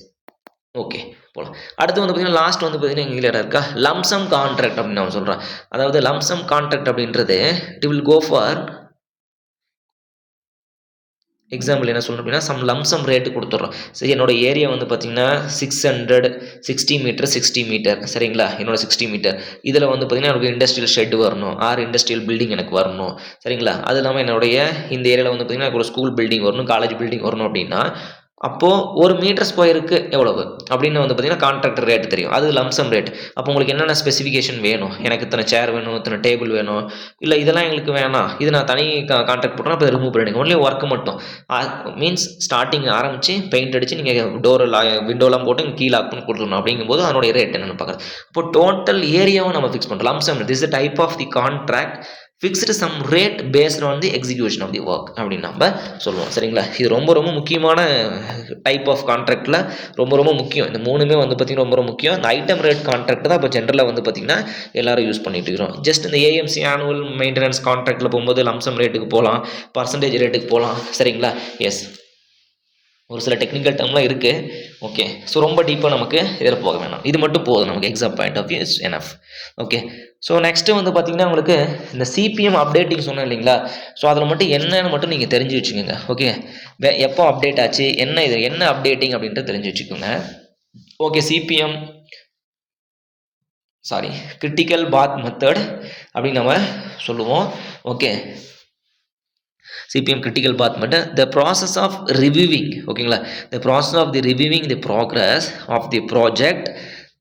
ஓகே, போகலாம். அடுத்து வந்து பார்த்தீங்கன்னா லாஸ்ட் வந்து பார்த்தீங்கன்னா எங்கிட்ட இருக்கா லம்சம் கான்ட்ராக்ட் அப்படின்னு நான் சொல்கிறேன். அதாவது லம்சம் கான்ட்ராக்ட் அப்படின்றது it will go for example என்ன சொல்லணும் அப்படின்னா சம் லம்சம் ரேட்டு கொடுத்துட்றோம். சரி, என்னோட ஏரியா வந்து பார்த்தீங்கன்னா 660 மீட்டர் 60 மீட்டர் சரிங்களா, என்னோட 60 மீட்டர். இதில் வந்து பார்த்தீங்கன்னா எனக்கு இண்டஸ்ட்ரியல் ஷெட் வரணும், 6 இண்டஸ்ட்ரியல் பில்டிங் எனக்கு வரணும் சரிங்களா. அது இல்லாமல் என்னுடைய இந்த ஏரியாவில் வந்து பார்த்தீங்கன்னா எனக்கு ஒரு ஸ்கூல் பில்டிங் வரணும், காலேஜ் பில்டிங் வரணும் அப்படின்னா அப்போது ஒரு மீட்டர் ஸ்கொயருக்கு எவ்வளவு அப்படின்னு வந்து பார்த்தீங்கன்னா கான்ட்ராக்டர் ரேட் தெரியும், அது லம்சம் ரேட். அப்போ உங்களுக்கு என்னென்ன ஸ்பெசிஃபிகேஷன் வேணும், எனக்கு இத்தனை சேர் வேணும், இத்தனை டேபிள் வேணும், இல்லை இதெல்லாம் எங்களுக்கு வேணாம், இது நான் தனி கான்ட்ராக்ட் போட்டோன்னா அப்போ ரிமூவ் பண்ணிடுங்க, ஒன்லி ஒர்க்கு மட்டும். மீன்ஸ் ஸ்டார்டிங் ஆரம்பித்து பெயிண்ட் அடித்து நீங்கள் டோர் விண்டோலாம் போட்டு கீழே லாக் பண்ணி கொடுத்துடணும். அப்படிங்கும்போது அதனுடைய ரேட் என்னென்னு பார்க்குறது. அப்போ டோட்டல் ஏரியாவும் நம்ம ஃபிக்ஸ் பண்ணுறோம். Lump sum this is type of the contract fixed sum rate based on the execution of the work அப்படின்னு நம்ம சொல்லுவோம் சரிங்களா. இது ரொம்ப ரொம்ப முக்கியமான டைப் ஆஃப் கான்ட்ராக்டில் ரொம்ப ரொம்ப முக்கியம். இந்த மூணுமே வந்து பார்த்திங்கன்னா ரொம்ப ரொம்ப முக்கியம். இந்த ஐட்டம் ரேட் கான்ட்ராக்ட் தான் இப்போ ஜென்ரலாக வந்து பார்த்திங்கன்னா எல்லாரும் யூஸ் பண்ணிட்டு இருக்கிறோம். ஜஸ்ட் இந்த ஏஎம்சி ஆனுவல் மெயின்டெனன்ஸ் கான்ட்ராக்டில் போகும்போது லம்சம் ரேட்டுக்கு போகலாம், பர்சன்டேஜ் ரேட்டுக்கு போகலாம் சரிங்களா. எஸ், ஒரு சில டெக்னிக்கல் டேர்ம்லாம் இருக்குது. ஓகே, ஸோ ரொம்ப டீப்பாக நமக்கு இதில் போக வேணாம், இது மட்டும் போதும் நமக்கு exam point of view is enough. Okay, so next வந்து பார்த்திங்கன்னா உங்களுக்கு இந்த சிபிஎம் அப்டேட்டிங் சொன்னேன் இல்லைங்களா. ஸோ அதில் மட்டும் என்னன்னு மட்டும் நீங்கள் தெரிஞ்சு வச்சுக்கோங்க. ஓகே, எப்போ அப்டேட் ஆச்சு, என்ன அப்டேட்டிங் அப்படின்ட்டு தெரிஞ்சு வச்சுக்கோங்க. Okay, CPM critical path method அப்படின்னு நம்ம சொல்லுவோம். Okay, CPM critical path method, the process of reviewing, ஓகேங்களா, the process of the reviewing the progress of the project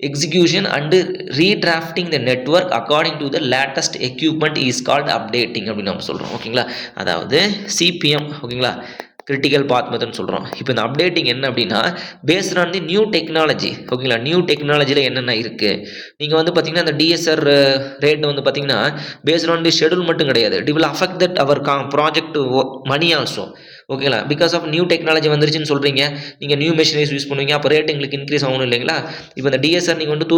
execution and redrafting the network according to the latest equipment is called updating அப்படின்னு நம்ம சொல்கிறோம். ஓகேங்களா, அதாவது CPM ஓகேங்களா critical பாத் மெத்தட்னு சொல்கிறோம். இப்போ இந்த அப்டேட்டிங் என்ன அப்படின்னா paste on the new technology. ஓகேங்களா, நியூ டெக்னாலஜியில் என்னென்ன இருக்குது. நீங்கள் வந்து பார்த்தீங்கன்னா அந்த டிஎஸ்ஆர் ரேட் வந்து பார்த்தீங்கன்னா பேஸ்ட் ஆன் தி ஷெடியூல் மட்டும் கிடையாது, it will affect that our project money also. ஓகேங்களா, பிகாஸ் ஆஃப் நியூ டெக்னாலஜி வந்துருச்சுன்னு சொல்கிறீங்க, நீங்கள் நியூ மெஷினரிஸ் யூஸ் பண்ணுவீங்க, அப்போ ரேட் எங்களுக்கு இன்க்ரீஸ் ஆகணும் இல்லைங்களா. இப்போ இந்த டிஎஸ்ஆர் நீங்கள் வந்து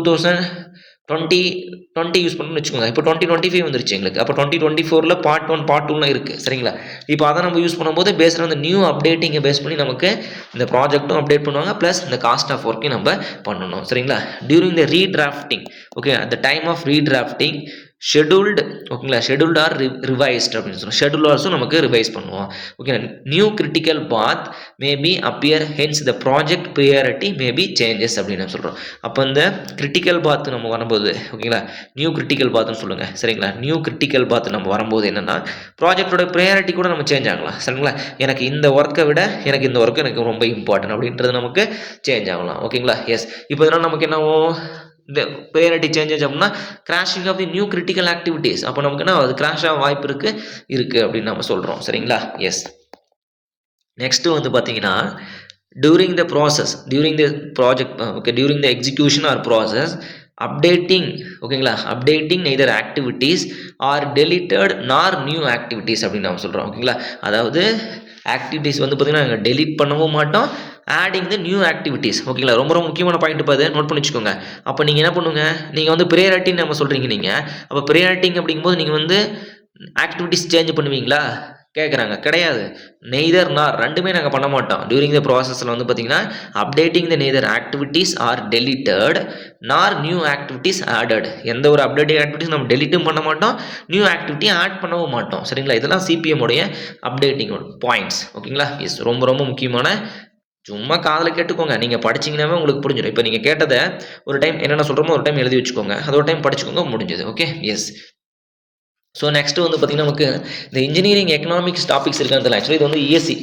2020 யூஸ் பண்ணணும்னு வச்சுக்கோங்க, இப்போ 2025 வந்துருச்சு எங்களுக்கு, அப்போ 2024 பார்ட் 1 பார்ட் 2 இருக்குது சரிங்களா. இப்போ அதை நம்ம யூஸ் பண்ணும்போது பேஸ்ட் ஆன் நியூ அப்டேட்டிங்கை பேஸ் பண்ணி நமக்கு இந்த ப்ராஜெக்ட்டும் அப்டேட் பண்ணுவாங்க, ப்ளஸ் இந்த காஸ்ட் ஆஃப் ஒர்க்கையும் நம்ம பண்ணணும் சரிங்களா. During the redrafting, okay, at the time of redrafting scheduled, ஓகேங்களா, ஷெடியூல்டு ஆர் ரிவைஸ்ட் அப்படின்னு சொல்லுவோம். ஷெடியூல் ஆல்சோ நமக்கு ரிவைஸ் பண்ணுவோம். Okay, new critical path maybe appear, hence the project priority maybe changes அப்படின்னு சொல்கிறோம். அப்போ இந்த கிரிட்டிக்கல் பாத் நம்ம வரும்போது, ஓகேங்களா, நியூ கிரிட்டிக்கல் பாத்னு சொல்லுங்கள் சரிங்களா. நியூ கிரிட்டிக்கல் பாத் நம்ம வரும்போது என்னென்னா ப்ராஜெக்டோட ப்ரியாரிட்டி கூட நம்ம சேஞ்ச் ஆகலாம் சரிங்களா. எனக்கு இந்த ஒர்க்கை விட எனக்கு இந்த ஒர்க்கு எனக்கு ரொம்ப இம்பார்ட்டன்ட் அப்படின்றது நமக்கு சேஞ்ச் ஆகலாம். ஓகேங்களா, எஸ். இப்போ இதனால் நமக்கு என்னவோ இந்த ப்ரையாரிட்டி சேஞ்சஸ் அப்படின்னா crashing of the new critical activities, அப்போ நமக்கு என்ன அது கிராஷ் ஆக வாய்ப்பு இருக்குது அப்படின்னு நம்ம சொல்கிறோம் சரிங்களா. எஸ், நெக்ஸ்ட்டு வந்து பார்த்தீங்கன்னா during the process, during the project, okay, during the execution or process updating, ஓகேங்களா, updating neither activities are deleted nor new activities அப்படின்னு நம்ம சொல்கிறோம். ஓகேங்களா, அதாவது ஆக்டிவிட்டீஸ் வந்து பார்த்திங்கன்னா நாங்கள் டெலிட் பண்ணவும் மாட்டோம், ஆடிங் த நியூ ஆக்டிவிட்டீஸ். ஓகேங்களா, ரொம்ப ரொம்ப முக்கியமான பாயிண்ட் இப்போ அதை நோட் பண்ணி வச்சுக்கோங்க. அப்போ நீங்கள் என்ன பண்ணுங்க, நீங்கள் வந்து ப்ரையாரிட்டின்னு நம்ம சொல்கிறீங்க நீங்கள், அப்போ ப்ரையாரிட்டிங் அப்படிங்கும்போது நீங்கள் வந்து ஆக்டிவிட்டீஸ் சேஞ்ச் பண்ணுவீங்களா கேட்குறாங்க, கிடையாது. நெய்தர் நார் ரெண்டுமே நாங்கள் பண்ண மாட்டோம். டியூரிங் த ப்ராசஸில் வந்து பார்த்தீங்கன்னா updating the neither activities are deleted nor new activities added. எந்த ஒரு அப்டேட்டிங் ஆக்டிவிட்டீஸ் நம்ம டெலிட்டும் பண்ண மாட்டோம், நியூ ஆக்டிவிட்டியும் ஆட் பண்ணவும் மாட்டோம் சரிங்களா. இதெல்லாம் சிபிஎம் உடைய அப்டேட்டிங் பாயிண்ட்ஸ். ஓகேங்களா, எஸ், ரொம்ப ரொம்ப முக்கியமான, சும்மா காதில் கேட்டுக்கோங்க, நீங்கள் படிச்சிங்கன்னாவே உங்களுக்கு புரிஞ்சிடும். இப்போ நீங்கள் கேட்டதை ஒரு டைம் என்னென்ன சொல்கிறோமோ ஒரு டைம் எழுதி வச்சுக்கோங்க, அது ஒரு டைம் படிச்சுக்கோங்க, முடிஞ்சது. Okay, yes. ஸோ நெக்ஸ்ட்டு வந்து பார்த்திங்கன்னா நமக்கு இந்த இன்ஜினியரிங் எக்கனாமிக்ஸ் டாபிக்ஸ் இருக்கிறதுல ஆக்சுவலி இது வந்து இஎஸ்சி,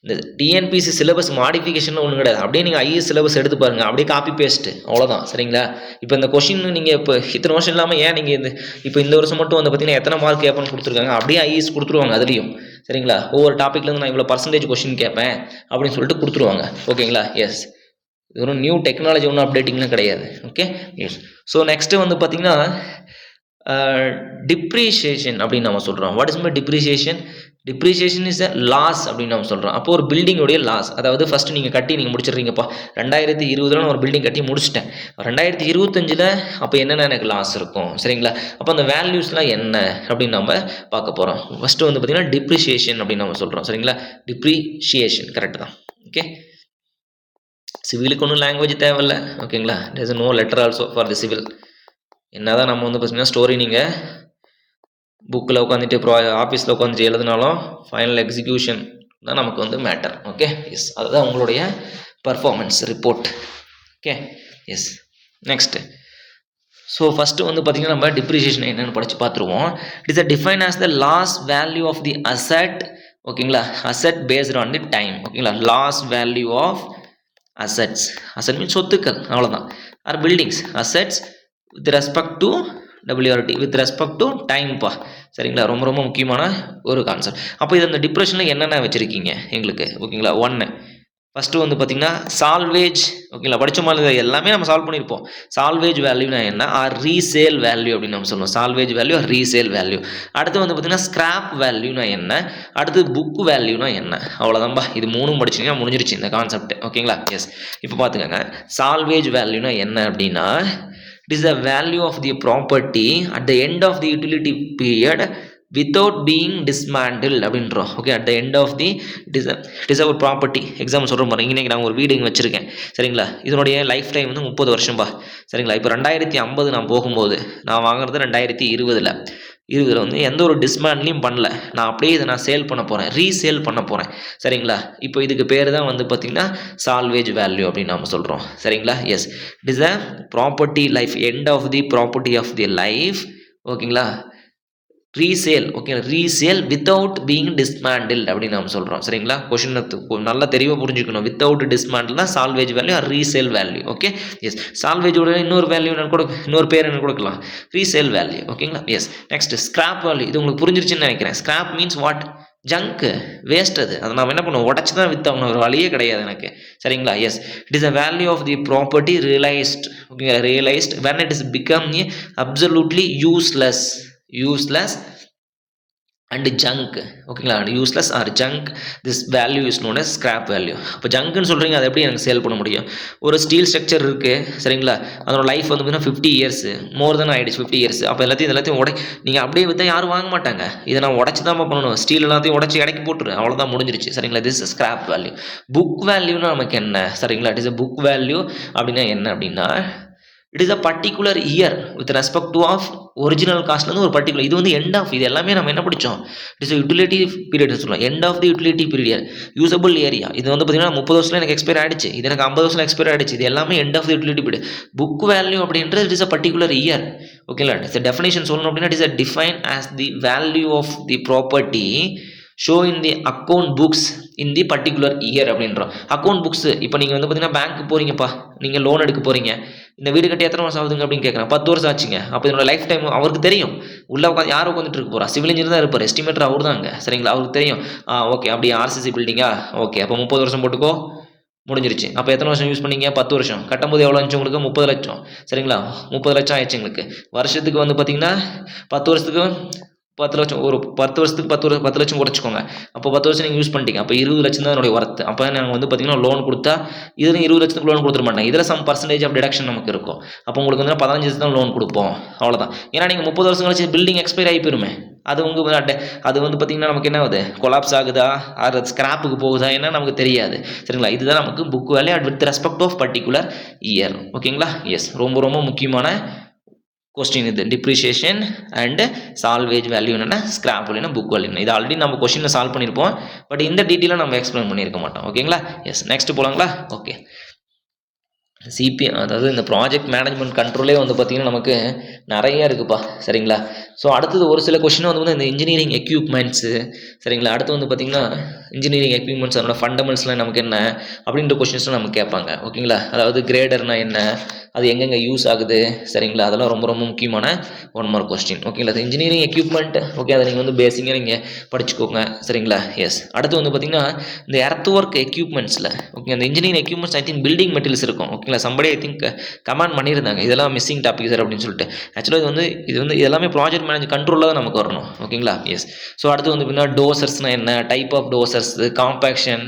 இந்த டிஎன்பிசி சிலபஸ் மாடிஃபிகேஷன் ஒன்றும் கிடையாது. அப்படியே நீங்கள் ஐஎஸ் சிலபஸ் எடுத்து பாருங்கள், அப்படியே காப்பி பேஸ்ட்டு, அவ்வளோதான் சரிங்களா. இப்போ இந்த கொஷின் நீங்கள் இப்போ இத்தனை வருஷம் இல்லாமல் ஏன் நீங்கள் இப்போ இந்த வருஷம் மட்டும் வந்து பார்த்திங்கன்னா எத்தனை மார்க் கேட்பேன்னு கொடுத்துருக்காங்க, அப்படியே ஐஎஸ் கொடுத்துருவாங்க அதுலேயும் சரிங்களா. ஒவ்வொரு டாப்பிக்லேருந்து நான் இவ்வளோ பர்சன்டேஜ் கொஷின் கேட்பேன் அப்படின்னு சொல்லிட்டு கொடுத்துருவாங்க. ஓகேங்களா, எஸ். இது ஒரு நியூ டெக்னாலஜி ஒன்றும் அப்டேட்டிங்லாம் கிடையாது. Okay, yes. ஸோ நெக்ஸ்ட்டு வந்து பார்த்திங்கன்னா டிப்ரிசியேஷன் அப்படின்னு நம்ம சொல்கிறோம். What is my depreciation? Depreciation is a loss அப்படின்னு நம்ம சொல்கிறோம். அப்போ ஒரு பில்டிங்கோடைய லாஸ், அதாவது ஃபஸ்ட்டு நீங்கள் கட்டி நீங்கள் முடிச்சிடுறீங்கப்பா, 2020 நான் ஒரு பில்டிங் கட்டி முடிச்சிட்டேன், 2025 அப்போ என்னென்ன எனக்கு லாஸ் இருக்கும் சரிங்களா. அப்போ அந்த வேல்யூஸ்லாம் என்ன அப்படின்னு நம்ம பார்க்க போகிறோம். ஃபஸ்ட்டு வந்து பார்த்திங்கன்னா டிப்ரிசியேஷன் அப்படின்னு நம்ம சொல்கிறோம் சரிங்களா. டிப்ரிசியேஷன் கரெக்ட் தான். ஓகே, சிவிலுக்கு ஒன்றும் லாங்குவேஜ் தேவையில்லை. ஓகேங்களா, there is no letter also for the civil. என்ன தான் நம்ம வந்து பார்த்தீங்கன்னா ஸ்டோரி நீங்கள் புக்கில் உட்காந்துட்டு ஆஃபீஸில் உட்காந்துட்டு எழுதினாலும் ஃபைனல் எக்ஸிக்யூஷன் தான் நமக்கு வந்து மேட்டர். ஓகே, எஸ், அதுதான் உங்களுடைய performance report. Okay, yes. Next, so first வந்து பார்த்திங்கன்னா நம்ம டிப்ரிசியேஷன் என்னென்னு படித்து பார்த்துருவோம். It is a define as the loss value of the asset. ஓகேங்களா, asset based on the time. ஓகேங்களா, loss value of assets. Asset means சொத்துக்கள், அவ்வளோதான். Or buildings assets with respect to WRT with respect to டைம்ப்பா. சரிங்களா, ரொம்ப ரொம்ப முக்கியமான ஒரு கான்செப்ட். அப்போ இது அந்த டிப்ரெஷனில் என்னென்ன வச்சுருக்கீங்க எங்களுக்கு? ஓகேங்களா, ஒன்று ஃபஸ்ட்டு வந்து பார்த்திங்கன்னா சால்வேஜ். ஓகேங்களா, படித்த மாதிரி எல்லாமே நம்ம சால்வ் பண்ணியிருப்போம். சால்வேஜ் வேல்யூனா என்ன, ஆர் ரீசேல் வேல்யூ அப்படின்னு நம்ம சொல்லுவோம். Salvage value or resale value. அடுத்து வந்து பார்த்திங்கன்னா ஸ்கிராப் வேல்யூனா என்ன, அடுத்து புக் வேல்யூனா என்ன. அவ்வளோதான்பா, இது மூணும் படிச்சிங்கன்னா முடிஞ்சிருச்சு இந்த கான்செப்ட். ஓகேங்களா, எஸ். இப்போ பார்த்துக்கோங்க, சால்வேஜ் வேல்யூனா என்ன அப்படின்னா, it is the value of the property at the end of the utility period without being dismantled அப்படின்றோம். Okay, at the end of the it is our property. Example சொல்கிற மாதிரி இன்றைக்கி நான் ஒரு வீடு இங்கே வச்சுருக்கேன். சரிங்களா, இதனுடைய லைஃப் டைம் வந்து 30 வருஷம்பா. சரிங்களா, இப்போ 2050 நான் போகும்போது நான் வாங்குறது 2020 இதில் வந்து எந்த ஒரு டிஸ்மேண்ட்லையும் பண்ணல. நான் அப்படியே இதை நான் சேல் பண்ண போகிறேன், ரீசேல் பண்ண போகிறேன். சரிங்களா, இப்போ இதுக்கு பேர் தான் வந்து பார்த்திங்கன்னா சால்வேஜ் வேல்யூ அப்படின்னு நம்ம சொல்கிறோம். சரிங்களா, yes. It is a property life, end of the property of the life. ஓகேங்களா, resale. Okay, resale without being dismantled அப்படின்னு நம்ம சொல்கிறோம். சரிங்களா, கொஷினை நல்லா தெளிவாக புரிஞ்சுக்கணும். வித்தவுட் டிஸ்மேண்டில் தான் salvage value or resale value. Okay, yes. சால்வேஜோட இன்னொரு வேல்யூ என்ன கூட, இன்னொரு பேர் என்ன கொடுக்கலாம், ரீசேல் வேல்யூ. ஓகேங்களா, எஸ். Next scrap value. இது உங்களுக்கு புரிஞ்சிருச்சுன்னு நினைக்கிறேன். Scrap means what, junk, waste. அதை நம்ம என்ன பண்ணுவோம், உடச்சி தான் விற்றோம்னு ஒரு வழியே கிடையாது எனக்கு. சரிங்களா, yes. It is a value of the property realised. Okay, realised when it is become absolutely useless and junk. ஓகேங்களா, useless or junk, this value is known as scrap value. அப்போ ஜங்க்குன்னு சொல்கிறீங்க, அதை எப்படி எனக்கு சேல் பண்ண முடியும்? ஒரு ஸ்டீல் ஸ்ட்ரக்சர் இருக்குது. சரிங்களா, அதோட லைஃப் வந்து பார்த்தீங்கன்னா 50 years, மோர் தென் ஆகிடுச்சு 50 years. அப்போ எல்லாத்தையும் நீங்கள் அப்படியே விற்றா யாரும் வாங்க மாட்டாங்க. இதை நான் உடச்சி தான் பண்ணணும். ஸ்டீல் எல்லாத்தையும் உடச்சி இடைக்கி போட்டுரு, அவ்வளோதான், முடிஞ்சிருச்சு. சரிங்களா, this is scrap value. Book வேல்யூனா நமக்கு என்ன? சரிங்களா, it is a book value அப்படின்னா என்ன அப்படின்னா, it is a particular year with respect to of original காஸ்ட்லேருந்து ஒரு பர்டிகுலர், இது வந்து எண்ட் ஆஃப், இது எல்லாமே நம்ம என்ன படித்தோம், இட் இஸ் யூட்டிலிட்டி பீரியட் சொல்லுவோம். End of the utility period, usable area. இது வந்து பார்த்தீங்கன்னா 30 வருஷத்தில் எனக்கு எக்ஸ்பைர் ஆகிடுச்சு, இது எனக்கு 50 வருஷம் எக்ஸ்பைர் ஆகிடுச்சு. இது எல்லாமே end of the utility period. Book value அப்படின்றது it is a particular year. ஓகேங்களா, இட்ஸ் டெஃபினேஷன் சொல்லணும் அப்படின்னா, it is a define as the value of the property show in the account books in the particular year அப்படின்றோம். Account books, இப்போ நீங்கள் வந்து பார்த்தீங்கன்னா பேங்க்கு போகிறீங்கப்பா, நீங்கள் லோன் எடுக்க போகிறீங்க. இந்த வீடு கட்டி எத்தனை வருஷம் ஆகுதுங்க அப்படின்னு கேட்குறேன். 10 வருஷம் ஆச்சுங்க. அப்போ இதோட லைஃப் டைம் அவருக்கு தெரியும். உள்ளே உட்காந்து யாரும் உட்காந்துட்டு இருக்க போகிறா, சிவில் இன்ஜினியர் தான் இருப்பார், எஸ்டிமேட்டர் அவர் தாங்க. சரிங்களா, அவருக்கு தெரியும். ஓகே, அப்படி RCC பில்டிங்கா, ஓகே, அப்போ 30 வருஷம் போட்டுக்கோ, முடிஞ்சிருச்சு. அப்போ எத்தனை வருஷம் யூஸ் பண்ணீங்க? 10 வருஷம். கட்டும்போது எவ்வளோ இருந்துச்சு உங்களுக்கு? 30 லட்சம். சரிங்களா, 30 லட்சம் ஆயிடுச்சு உங்களுக்கு. வருஷத்துக்கு வந்து பார்த்தீங்கன்னா 10 வருஷத்துக்கு 10 லட்சம், ஒரு 10 வருஷத்துக்கு 10 லட்சம் குறைச்சிக்கோங்க. அப்போ 10 வருஷம் நீங்கள் யூஸ் பண்ணிட்டீங்க. அப்போ 20 லட்சம் தான் என்னுடைய ஒர்த்து. அப்போ நாங்கள் வந்து பார்த்தீங்கன்னா லோன் கொடுத்தா இதில் 20 லட்சத்துக்கு லோன் கொடுத்துட மாட்டாங்க. இதில் சம் பர்சன்டேஜ் ஆஃப் டிடக்ஷன் நமக்கு இருக்கும். அப்போ உங்களுக்கு வந்து 15 லட்சம் தான் லோன் கொடுப்போம், அவ்வளோதான். ஏன்னா நீங்கள் 30 வருஷம் கழிச்சு பில்டிங் எக்ஸ்பைர் ஆகி போயிருமே. அது அது வந்து பார்த்திங்கன்னா நமக்கு என்ன ஆகுது, கொலாப்ஸ் ஆகுதா, அது ஸ்கிராப்புக்கு போகுதா, என்ன நமக்கு தெரியாது. சரிங்களா, இதுதான் நமக்கு book value at with respect of particular year. ஓகேங்களா, எஸ். ரொம்ப ரொம்ப முக்கியமான கொஸ்டின் இது. டிப்ரிசியேஷன் அண்ட் சால்வேஜ் வேல்யூ என்னென்னா, ஸ்கிராப் வேல்யூனா புக் வேல்யூ. இது ஆல்ரெடி நம்ம கொஸ்டினை சால்வ் பண்ணியிருப்போம், பட் இந்த டீட்டெயிலாக நம்ம எக்ஸ்பிளைன் பண்ணியிருக்க மாட்டோம். ஓகேங்களா, எஸ். நெக்ஸ்ட் போகலாங்களா? ஓகே, அதாவது இந்த ப்ராஜெக்ட் மேனேஜ்மெண்ட் கண்ட்ரோலே வந்து பார்த்திங்கன்னா நமக்கு நிறைய இருக்குப்பா. சரிங்களா, ஸோ அடுத்தது ஒரு சில கொஷின் வந்து இந்த இன்ஜினியரிங் எக்யூப்மெண்ட்ஸு. சரிங்களா, அடுத்து வந்து பார்த்திங்கன்னா இன்ஜினியரிங் எக்யூப்மெண்ட்ஸ் அதோட ஃபண்டமெண்ட்ஸ்லாம் நமக்கு என்ன அப்படின்ற கொஷின்ஸ்லாம் நமக்கு கேட்பாங்க. ஓகேங்களா, அதாவது கிரேடர்னா என்ன, அது எங்கெங்கே யூஸ் ஆகுது. சரிங்களா, அதெல்லாம் ரொம்ப ரொம்ப முக்கியமான 1 மார்க் கொஸ்டின். ஓகேங்களா, அது இன்ஜினியரிங் எக்யூப்மெண்ட். ஓகே, அதை நீங்கள் வந்து பேசிக்காக நீங்கள் படிச்சுக்கோங்க. சரிங்களா, எஸ். அடுத்து வந்து பார்த்திங்கன்னா இந்த எர்த் ஒர்க் எக்யூப்மெண்ட்ஸில், ஓகே, அந்த engineering equipments I think building materials இருக்கும். ஓகேங்களா, சம்படி ஐ திங்க் கமெண்ட் பண்ணியிருந்தாங்க, இதெல்லாம் மிஸ்ஸிங் டாபிக் சார் அப்படின்னு சொல்லிட்டு. ஆக்சுவலாக இது வந்து எல்லாமே ப்ராஜெக்ட் மேனேஜ் கண்ட்ரோலில் தான் நமக்கு வரணும். ஓகேங்களா, எஸ். ஸோ அடுத்து வந்து பார்த்தீங்கன்னா டோசர்ஸ்னால் என்ன, டைப் ஆஃப் டோசர்ஸ், காம்பேக்ஷன்.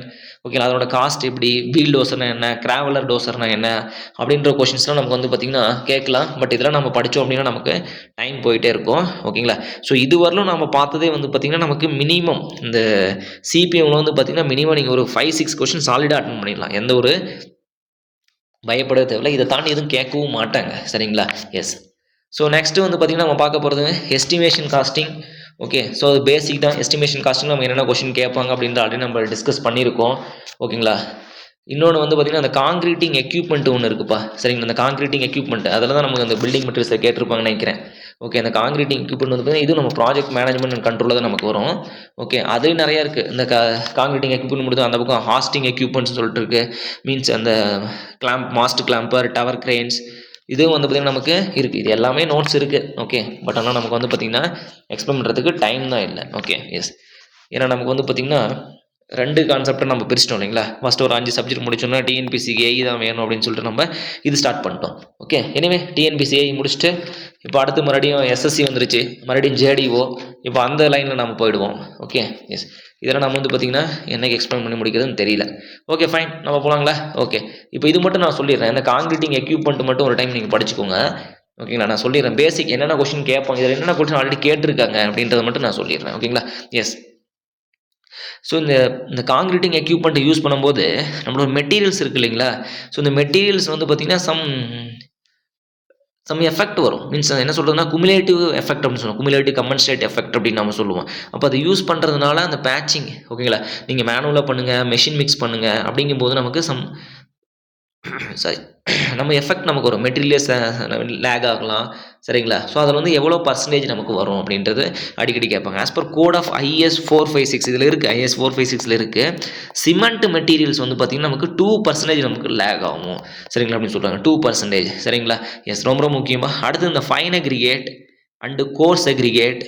ஓகேங்களா, அதோட காஸ்ட் எப்படி, வீல் டோசர்னா என்ன, கிராவலர் டோசர்னா என்ன அப்படின்ற கொஷின்ஸ்லாம் நமக்கு வந்து பார்த்திங்கன்னா கேட்கலாம். பட் இதெல்லாம் நம்ம படித்தோம் அப்படின்னா நமக்கு டைம் போயிட்டே இருக்கும். ஓகேங்களா, ஸோ இது வரலும் நம்ம பார்த்ததே வந்து பார்த்திங்கன்னா நமக்கு மினிமம் இந்த சிபிஎம்ல வந்து பார்த்திங்கன்னா மினிமம் நீங்கள் ஒரு 5-6 கொஷின் சாலிடாக அட்டன் பண்ணிடலாம். எந்த ஒரு பயப்பட தேவையில்லை. இதை தாண்டி எதுவும் கேட்கவும் மாட்டாங்க. சரிங்களா, எஸ். ஸோ நெக்ஸ்ட்டு வந்து பார்த்திங்கன்னா நம்ம பார்க்க போகிறது எஸ்டிமேஷன் காஸ்டிங். ஓகே. ஸோ அது பேசிக் தான். எஸ்டிமேஷன் காஸ்டிங் நம்ம என்னென்ன கொஸ்டின் கேட்பாங்க அப்படின்ற ஆல்ரெடி நம்ம டிஸ்கஸ் பண்ணியிருக்கோம். ஓகேங்களா. இன்னொன்று வந்து பார்த்தீங்கன்னா அந்த காங்கிரீட்டிங் எக்யூப்மெண்ட் ஒன்று இருக்குப்பா. சரிங்களா. அந்த காங்கிரீட்டிங் எக்யூப்மெண்ட் அதில் தான் நமக்கு அந்த பில்டிங் மெட்டீரியல்ஸை கேட்டிருப்பாங்கன்னு நினைக்கிறேன். ஓகே. அந்த காங்கிரீட்டிங் எக்யூப்மெண்ட் வந்து பார்த்தீங்கன்னா இது நம்ம ப்ராஜெக்ட் மேனேஜ்மெண்ட் அண்ட் கண்ட்ரோலில் தான் நமக்கு வரும். ஓகே. அது நிறையா இருக்குது. இந்த காங்கிரீட்டிங் எக்யூப்மெண்ட் மட்டும் அந்த பக்கம் ஹாஸ்டிங் எக்யூப்மெண்ட்ஸ் சொல்லிட்டு இருக்குது. மீன்ஸ் அந்த மாஸ்ட் கிளாம்பர், டவர் கிரெயின்ஸ் இதுவும் வந்து பார்த்திங்கன்னா நமக்கு இருக்குது. இது எல்லாமே நோட்ஸ் இருக்குது. ஓகே. பட் ஆனால் நமக்கு வந்து பார்த்திங்கன்னா எக்ஸ்பிளைன் பண்ணுறதுக்கு டைம் தான் இல்லை. ஓகே. எஸ். ஏன்னா நமக்கு வந்து பார்த்திங்கன்னா 2 கான்செப்டை நம்ம பிரிச்சிட்டோம் இல்லைங்களா. ஃபஸ்ட்டு ஒரு 5 சப்ஜெக்ட் முடிச்சோன்னா டிஎன்பிசிக்கு ஏஇ தான் வேணும் அப்படின்னு சொல்லிட்டு நம்ம இது ஸ்டார்ட் பண்ணிட்டோம். ஓகே. எனிவே டிஎன்பிசி ஏஇ முடிச்சுட்டு இப்போ அடுத்து மறுபடியும் எஸ்எஸ்சி வந்துருச்சு, மறுபடியும் ஜேடிஓ. இப்போ அந்த லைனில் நம்ம போயிடுவோம். ஓகே. எஸ். இதெல்லாம் நம்ம வந்து பார்த்திங்கன்னா என்னைக்கு எக்ஸ்பிளைன் பண்ணி முடிக்கிறதுன்னு தெரியல. ஓகே ஃபைன், நம்ம போகலாங்களா. ஓகே. இப்போ இது மட்டும் நான் சொல்லிடுறேன். இந்த காங்கிரீட்டிங் எக்யூப்மெண்ட் மட்டும் ஒரு டைம் நீங்கள் படிச்சுக்கோங்க. ஓகேங்களா. நான் சொல்லிடுறேன் பேசிக் என்னென்ன கொஸ்டின் கேட்பாங்க, இதில் என்னென்ன கொஸ்டின் ஆல்ரெடி கேட்டிருக்காங்க அப்படின்றத மட்டும் நான் சொல்லிடுறேன். ஓகேங்களா. எஸ். ஸோ இந்த காங்கிரீட்டிங் எக்யூப்மெண்ட் யூஸ் பண்ணும்போது நம்மளோட மெட்டீரியல்ஸ் இருக்குது இல்லைங்களா. ஸோ இந்த மெட்டீரியல்ஸ் வந்து பார்த்திங்கன்னா சம் எஃபெக்ட் வரும். மீன்ஸ் என்ன சொல்கிறதுனா குமுலேட்டிவ் எஃபெக்ட் அப்படின்னு சொல்லுவோம். குமுலேட்டிவ் கம்பன்சேட் எஃபெக்ட் அப்படின்னு நம்ம சொல்லுவோம். அப்போ அதை யூஸ் பண்ணுறதுனால அந்த பேட்சிங் ஓகேங்களா. நீங்கள் மேனுவலாக பண்ணுங்கள், மெஷின் மிக்ஸ் பண்ணுங்கள் அப்படிங்கும்போது நமக்கு சாரி நம்ம எஃபெக்ட் நமக்கு வரும். மெட்டீரியல்ஸ் லேக் ஆகலாம். சரிங்களா. ஸோ அதில் வந்து எவ்வளோ பர்சன்டேஜ் நமக்கு வரும் அப்படின்றது அடிக்கடி கேட்பாங்க. As per code of IS 456 இதில் இருக்குது. IS 456 இருக்குது. சிமெண்ட் மெட்டீரியல்ஸ் வந்து பார்த்திங்கன்னா நமக்கு 2% நமக்கு லேக் ஆகும். சரிங்களா. அப்படின்னு சொல்கிறாங்க 2%. சரிங்களா. எஸ். ரொம்ப ரொம்ப முக்கியமாக அடுத்து இந்த fine aggregate and coarse aggregate,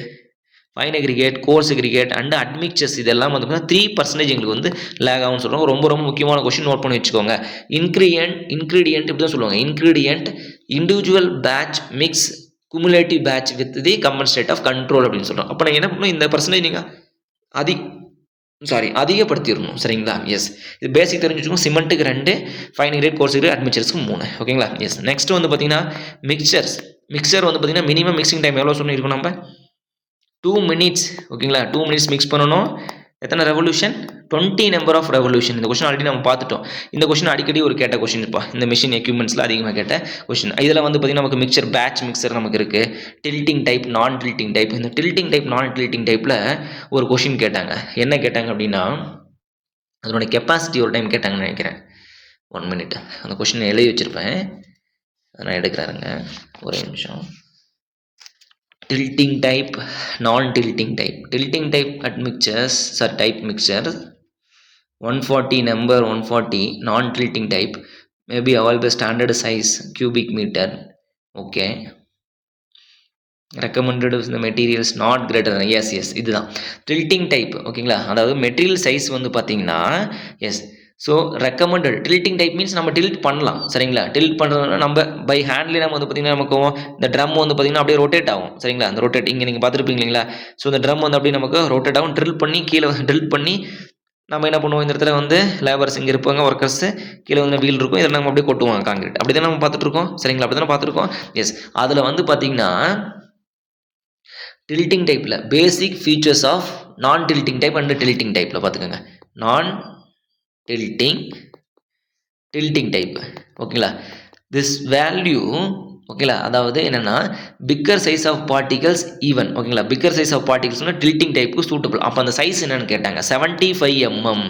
fine aggregate, coarse aggregate and admixtures இதெல்லாம் வந்து 3% எங்களுக்கு வந்து லேக் ஆகும்னு சொல்கிறாங்க. ரொம்ப ரொம்ப முக்கியமான கொஸ்டின் நோட் பண்ணி வச்சுக்கோங்க. இன்க்ரீடியன்ட் இப்படி தான் சொல்லுவாங்க. Ingredient individual batch mix cumulative batch with the compensate of control அப்படின்னு சொல்கிறோம். அப்போ நான் என்ன பண்ணணும், இந்த பர்சன்டேஜ் நீங்கள் அதிகப்படுத்திடணும். சரிங்களா. எஸ். இது பேசிக் தெரிஞ்சு வச்சுக்கோங்க. சிமெண்ட்டுக்கு 2, ஃபைன் கிரேட், கோர்ஸ் கிரேட், அட்மிக்சர்ஸ்க்கு 3. ஓகேங்களா. எஸ். நெக்ஸ்ட் வந்து பார்த்தீங்கன்னா மிக்சர் வந்து பார்த்தீங்கன்னா மினிமம் மிக்சிங் டைம் எவ்வளோ சொல்லியிருக்கோம் நம்ம 2 மினிட்ஸ். ஓகேங்களா. 2 மினிட்ஸ் மிக்ஸ் பண்ணணும். எத்தனை ரெவல்யூஷன் 20 நம்பர் ஆஃப் ரெவல்யூஷன். இந்த கொஸ்டின் ஆல்ரெடி நம்ம பார்த்துட்டோம். இந்த கொஸ்டின் அடிக்கடி ஒரு கேட்ட கொஸ்டின்ப்பா. இந்த மிஷின் எக்யூப்மெண்ட்ஸில் அதிகமாக கேட்ட கொஸ்டின். இதில் வந்து பார்த்திங்கன்னா நமக்கு மிக்சர் பேட்ச் மிக்சர் நமக்கு இருக்குது. டில்ட்டிங் டைப், நான் டில்ட்டிங் டைப். இந்த டில்ட்டிங் டைப், நான் டில்ட்டிங் டைப்பில் ஒரு கொஸ்டின் கேட்டாங்க. என்ன கேட்டாங்க அப்படின்னா அதனுடைய கெப்பாசிட்டி ஒரு டைம் கேட்டாங்கன்னு நினைக்கிறேன். 1 மினிட் அந்த கொஸ்டின் எழுதி வச்சுருப்பேன், நான் எடுக்கிறாருங்க ஒரே நிமிஷம். tilting type, non-tilting type. Tilting type admixtures are type mixture 140 number 140 non-tilting type may be available standard size cubic meter. Okay. Recommended the materials not greater than yes இதுதான் tilting type. ஓகேங்களா. அதாவது material size வந்து பார்த்தீங்கன்னா yes. So recommended tilting type means நம்ம tilt பண்ணலாம். சரிங்களா. Tilt பண்ணுறதுனா நம்ம பை ஹேண்ட்லேயே நம்ம வந்து பார்த்திங்கன்னா நமக்கு இந்த ட்ரம் வந்து பார்த்திங்கன்னா அப்படியே ரொட்டேட் ஆகும். சரிங்களா. அந்த ரொட்டேட் இங்கே நீங்கள் பார்த்துருப்பீங்க இல்லைங்களா. ஸோ இந்த ட்ரம் வந்து அப்படியே நமக்கு ரொட்டேட் ஆகும். ட்ரில் பண்ணி கீழே ட்ரில் பண்ணி நம்ம என்ன பண்ணுவோம், இந்த இடத்துல வந்து லேபர்ஸ் இங்கே இருப்பாங்க, ஒர்க்கர்ஸ் கீழே வந்து வீல் இருக்கும், இதில் நம்ம அப்படியே கொட்டுவாங்க காங்கிரீட். அப்படி தான் நம்ம பார்த்துட்ருக்கோம். சரிங்களா. அப்படி தானே பார்த்துருக்கோம். எஸ். அதில் வந்து பார்த்திங்கன்னா டில்ட்டிங் டைப்பில் basic features of non tilting type and tilting டைப்பில் பார்த்துக்கோங்க. Non tilting type. ஓகேங்களா. திஸ் வேல்யூ ஓகேங்களா. அதாவது என்னென்னா bigger size of particles even. ஓகேங்களா. பிக்கர் சைஸ் ஆஃப் பார்ட்டிகல்ஸ்னால் டில்ட்டிங் டைப்புக்கு சூட்டபிள். அப்போ அந்த சைஸ் என்னென்னு கேட்டாங்க 75 mm.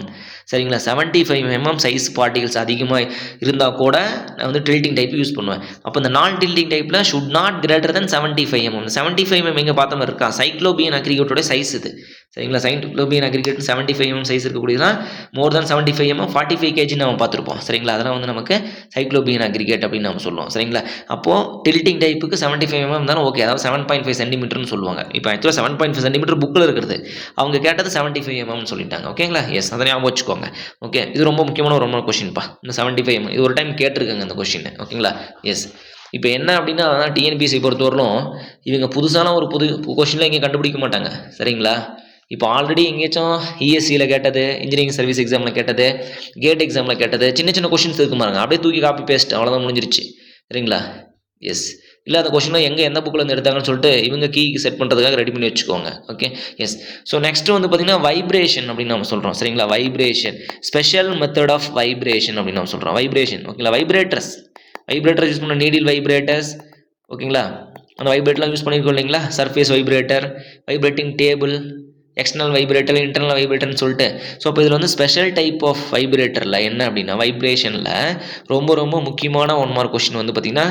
சரிங்களா. 75 mm சைஸ் பார்ட்டிகல்ஸ் அதிகமாக இருந்தால் கூட நான் வந்து டில்ட்டிங் டைப் யூஸ் பண்ணுவேன். அப்போ இந்த நான் டில்ட்டிங் டைப்பில் should not greater than 75 mm. 75 mm எங்கே பார்த்த மாதிரி இருக்கா, சைக்ளோபியன் அக்ரிகேட்டோட சைஸ் இது. சரிங்களா. சைக்ளோபியன் அக்ரிகேட் 75 mm சைஸ் இருக்கக்கூடியதான். மோர் தேன் 75 mm 45 kg நம்ம பார்த்துருப்போம். சரிங்களா. அதெல்லாம் வந்து நமக்கு சைக்ளோபியன் அக்ரிகேட் அப்படின்னு நம்ம சொல்லுவோம். சரிங்களா. அப்போது டில்ட்டிங் டைப்புக்கு 75 mm இருந்தாலும் ஓகே. அதாவது 7.5 cm சொல்லுவாங்க. இப்போ ஆக்சுவலாக 7.5 cm புக்கில் இருக்கிறது, அவங்க கேட்டது 75 mm சொல்லிட்டாங்க. ஓகேங்களா. எஸ். அதை ஞாபகம் வச்சுக்கோங்க. ஓகே. இது ரொம்ப முக்கியமான ஒரு கொஸ்டின்ப்பா. இந்த 75 mm இது ஒரு டைம் கேட்டிருக்காங்க இந்த கொஸ்டின். ஓகேங்களா. எஸ். இப்போ என்ன அப்படின்னா டிஎன்பிஎஸ்சி பொறுத்தவரையிலும் இவங்க புதுசான ஒரு புது கொஸ்டின்லாம் இங்கே கண்டுபிடிக்க மாட்டாங்க. சரிங்களா. இப்போ ஆல்ரெடி எங்கேயாச்சும் இஎஸ்சியில் கேட்டது, இன்ஜினியரிங் சர்வீஸ் எக்ஸாமில் கேட்டது, கேட் எக்ஸாமில் கேட்டது, சின்ன சின்ன கொஸ்டின்ஸ் இருக்கு பாருங்க, அப்படியே தூக்கி காப்பி பேஸ்ட் அவ்வளோதான் முடிஞ்சிருச்சு. சரிங்களா. எஸ். இல்லை அந்த கொஸ்டின்லாம் எந்த புக்கில் இருந்து எடுத்தாங்கன்னு சொல்லிட்டு இவங்க கீக்கு செட் பண்ணுறதுக்காக ரெடி பண்ணி வச்சுக்கோங்க. ஓகே. எஸ். ஸோ நெக்ஸ்ட் வந்து பார்த்திங்கன்னா வைப்ரேஷன் அப்படின்னு நம்ம சொல்கிறோம். சரிங்களா. Vibration special method of vibration அப்படின்னு நம்ம சொல்கிறோம். வைப்ரேஷன் ஓகேங்களா. வைப்ரேட்டர்ஸ் யூஸ் பண்ண நீடில் வைப்ரேட்டர்ஸ். ஓகேங்களா. அந்த வைப்ரேட்டர்லாம் யூஸ் பண்ணியிருக்கோம் இல்லைங்களா, surface vibrator, vibrating table, external vibrator, internal வைப்ரேட்டர்னு சொல்லிட்டு. ஸோ இப்போ இதில் வந்து ஸ்பெஷல் டைப் ஆஃப் வைப்ரேட்டரில் என்ன அப்படின்னா, வைப்ரேஷனில் ரொம்ப ரொம்ப முக்கியமான 1 மார்க் கொஸ்டின் வந்து பார்த்திங்கன்னா,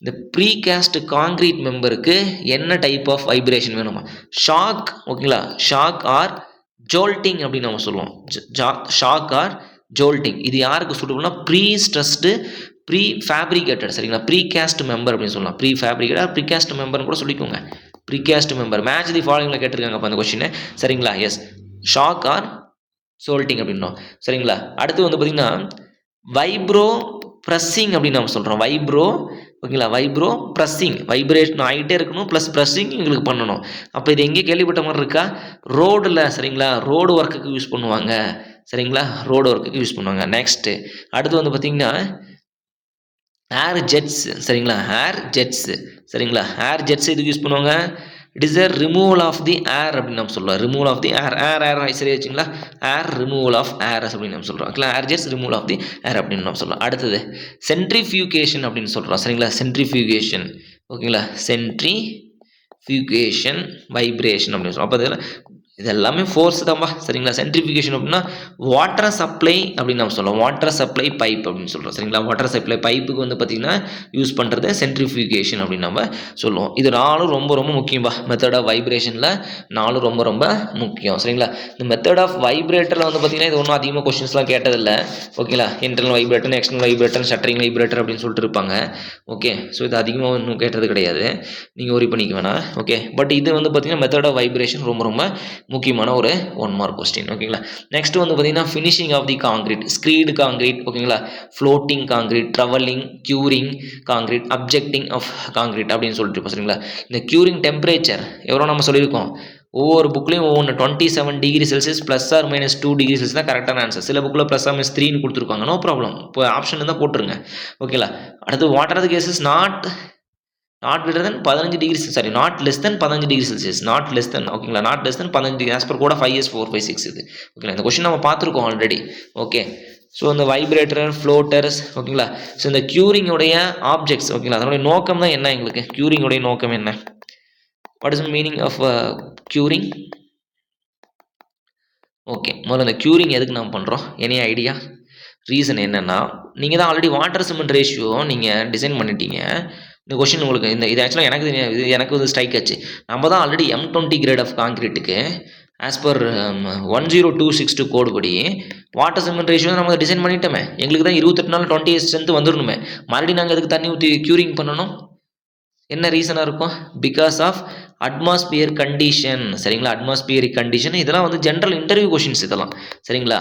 இந்த ப்ரீகாஸ்ட் காங்கிரீட் மெம்பருக்கு என்ன டைப் ஆஃப் வைப்ரேஷன் வேணுமா, ஷாக், ஓகேங்களா, ஷாக் ஆர் ஜோல்ட்டிங் அப்படின்னு நம்ம சொல்லுவோம். Shock or jolting. இது யாருக்கு சூட்டபுள்னா, ப்ரீ ஸ்ட்ரெஸ்டு, ப்ரீ ஃபேப்ரிகேட்டட், சரிங்களா, ப்ரீகாஸ்ட் மெம்பர் அப்படின்னு சொல்லலாம். ப்ரீ ஃபேப்ரிகேட்டட், ப்ரீகாஸ்ட் மெம்பர்னு கூட சொல்லிக்கோங்க. ப்ரீகாஸ்ட் மெம்பர் மேட்ச் தி ஃபாலோயிங்ல கேட்டிருக்காங்க அப்போ அந்த கொஸ்டின், சரிங்களா. எஸ், ஷாக் ஆர் ஜோல்ட்டிங் அப்படின்னோம், சரிங்களா. அடுத்து வந்து பார்த்தீங்கன்னா வைப்ரோ ப்ரெஸ்ஸிங் அப்படின்னு நம்ம சொல்கிறோம். வைப்ரோ, ஓகேங்களா, வைப்ரோ ப்ரெஸ்ஸிங், வைப்ரேஷன் ஆகிட்டே இருக்கணும் ப்ளஸ் ப்ரெஸ்ஸிங் எங்களுக்கு பண்ணணும். அப்போ இது எங்கேயே கேள்விப்பட்ட மாதிரி இருக்கா, ரோடில், சரிங்களா, ரோடு ஒர்க்குக்கு யூஸ் பண்ணுவாங்க, சரிங்களா, ரோடு ஒர்க்குக்கு யூஸ் பண்ணுவாங்க. நெக்ஸ்ட்டு அடுத்து வந்து பார்த்தீங்கன்னா ஏர் ஜெட்ஸ், சரிங்களா, ஏர் ஜெட்ஸ், சரிங்களா, ஏர் ஜெட்ஸ் இதுக்கு யூஸ் பண்ணுவாங்க. It is a removal of the air அப்படின்னு நம்ம சொல்கிறோம். ரிமூவல் ஆஃப் தி ஏர், ஏர் சரி வச்சுங்களா, ஏர் ரிமூவல் ஆஃப் ஏர் அப்படின்னு நம்ம சொல்கிறோம். ஓகேங்களா, ஏர் ஜெட்ஸ் ரிமூவல் ஆஃப் தி ஏர் அப்படின்னு நம்ம சொல்கிறோம். அடுத்தது சென்ட்ரிஃபியூகேஷன் அப்படின்னு சொல்கிறோம், சரிங்களா, சென்ட்ரிஃபியூகேஷன், ஓகேங்களா, சென்ட்ரிஃபியூகேஷன் வைப்ரேஷன் அப்படின்னு சொல்கிறோம். அப்போ இதில் இது எல்லாமே ஃபோர்ஸ் தான்ப்பா, சரிங்களா. சென்ட்ரிஃபியூகேஷன் அப்படின்னா வாட்டர் சப்ளை அப்படின்னு நம்ம சொல்லுவோம். வாட்டர் சப்ளை பைப் அப்படின்னு சொல்கிறோம், சரிங்களா. வாட்டர் சப்ளை பைப்புக்கு வந்து பார்த்திங்கன்னா யூஸ் பண்ணுறது சென்ட்ரிஃபியூகேஷன் அப்படின்னு நம்ம சொல்லுவோம். இது 4 ரொம்ப ரொம்ப முக்கியம்பா. மெத்தட் ஆஃப் வைப்ரேஷனில் 4 ரொம்ப ரொம்ப முக்கியம், சரிங்களா. இந்த மெத்தட் ஆஃப் வைப்ரேட்டரில் வந்து பார்த்திங்கன்னா இது ஒன்றும் அதிகமாக கொஸ்டின்ஸ்லாம் கேட்டதில்லை, ஓகேங்களா. Internal vibrator, external vibrator, shuttering vibrator அப்படின்னு சொல்லிட்டு இருப்பாங்க. ஓகே, ஸோ இது அதிகமாக இன்னும் கேட்டது கிடையாது, நீங்கள் ஒரி பண்ணிக்க வேணாம். ஓகே, பட் இது வந்து பார்த்திங்கன்னா மெத்தட் ஆஃப் வைப்ரேஷன் ரொம்ப ரொம்ப முக்கியமான ஒரு 1 மார்க் கொஸ்டின், ஓகேங்களா. நெக்ஸ்ட் வந்து பார்த்தீங்கன்னா finishing of the concrete, screed concrete, ஓகேங்களா, floating concrete, trowelling, curing concrete, objecting of concrete அப்படின்னு சொல்லிட்டு இருப்போம், சரிங்களா. இந்த க்யூரிங் டெம்பரேச்சர் எவ்வளோ நம்ம சொல்லியிருக்கோம், ஒவ்வொரு புக்லையும் ஒவ்வொன்று 27 degree Celsius plus or minus 2 degree Celsius தான் கரெக்டான ஆன்சர். சில புக்கில் ப்ளஸ் ஆர் மைனஸ் 3ன்னு கொடுத்துருப்பாங்க, நோ ப்ராப்ளம், இப்போ ஆப்ஷன் தான் போட்டுருங்க, ஓகேங்களா. அடுத்து what are the cases not greater than 15 degree, sorry, not less than 15 degree Celsius, not less than, ஓகேங்களா, not less than 15 degree as per கூட 5S 456 இது, ஓகேங்களா. இந்த கொஸ்டின் நம்ம பார்த்துருக்கோம் ஆல்ரெடி, ஓகே. ஸோ இந்த வைப்ரேட்டர், ஃப்ளோட்டர்ஸ், ஓகேங்களா. ஸோ இந்த க்யூரிங்குடைய ஆப்ஜெக்ட்ஸ், ஓகேங்களா, அதனுடைய நோக்கம் தான் என்ன, எங்களுக்கு க்யூரிங்குடைய நோக்கம் என்ன, what is the meaning of curing. ஓகே, முதல்ல இந்த க்யூரிங் எதுக்கு நம்ம பண்ணுறோம், எனி ஐடியா, ரீசன் என்னென்னா, நீங்கள் தான் ஆல்ரெடி வாட்டர் சிமெண்ட் ரேஷியோ நீங்கள் டிசைன் பண்ணிட்டீங்க. இந்த கொஸ்டின் உங்களுக்கு இது ஆக்சுவலாக எனக்கு தெரியாது, இது எனக்கு வந்து ஸ்ட்ரைக் ஆச்சு. நம்ம தான் ஆல்ரெடி M20 கிரேட் ஆஃப் காங்கிரீட்டுக்கு ஆஸ் பர் 10262 கோடு படி வாட்டர் சிமெண்ட் ரேஷியோ நம்ம டிசைன் பண்ணிட்டோமே. எங்களுக்கு தான் 28 நாள் 28 ஸ்ட்ரென்த் வந்துடணுமே. மறுபடியும் நாங்கள் எதுக்கு தண்ணி ஊற்றி க்யூரிங் பண்ணணும், என்ன ரீசனாக இருக்கும், பிகாஸ் ஆஃப் அட்மாஸ்பியர் கண்டிஷன், சரிங்களா. அட்மாஸ்பியரிக் கண்டிஷன், இதெல்லாம் வந்து ஜென்ரல் இன்டர்வியூ கொஷின்ஸ் இதெல்லாம், சரிங்களா.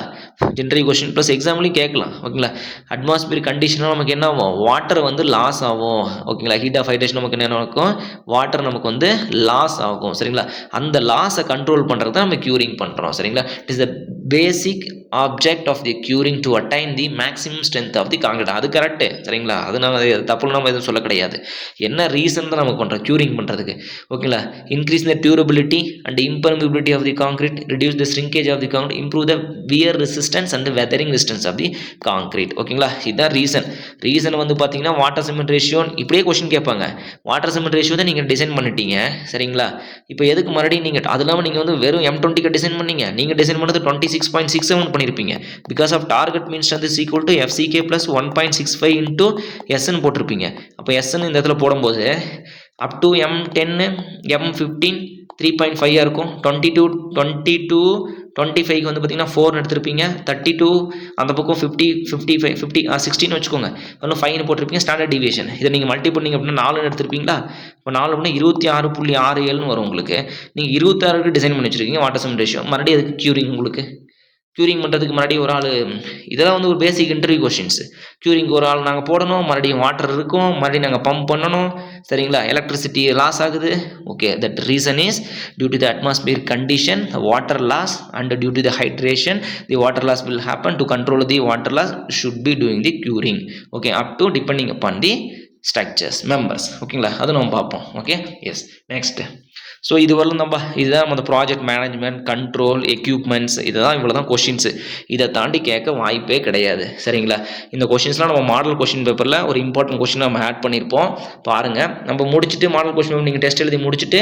இன்டர்வியூ கொஷின் ப்ளஸ் எக்ஸாம்லையும் கேட்கலாம், ஓகேங்களா. அட்மாஸ்பியர் கண்டிஷனாக நமக்கு என்ன ஆகும், வாட்டர் வந்து லாஸ் ஆகும், ஓகேங்களா. ஹீட் ஆஃப் ஹைட்ரேஷன் நமக்கு என்ன நடக்கும், வாட்டர் நமக்கு வந்து லாஸ் ஆகும், சரிங்களா. அந்த லாஸை கண்ட்ரோல் பண்ணுறது தான் நம்ம க்யூரிங் பண்ணுறோம், சரிங்களா. It is the basic object of the curing to attain the maximum strength of the concrete. அது கரெக்டு, சரிங்களா. அது நம்ம தப்பு நம்ம எதுவும் சொல்ல கிடையாது. என்ன ரீசன் தான் நம்ம பண்ணுறோம் க்யூரிங் பண்ணுறதுக்கு, ஓகேங்களா. increase the durability and impermeability of the concrete, reduce the shrinkage of the concrete, improve the wear resistance and the weathering resistance of the concrete, ஓகேங்களா. இதுதான் ரீசன் வந்து பார்த்தீங்கன்னா வாட்டர் சிமெண்ட் ரேஷியோ, இப்படியே கொஸ்டின் கேட்பாங்க. Water cement ratio தான் நீங்கள் design பண்ணிட்டீங்க, சரிங்களா. இப்போ எதுக்கு மறுபடியும் நீங்கள் அது இல்லாமல் நீங்கள் வந்து வெறும் M20க்கு டிசைன் பண்ணீங்க, நீங்கள் டிசைன் பண்ணது 26.67 பண்ணியிருப்பீங்க. Because of target mean strength is equal to FCK plus 1.65 into SN போட்டிருப்பீங்க. அப்போ SN இந்த இடத்துல போடும்போது அப் டு M10 M15 3.5 இருக்கும். 22 25க்கு வந்து பார்த்தீங்கன்னா 4 எடுத்திருப்பீங்க. 32 அந்த பக்கம் 50 55 50 16 வச்சுக்கோங்க. இன்னும் 5 போட்டிருப்பீங்க ஸ்டாண்டர்ட் டிவியேஷன். இதை நீங்கள் மல்டி பண்ணிங்க அப்படின்னா 4 எடுத்திருப்பீங்களா. இப்போ 4 அப்படின்னா 26.67 வரும் உங்களுக்கு. நீங்கள் 26க்கு டிசைன் பண்ணி வச்சுருக்கீங்க வாட்டர் சிமெண்ட் ரேஷியோ. மறுபடியும் அதுக்கு க்யூரிங் உங்களுக்கு க்யூரிங் பண்ணுறதுக்கு முன்னாடி ஒரு ஆள், இதெல்லாம் வந்து ஒரு பேசிக் இன்டர்வியூ கொஸ்டின்ஸ். க்யூரிங்க்கு ஒரு ஆள் நாங்கள் போடணும், மறுபடியும் வாட்டர் இருக்கும், மறுபடியும் நாங்கள் பம்ப் பண்ணணும், சரிங்களா. எலக்ட்ரிசிட்டி லாஸ் ஆகுது. Okay, that reason is due to the atmosphere condition, water loss, and due to the hydration the water loss will happen. To control the water loss should be doing the curing. Okay, up to depending upon the structures members, ஓகேங்களா. அது நம்ம பார்ப்போம். Okay, yes. Next so இது வரலும் இதுதான் நம்ம project management, control, equipments, இதுதான் இவ்வளோ தான் கொஷின்ஸு. இதை தாண்டி கேட்க வாய்ப்பே கிடையாது. சரிங்களா? இந்த கொஷின்ஸ்லாம் நம்ம மாடல் கொஷின் பேப்பரில் ஒரு இம்பார்ட்டன்ட் கொஷின் நம்ம ஆட் பண்ணியிருப்போம். பாருங்கள், நம்ம முடிச்சுட்டு மாடல் கொஷின் பேப்பர் நீங்கள் டெஸ்ட் எழுதி முடிச்சுட்டு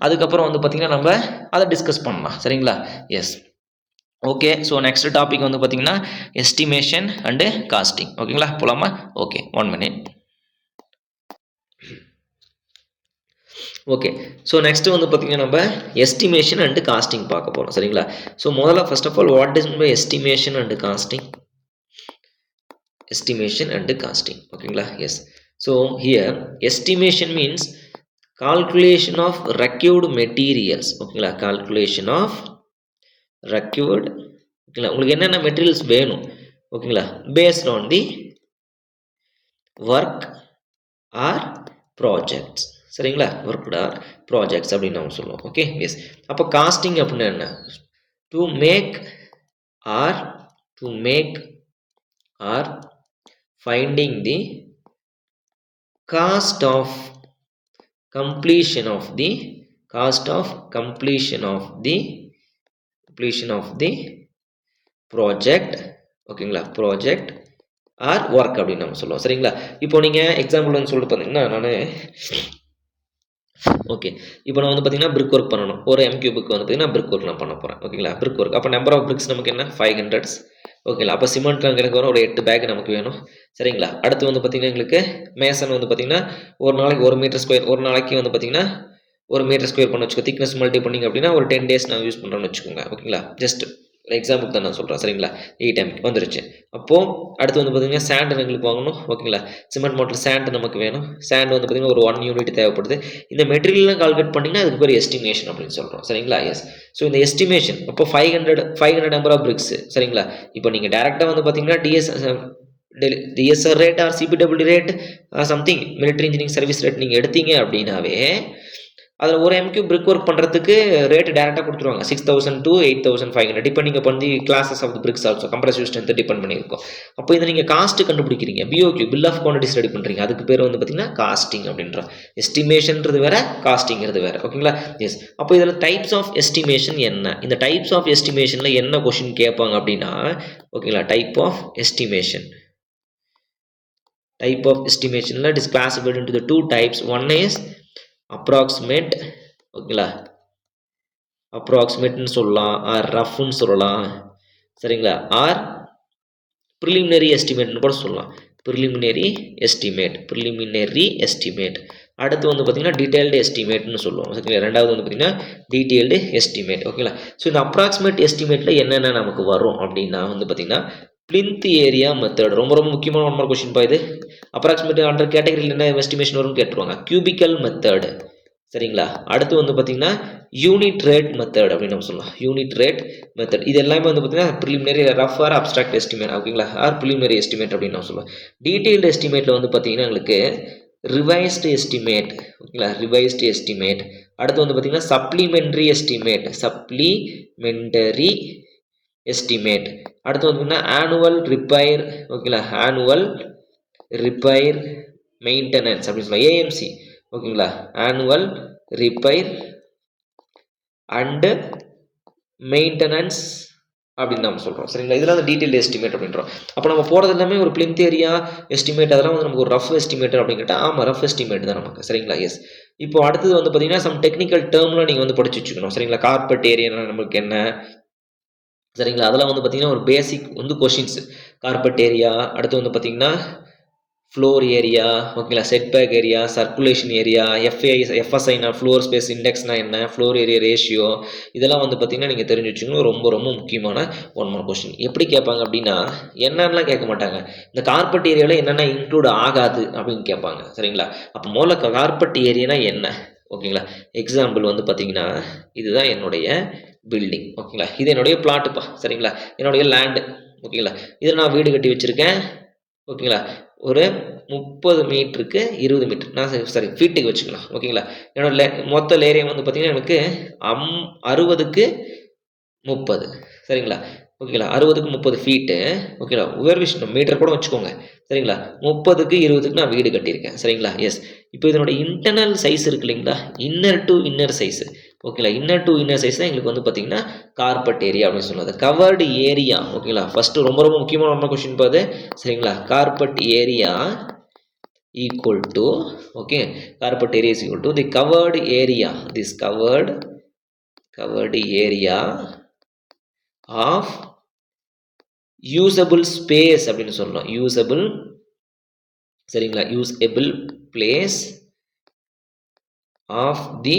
அதுக்கப்புறம் வந்து பார்த்திங்கன்னா நம்ம அதை டிஸ்கஸ் பண்ணலாம். சரிங்களா? Yes. Okay. So next topic வந்து பார்த்திங்கன்னா எஸ்டிமேஷன் அண்டு காஸ்டிங். ஓகேங்களா? போகலாமா? Okay, 1 minute. Okay. So next வந்து பார்த்திங்கன்னா நம்ம எஸ்டிமேஷன் அண்டு காஸ்டிங் பார்க்க போகிறோம். சரிங்களா? ஸோ முதல்ல first of all what is by estimation and costing? Estimation and costing. ஓகேங்களா? Yes. So here estimation means calculation of required materials. ஓகேங்களா? calculation of required. ஓகேங்களா? உங்களுக்கு என்னென்ன மெட்டீரியல்ஸ் வேணும்? ஓகேங்களா? based on the work or projects. சரிங்களா? Work or projects அப்படின்னு நம்ம சொல்லுவோம். Okay, yes. அப்போ காஸ்டிங் அப்படின்னா என்ன? To make or finding the cost of completion of the project. ஓகேங்களா? ப்ராஜெக்ட் ஆர் ஒர்க் அப்படின்னு நம்ம சொல்லுவோம். சரிங்களா? இப்போ நீங்கள் எக்ஸாம்பிள் வந்து சொல்லிட்டு பார்த்தீங்கன்னா நான் ஓகே, இப்போ நான் வந்து பார்த்தீங்கன்னா பிரிக் ஒர்க் பண்ணணும். ஒரு எம்கியூபுக்கு வந்து பார்த்தீங்கன்னா பிரிக் ஒர்க் நான் பண்ண போகிறேன். ஓகேங்களா? Brick work. அப்போ நம்பர் ஆஃப் பிரிக்ஸ் நமக்கு என்ன? 500. ஓகேங்களா? அப்போ சிமெண்ட் எனக்கு வரும் ஒரு 8 பேக் நமக்கு வேணும். சரிங்களா? அடுத்து வந்து பார்த்தீங்கன்னா எங்களுக்கு மேசன் வந்து பார்த்தீங்கன்னா ஒரு நாளைக்கு 1 மீட்டர் ஸ்கொயர், ஒரு நாளைக்கு வந்து பார்த்தீங்கன்னா 1 மீட்டர் ஸ்கொயர் பண்ண வச்சுக்கோ. திக்னஸ் மல்டி பண்ணிங்க அப்படின்னா ஒரு 10 days நான் யூஸ் பண்ணுறேன்னு வச்சுக்கோங்க. ஓகேங்களா? ஜஸ்ட் எக்ஸாம்பிள் தான் நான் சொல்கிறேன். சரிங்களா? 8 MB வந்துருச்சு. அப்போது அடுத்து வந்து பார்த்தீங்கன்னா சேண்ட் எங்களுக்கு வாங்கணும். ஓகேங்களா? சிமெண்ட் மாட்டில் சேண்ட் நமக்கு வேணும். சேண்ட் வந்து பார்த்தீங்கன்னா ஒரு 1 யூனிட் தேவைப்படுது. இந்த மெட்டீரியல்லாம் கால்குலேட் பண்ணிங்கன்னா அதுக்கு பேர் எஸ்டிமேஷன் அப்படின்னு சொல்கிறோம். சரிங்களா? எஸ். ஸோ இந்த எஸ்டிமேஷன் அப்போ 500 நம்பர் ஆஃப் பிரிக்ஸ். சரிங்களா? இப்போ நீங்கள் டேரெக்டாக வந்து பார்த்தீங்கன்னா DSR rate or CPW rate something military engineering service rate நீங்கள் எடுத்தீங்க அப்படின்னாவே அதில் ஒரு எம்கியூ பிரிக் ஒர்க் பண்ணுறதுக்கு ரேட் டேரெக்டாக கொடுத்துருவாங்க. 6000 to 8500 depending upon the classes of the bricks also compressive strength depend பண்ணியிருக்கும். அப்போ இதை நீங்கள் காஸ்ட் கண்டுபிடிக்கிறீங்க. BOQ bill of quantities ready பண்ணுறீங்க. அதுக்கு பேர் வந்து பார்த்தீங்கன்னா காஸ்டிங் அப்படின்றோம். எஸ்டிமேஷன்றது வேற, காஸ்டிங்கிறது வேற. ஓகேங்களா? எஸ். அப்போ இதில் டைப்ஸ் ஆஃப் எஸ்டிமேஷன் என்ன? இந்த டைப்ஸ் ஆஃப் எஸ்டிமேஷனில் என்ன கொஷின் கேட்பாங்க அப்படின்னா, ஓகேங்களா, type of estimation. Type of estimation it is classified into the two types. One is approximate. ஓகேங்களா? approximate சொல்லலாம், ஆர் ரஃப்னு சொல்லலாம். சரிங்களா? ஆர் preliminary estimate கூட சொல்லலாம். preliminary estimate. அடுத்து வந்து பார்த்தீங்கன்னா டீடைல்டு எஸ்டிமேட்னு சொல்லுவோம். ஓகேங்களா? ரெண்டாவது வந்து பார்த்தீங்கன்னா டீடைல்டு எஸ்டிமேட். ஓகேங்களா? ஸோ இந்த அப்ராக்சிமேட் எஸ்டிமேட்டில் என்னென்ன நமக்கு வரும் அப்படின்னா வந்து பார்த்தீங்கன்னா பிளிந்த் ஏரியா மெத்தட். ரொம்ப முக்கியமான 1 மார்க் கொஸ்டின் இது. அப்ராக்சிமேட் அண்டர் கேட்டகரியில் என்ன எஸ்டிமேஷன் வரும்னு கேட்டுருவாங்க. Cubical method. சரிங்களா? அடுத்து வந்து பார்த்தீங்கன்னா யூனிட் ரேட் மெத்தட் அப்படின்னு நம்ம சொல்லலாம். யூனிட் ரேட் மெத்தட் இது எல்லாமே வந்து பார்த்தீங்கன்னா preliminary rough R abstract estimate. ஓகேங்களா? ஆர் ப்ரிலிமினரி எஸ்டிமேட் அப்படின்னு நம்ம சொல்லலாம். டீடைல்டு எஸ்டிமேட்டில் வந்து பார்த்தீங்கன்னா எங்களுக்கு ரிவைஸ்டு எஸ்டிமேட். ஓகேங்களா? Revised estimate. அடுத்து வந்து பார்த்தீங்கன்னா சப்ளிமெண்ட்ரி எஸ்டிமேட். அடுத்து வந்து ஆனுவல் ரிப்பேர். ஓகேங்களா? ஆனுவல் ரிப்பேர் மெயின்டெனன்ஸ் அப்படின்னு சொல்லலாம். ஏஎம்சி. ஓகேங்களா? ஆனுவல் ரிப்பேர் அண்ட் மெயின்டெனன்ஸ் அப்படின்னு நம்ம சொல்கிறோம். சரிங்களா? இதெல்லாம் அந்த டீடைல் எஸ்டிமேட் அப்படின்றோம். அப்போ நம்ம போகிறது எல்லாமே ஒரு பிளிந்த் ஏரியா எஸ்டிமேட், அதெல்லாம் வந்து நமக்கு ஒரு ரஃப் எஸ்டிமேட் அப்படின்னு கேட்டால் ஆமாம், ரஃப் எஸ்டிமேட் தான் நமக்கு. சரிங்களா? எஸ். இப்போ அடுத்தது வந்து பார்த்தீங்கன்னா சம் டெக்னிக்கல் டேர்ம்லாம் நீங்கள் வந்து படிச்சு வச்சுக்கணும். சரிங்களா? கார்பெட் ஏரியா நமக்கு என்ன? சரிங்களா? அதெல்லாம் வந்து பார்த்தீங்கன்னா ஒரு பேசிக் வந்து கொஷின்ஸ். கார்பெட் ஏரியா, அடுத்து வந்து பார்த்தீங்கன்னா ஃப்ளோர் ஏரியா, ஓகேங்களா, செட்பேக் ஏரியா, சர்க்குலேஷன் ஏரியா, எஃப்எஸ்ஐனா ஃப்ளோர் ஸ்பேஸ் இண்டெக்ஸ்னா என்ன, ஃப்ளோர் ஏரியா ரேஷியோ, இதெல்லாம் வந்து பார்த்தீங்கன்னா நீங்கள் தெரிஞ்சு வச்சுக்கணும். ரொம்ப முக்கியமான 1 மார்க் கொஸ்டின். எப்படி கேட்பாங்க அப்படின்னா என்னன்னெலாம் கேட்க மாட்டாங்க, இந்த கார்பெட் ஏரியாவில் என்னென்ன இன்க்ளூட் ஆகாது அப்படின்னு கேட்பாங்க. சரிங்களா? அப்போ முதல்ல கார்பெட் ஏரியானா என்ன? ஓகேங்களா? எக்ஸாம்பிள் வந்து பார்த்தீங்கன்னா இதுதான் என்னுடைய பில்டிங். ஓகேங்களா? இது என்னுடைய பிளாட்டுப்பா. சரிங்களா? என்னுடைய லேண்டு. ஓகேங்களா? இதில் நான் வீடு கட்டி வச்சுருக்கேன். ஓகேங்களா? ஒரு 30 மீட்டருக்கு 20 மீட்டர் நான் ஃபீட்டுக்கு வச்சுக்கலாம். ஓகேங்களா? என்னோட மொத்த ஏரியா வந்து பார்த்தீங்கன்னா எனக்கு 60க்கு 30. சரிங்களா? ஓகேங்களா? 60க்கு 30 ஃபீட்டு. ஓகேங்களா? உயர் விஷயம் மீட்டர் கூட வச்சுக்கோங்க. சரிங்களா? 30க்கு 20க்கு நான் வீடு கட்டியிருக்கேன். சரிங்களா? எஸ். இப்போ இதனோட இன்டர்னல் சைஸ் இருக்கு இல்லைங்களா? Inner to inner size. ஓகேங்களா. இன்னர் டு இன்னர் சைஸ் தான் எங்களுக்கு வந்து பார்த்தீங்கன்னா கார்பெட் ஏரியா அப்படின்னு சொல்லுவது. கவர்டு ஏரியா ஓகேங்களா. ஃபர்ஸ்ட் ரொம்ப ரொம்ப முக்கியமான கொஸ்டின் பாது சரிங்களா. Carpet area equal to okay carpet area is equal to the covered area, this covered area of usable space அப்படின்னு சொல்லலாம். usable சரிங்களா. usable place of the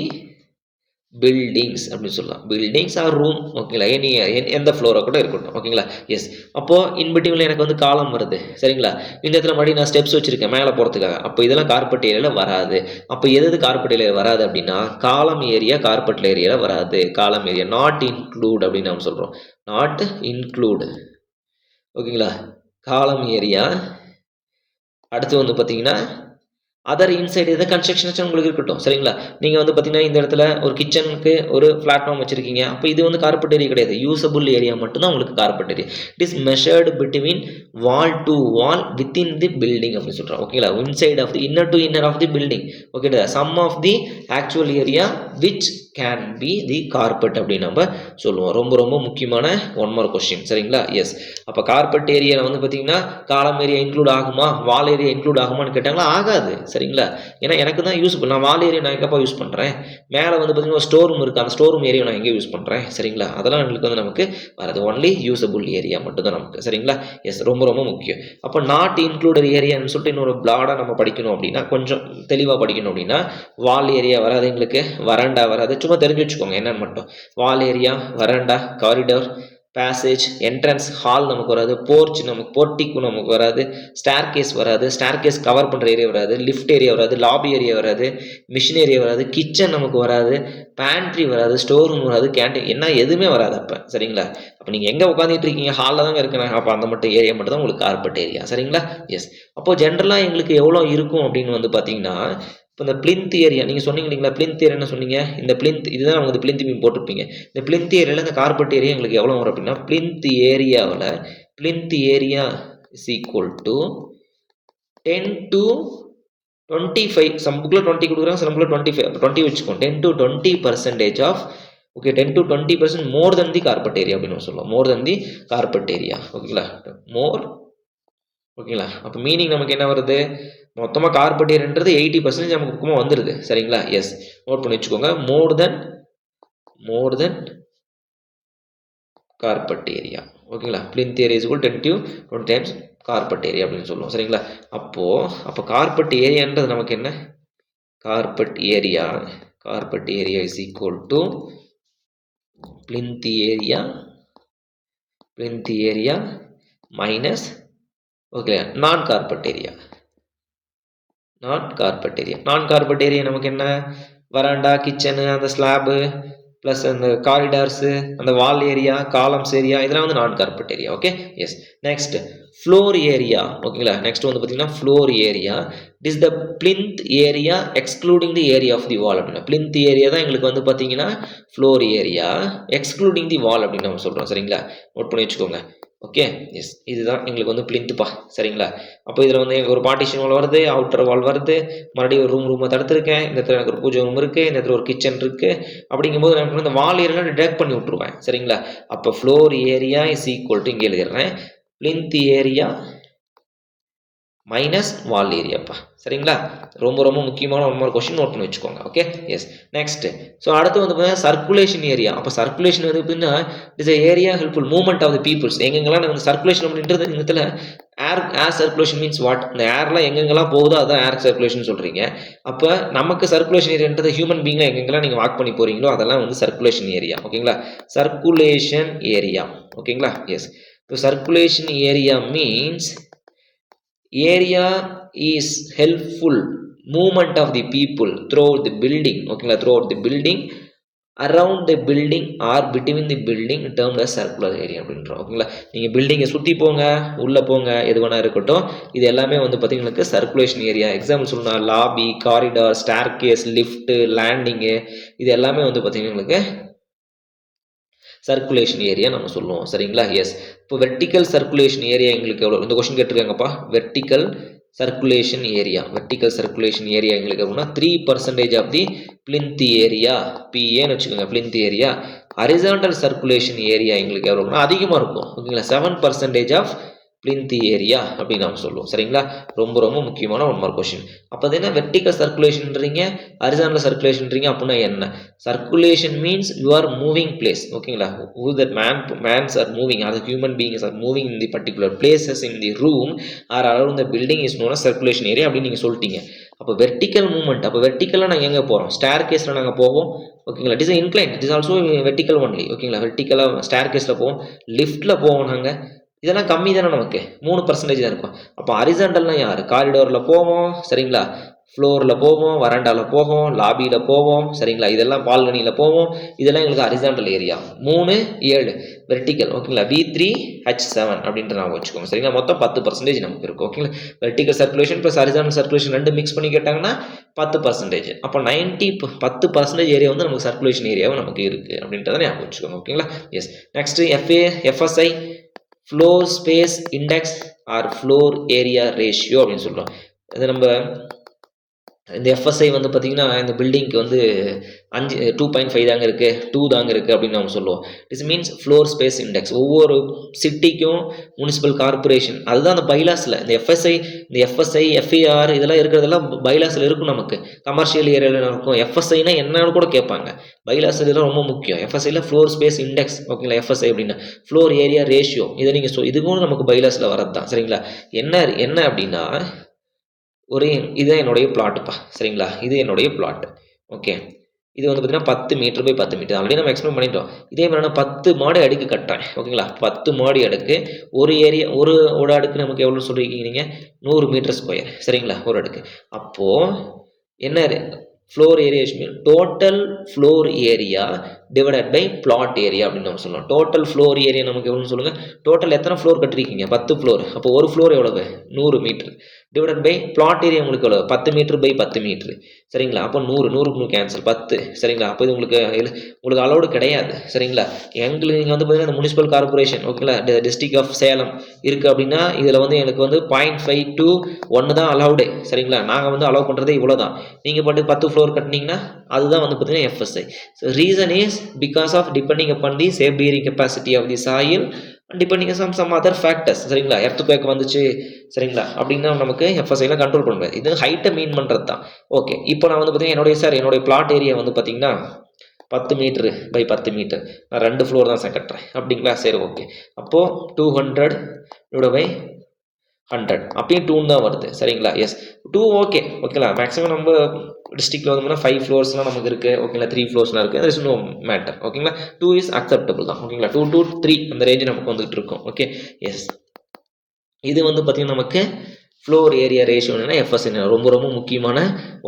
buildings அப்படின்னு சொல்லலாம். buildings or room ஓகேங்களா. எந்த ஃப்ளோரா கூட இருக்கட்டும் ஓகேங்களா. எஸ் அப்போ இன்பிட்வீன்ல எனக்கு வந்து காலம் வருது சரிங்களா. இந்த இடத்துல மறுபடியும் நான் ஸ்டெப்ஸ் வச்சிருக்கேன் மேலே போகிறதுக்காக. அப்போ இதெல்லாம் கார்பெட் ஏரியாவில் வராது. அப்போ எது கார்பெட் ஏரியாவில் வராது அப்படின்னா காலம் ஏரியா கார்பெட் ஏரியாவில் வராது. காலம் ஏரியா நாட் இன்க்ளூட் அப்படின்னு நம்ம சொல்கிறோம். நாட் இன்க்ளூடு ஓகேங்களா. காலம் ஏரியா அடுத்து வந்து பார்த்தீங்கன்னா அதர் இன்சைடு எதாவது கன்ஸ்ட்ரக்ஷன்ஸ் உங்களுக்கு இருக்கட்டும் சரிங்களா. நீங்கள் வந்து பார்த்தீங்கன்னா இந்த இடத்துல ஒரு கிச்சனுக்கு ஒரு பிளாட்ஃபார்ம் வச்சிருக்கீங்க. அப்போ இது வந்து கார்பெட் ஏரியா கிடையாது. யூசபிள் ஏரியா மட்டும்தான் உங்களுக்கு carpet area. It is measured between wall to wall within the building அப்படின்னு சொல்கிறோம் ஓகேங்களா. Inside of the inner to inner of the building okay. Sum of the actual area which can be the carpet அப்படின்னு நம்ம சொல்லுவோம். ரொம்ப ரொம்ப முக்கியமான one more question சரிங்களா. எஸ் அப்போ கார்பெட் ஏரியாவில் வந்து பார்த்தீங்கன்னா காலம் ஏரியா இன்க்ளூட் ஆகுமா வால் ஏரியா இன்க்ளூட் ஆகுமான்னு கேட்டாங்களா ஆகாது சரிங்களா. ஏன்னா எனக்கு தான் யூஸ்ஃபுல். நான் வால் ஏரியா நான் எங்கப்பா யூஸ் பண்ணுறேன். மேலே வந்து பார்த்தீங்கன்னா ஸ்டோர் ரூம் இருக்குது. அந்த ஸ்டோர் ரூம் ஏரியா நான் எங்கே யூஸ் பண்ணுறேன் சரிங்களா. அதெல்லாம் எங்களுக்கு வந்து நமக்கு வராது. ஒன்லி யூசபிள் ஏரியா மட்டும் தான் நமக்கு சரிங்களா. எஸ் ரொம்ப ரொம்ப முக்கியம். அப்போ நாட் இன்க்ளூடட் ஏரியான்னு சொல்லிட்டு இன்னொரு பிளாடாக நம்ம படிக்கணும் அப்படின்னா கொஞ்சம் தெளிவாக படிக்கணும் அப்படின்னா வால் ஏரியா வராது எங்களுக்கு. வராண்டா வராது. சும்மா தெரிஞ்சு வச்சுக்கோங்க என்னன்னு மட்டும். Wall area veranda corridor passage entrance hall நமக்கு வராது. போர்ச் நமக்கு போர்ட்டிக்கு நமக்கு வராது. ஸ்டேர் கேஸ் வராது. ஸ்டேர் கேஸ் கவர் பண்ணுற ஏரியா வராது. லிஃப்ட் ஏரியா வராது. லாபி ஏரியா வராது. மிஷின் ஏரியா வராது. கிச்சன் நமக்கு வராது. பேண்ட்ரி வராது. ஸ்டோர் ரூம் வராது. கேன்டீன் என்ன எதுவுமே வராது அப்போ சரிங்களா. அப்போ நீங்கள் எங்கே உட்காந்துட்டு இருக்கீங்க ஹாலில் தாங்க இருக்கிறேன். அப்போ அந்த மட்டும் ஏரியா மட்டும் தான் உங்களுக்கு கார்பெட் ஏரியா சரிங்களா. எஸ் அப்போது ஜென்ரலாக எங்களுக்கு எவ்வளோ இருக்கும் அப்படின்னு வந்து பார்த்தீங்கன்னா இப்போ இந்த பிளிந்த் ஏரியா நீங்கள் சொன்னீங்க இல்லைங்களா. பிளிந்த் ஏரியா என்ன சொன்னீங்க. இந்த பிளிந்த் இதுதான் உங்களுக்கு பிளிந்த் பீம் போட்டிருப்பீங்க. இந்த பிளிந்த் ஏரியாவில் இந்த கார்பெட் ஏரியா எங்களுக்கு எவ்வளோ வரும் அப்படின்னா plinth area is equal to 10 to 25. Some புக்கில் 20 கொடுக்குறாங்க. சில புக்கில் 25 20 வச்சுக்கோங்க. 10 to 20% of okay 10 to 20% more than the carpet area அப்படின்னு சொல்லுவோம். மோர் தென் தி கார்பெட் ஏரியா ஓகேங்களா. மோர் ஓகேங்களா. அப்போ மீனிங் நமக்கு என்ன வருது மொத்தமாக கார்பெட் ஏரியான்றது 80% நமக்கு பக்கமாக வந்துடுது சரிங்களா. எஸ் நோட் பண்ணி வச்சுக்கோங்க. மோர் தென் கார்பெட் ஏரியா ஓகேங்களா. Plinth area is 10 to 20 times carpet area அப்படின்னு சொல்லுவோம் சரிங்களா. அப்போ கார்பெட் ஏரியான்றது நமக்கு என்ன carpet area is equal to plinth area minus okay நான் கார்பெட் ஏரியா நமக்கு என்ன வராண்டா கிச்சனு அந்த ஸ்லாபு ப்ளஸ் அந்த காரிடார்ஸு அந்த வால் ஏரியா காலம்ஸ் ஏரியா இதெல்லாம் வந்து non carpet area okay. Yes next floor area ஓகேங்களா. நெக்ஸ்ட் வந்து பார்த்தீங்கன்னா floor area it is the plinth area excluding the area of the wall அப்படின்னா பிளிந்த் ஏரியா தான் எங்களுக்கு வந்து பார்த்தீங்கன்னா floor area excluding the wall அப்படின்னு நம்ம சொல்கிறோம் சரிங்களா. நோட் பண்ணி வச்சுக்கோங்க ஓகே. எஸ் இதுதான் எங்களுக்கு வந்து பிளிந்த்ப்பா சரிங்களா. அப்போ இதில் வந்து எனக்கு ஒரு பார்ட்டிஷன் வால் வருது. அவுட்டர் வால் வருது. மறுபடியும் ஒரு ரூமை தடுத்துருக்கேன். இந்த இடத்துல எனக்கு ஒரு பூஜை ரூம் இருக்குது. இந்த இடத்துல ஒரு கிச்சன் இருக்குது. அப்படிங்கும்போது நான் இந்த வால் ஏரியாவில் டிடெக்ட் பண்ணி விட்ருவேன் சரிங்களா. அப்போ floor area is equal to இங்கே எழுதிடுறேன் பிளிந்த் ஏரியா மைனஸ் வால் ஏரியாப்பா சரிங்களா. ரொம்ப ரொம்ப முக்கியமான ஒன் மோர் கொஸ்டின் நோட் பண்ணி வச்சுக்கோங்க ஓகே. எஸ் நெக்ஸ்ட் ஸோ அடுத்து வந்து பார்த்தீங்கன்னா சர்க்குலேஷன் ஏரியா. அப்போ சர்க்குலேஷன் வந்து பார்த்தீங்கன்னா it's area helpful movement of the peoples. எங்கெங்கெல்லாம் வந்து சர்க்குலேஷன் அப்படின்றது இந்த இடத்துல ஏர் சர்க்குலேஷன் மீன்ஸ் வாட் இந்த ஏர்லாம் எங்கெங்கெல்லாம் போகுதோ அதான் ஏர் சர்க்குலேஷன் சொல்கிறீங்க. அப்போ நமக்கு சர்க்குலேஷன் ஏரியான்றது ஹியூமன் பீங்காக எங்கெங்கெல்லாம் நீங்கள் வாக் பண்ணி போகிறீங்களோ அதெல்லாம் வந்து சர்க்குலேஷன் ஏரியா ஓகேங்களா. சர்க்குலேஷன் ஏரியா ஓகேங்களா. எஸ் இப்போ circulation area means area is helpful movement of the people throughout the building ஓகேங்களா. throughout the building around the building or between the building termed as circular area அப்படின்றோம் ஓகேங்களா. நீங்கள் பில்டிங்கை சுற்றி போங்க உள்ளே போங்க எது வேணா இருக்கட்டும் இது எல்லாமே வந்து பார்த்தீங்கன்னா சர்க்குலேஷன் ஏரியா. எக்ஸாம்பிள் சொல்லணும்னா lobby corridor staircase lift landing இது எல்லாமே வந்து பார்த்தீங்கன்னா சர்க்குலேஷன் ஏரியா நம்ம சொல்லுவோம் சரிங்களா. எஸ் இப்போ வெர்டிக்கல் சர்க்குலேஷன் ஏரியா எங்களுக்கு எவ்வளோ இந்த கொஸ்டின் கேட்டிருக்காங்கப்பா. Vertical circulation area, vertical circulation area எங்களுக்கு அப்படின்னா 3% ஆஃப் தி பிளிந்த் ஏரியா, பிஏன்னு வச்சுக்கோங்க, plinth area. Horizontal circulation area எங்களுக்கு எவ்வளோனா அதிகமாக இருக்கும், ஓகேங்களா, 7% ஆஃப் பிளிந்த் ஏரியா அப்படின்னு நம்ம சொல்லுவோம். சரிங்களா, ரொம்ப ரொம்ப முக்கியமான 1 மார்க் கொஸ்டின். அப்போ அது என்ன வெர்டிக்கல் சர்க்குலேஷன்றீங்க, ஹரிசாண்டல் சர்க்குலேஷன்றீங்க அப்படின்னா என்ன? Circulation means you are moving place, ஓகேங்களா, who that mans are moving or the human beings are moving in the particular places in the room or around the building is known as circulation area அப்படின்னு நீங்கள் சொல்லிட்டீங்க. அப்போ vertical movement, அப்போ வெர்டிக்கலாக நாங்கள் எங்கே போகிறோம்? Stair கேஸில் நாங்கள் போவோம், ஓகேங்களா. It is incline, it is also vertical only, ஓகேங்களா. வெர்டிக்கலாக ஸ்டேர் கேஸில் போவோம், லிஃப்ட்டில் போவோம் நாங்கள். இதெல்லாம் கம்மி தானே, நமக்கு 3% தான் இருக்கும். அப்போ ஹரிசாண்டல்னா யார்? காரிடோரில் போவோம், சரிங்களா, ஃப்ளோரில் போவோம், வராண்டாவில் போவோம், லாபியில் போவோம், சரிங்களா, இதெல்லாம் பால்கனியில் போவோம், இதெல்லாம் எங்களுக்கு ஹரிசாண்டல் ஏரியா. 3, 7 வெர்டிக்கல், ஓகேங்களா, V3H7 அப்படின்ற நான் வச்சுக்கோங்க. சரிங்களா, மொத்தம் 10% நமக்கு இருக்கும், ஓகேங்களா. Vertical circulation plus horizontal circulation ரெண்டு மிக்ஸ் பண்ணி கேட்டாங்கன்னா 10%. அப்போ 10% ஏரியா வந்து நமக்கு சர்க்குலேஷன் ஏரியாவும் நமக்கு இருக்குது அப்படின்றத ஞாபகம் வச்சுக்கோங்க, ஓகேங்களா. Yes, next FSI floor space index or floor area ratio அப்படின்னு சொல்கிறோம். அது நம்ம இந்த எஃப்எஸ்ஐ வந்து பார்த்திங்கன்னா இந்த பில்டிங்க்கு வந்து 2.5 தாங்க இருக்குது, 2 தாங்க இருக்குது அப்படின்னு நம்ம சொல்லுவோம். It's means floor space index. ஒவ்வொரு சிட்டிக்கும் முனிசிபல் கார்பரேஷன், அதுதான் அந்த பைலாஸில் இந்த எஃப்எஸ்ஐ எஃப்ஐஆர் இதெல்லாம் இருக்கிறதெல்லாம் பைலாஸில் இருக்கும். நமக்கு கமர்ஷியல் ஏரியாவில் இருக்கும். எஃப்எஸ்ஐனா என்னன்னு கூட கேட்பாங்க, பைலாஸில் இதெல்லாம் ரொம்ப முக்கியம். எஃப்எஸ்ஐயில் ஃப்ளோர் ஸ்பேஸ் இண்டெக்ஸ், ஓகேங்களா. எஃப்எஸ்ஐ அப்படின்னா ஃப்ளோர் ஏரியா ரேஷியோ, இதை நீங்கள் இதுக்கும் நமக்கு பைலாஸில் வரது தான், சரிங்களா. என்ன அப்படின்னா இதுதான் என்னுடைய பிளாட்டுப்பா, சரிங்களா, இது என்னுடைய பிளாட், ஓகே. இது வந்து பார்த்தீங்கன்னா 10 மீட்டர் பை 10 மீட்டர் ஆல்ரெடி நம்ம எக்ஸ்பிளைன் பண்ணிட்டோம். இதே மாதிரி நான் 10 மாடி அடுக்கு கட்டுறேன், ஓகேங்களா. 10 மாடி அடுக்கு, ஒரு ஏரியா ஒரு அடுக்கு நமக்கு எவ்வளோ சொல்லியிருக்கீங்க நீங்கள்? 100 மீட்டர் ஸ்கொயர், சரிங்களா, ஒரு அடுக்கு. அப்போது என்ன floor area total floor area divided by plot area அப்படின்னு நம்ம சொல்லலாம். டோட்டல் ஃப்ளோர் ஏரியா நமக்கு எவ்வளோன்னு சொல்லுங்கள். டோட்டல் எத்தனை ஃப்ளோர் கட்டிருக்கீங்க? 10 ஃப்ளோர். அப்போ ஒரு ஃப்ளோர் எவ்வளவு? 100 metre divided by plot area உங்களுக்கு எவ்வளோ? 10 மீட்டர் பை 10 மீட்டர், சரிங்களா. அப்போ 100 கேன்சல் 10, சரிங்களா. அப்போ இது உங்களுக்கு அலௌடு கிடையாது, சரிங்களா. எங்களுக்கு நீங்கள் வந்து பார்த்தீங்கன்னா முனிசிபல் கார்பரேஷன், ஓகேங்களா, டிஸ்ட்ரிக்ட் ஆஃப் சேலம் இருக்குது அப்படின்னா இதில் வந்து எனக்கு வந்து 0.5 to 1 தான் அலௌடு, சரிங்களா. நாங்கள் வந்து அலோவ் பண்ணுறதே இவ்வளோ தான். நீங்கள் பாட்டு 10 ஃப்ளோர் கட்டினீங்கன்னா அதுதான் வந்து பார்த்தீங்கன்னா FSI. So reason is because of depending upon the safe bearing capacity of the soil and depending on some other factors, சரிங்களா. எர்த்குவேக் வந்துச்சு, சரிங்களா, அப்படின்னா நமக்கு எஃப்எஸ்ஐலாம் கண்ட்ரோல் பண்ண முடியாது. இது ஹைட்டை மீன் பண்ணுறது தான். ஓகே, இப்போ நான் வந்து பார்த்தீங்கன்னா என்னுடைய பிளாட் ஏரியா வந்து பார்த்தீங்கன்னா 10 மீட்டரு பை 10 மீட்டர், நான் 2 ஃப்ளோர் தான் சார் கட்டுறேன் அப்படிங்களா. சரி, ஓகே. அப்போது 200 டிவைட் பை 100, அப்பயும் 2 தான் வருது, சரிங்களா. எஸ், 2 ஓகேங்களா. மேக்ஸிமம் நம்ம டிஸ்ட்ரிக்டில் வந்தோம்னா 5 ஃப்ளோர்ஸ்லாம் நமக்கு இருக்குது, ஓகேங்களா. 3 ஃப்ளோர்ஸ்லாம் இருக்குது, அது இஸ் நோ மேட்டர், ஓகேங்களா. 2 இஸ் அக்செப்டபிள் தான், ஓகேங்களா. 2 to 3 அந்த ரேஞ்சு நமக்கு வந்துகிட்டு இருக்கும், ஓகே. எஸ், இது வந்து பார்த்திங்கன்னா நமக்கு ஃப்ளோர் ஏரியா ரேஷியோ என்னன்னா எஃப்எஸ்ஐ ரொம்ப ரொம்ப முக்கியமான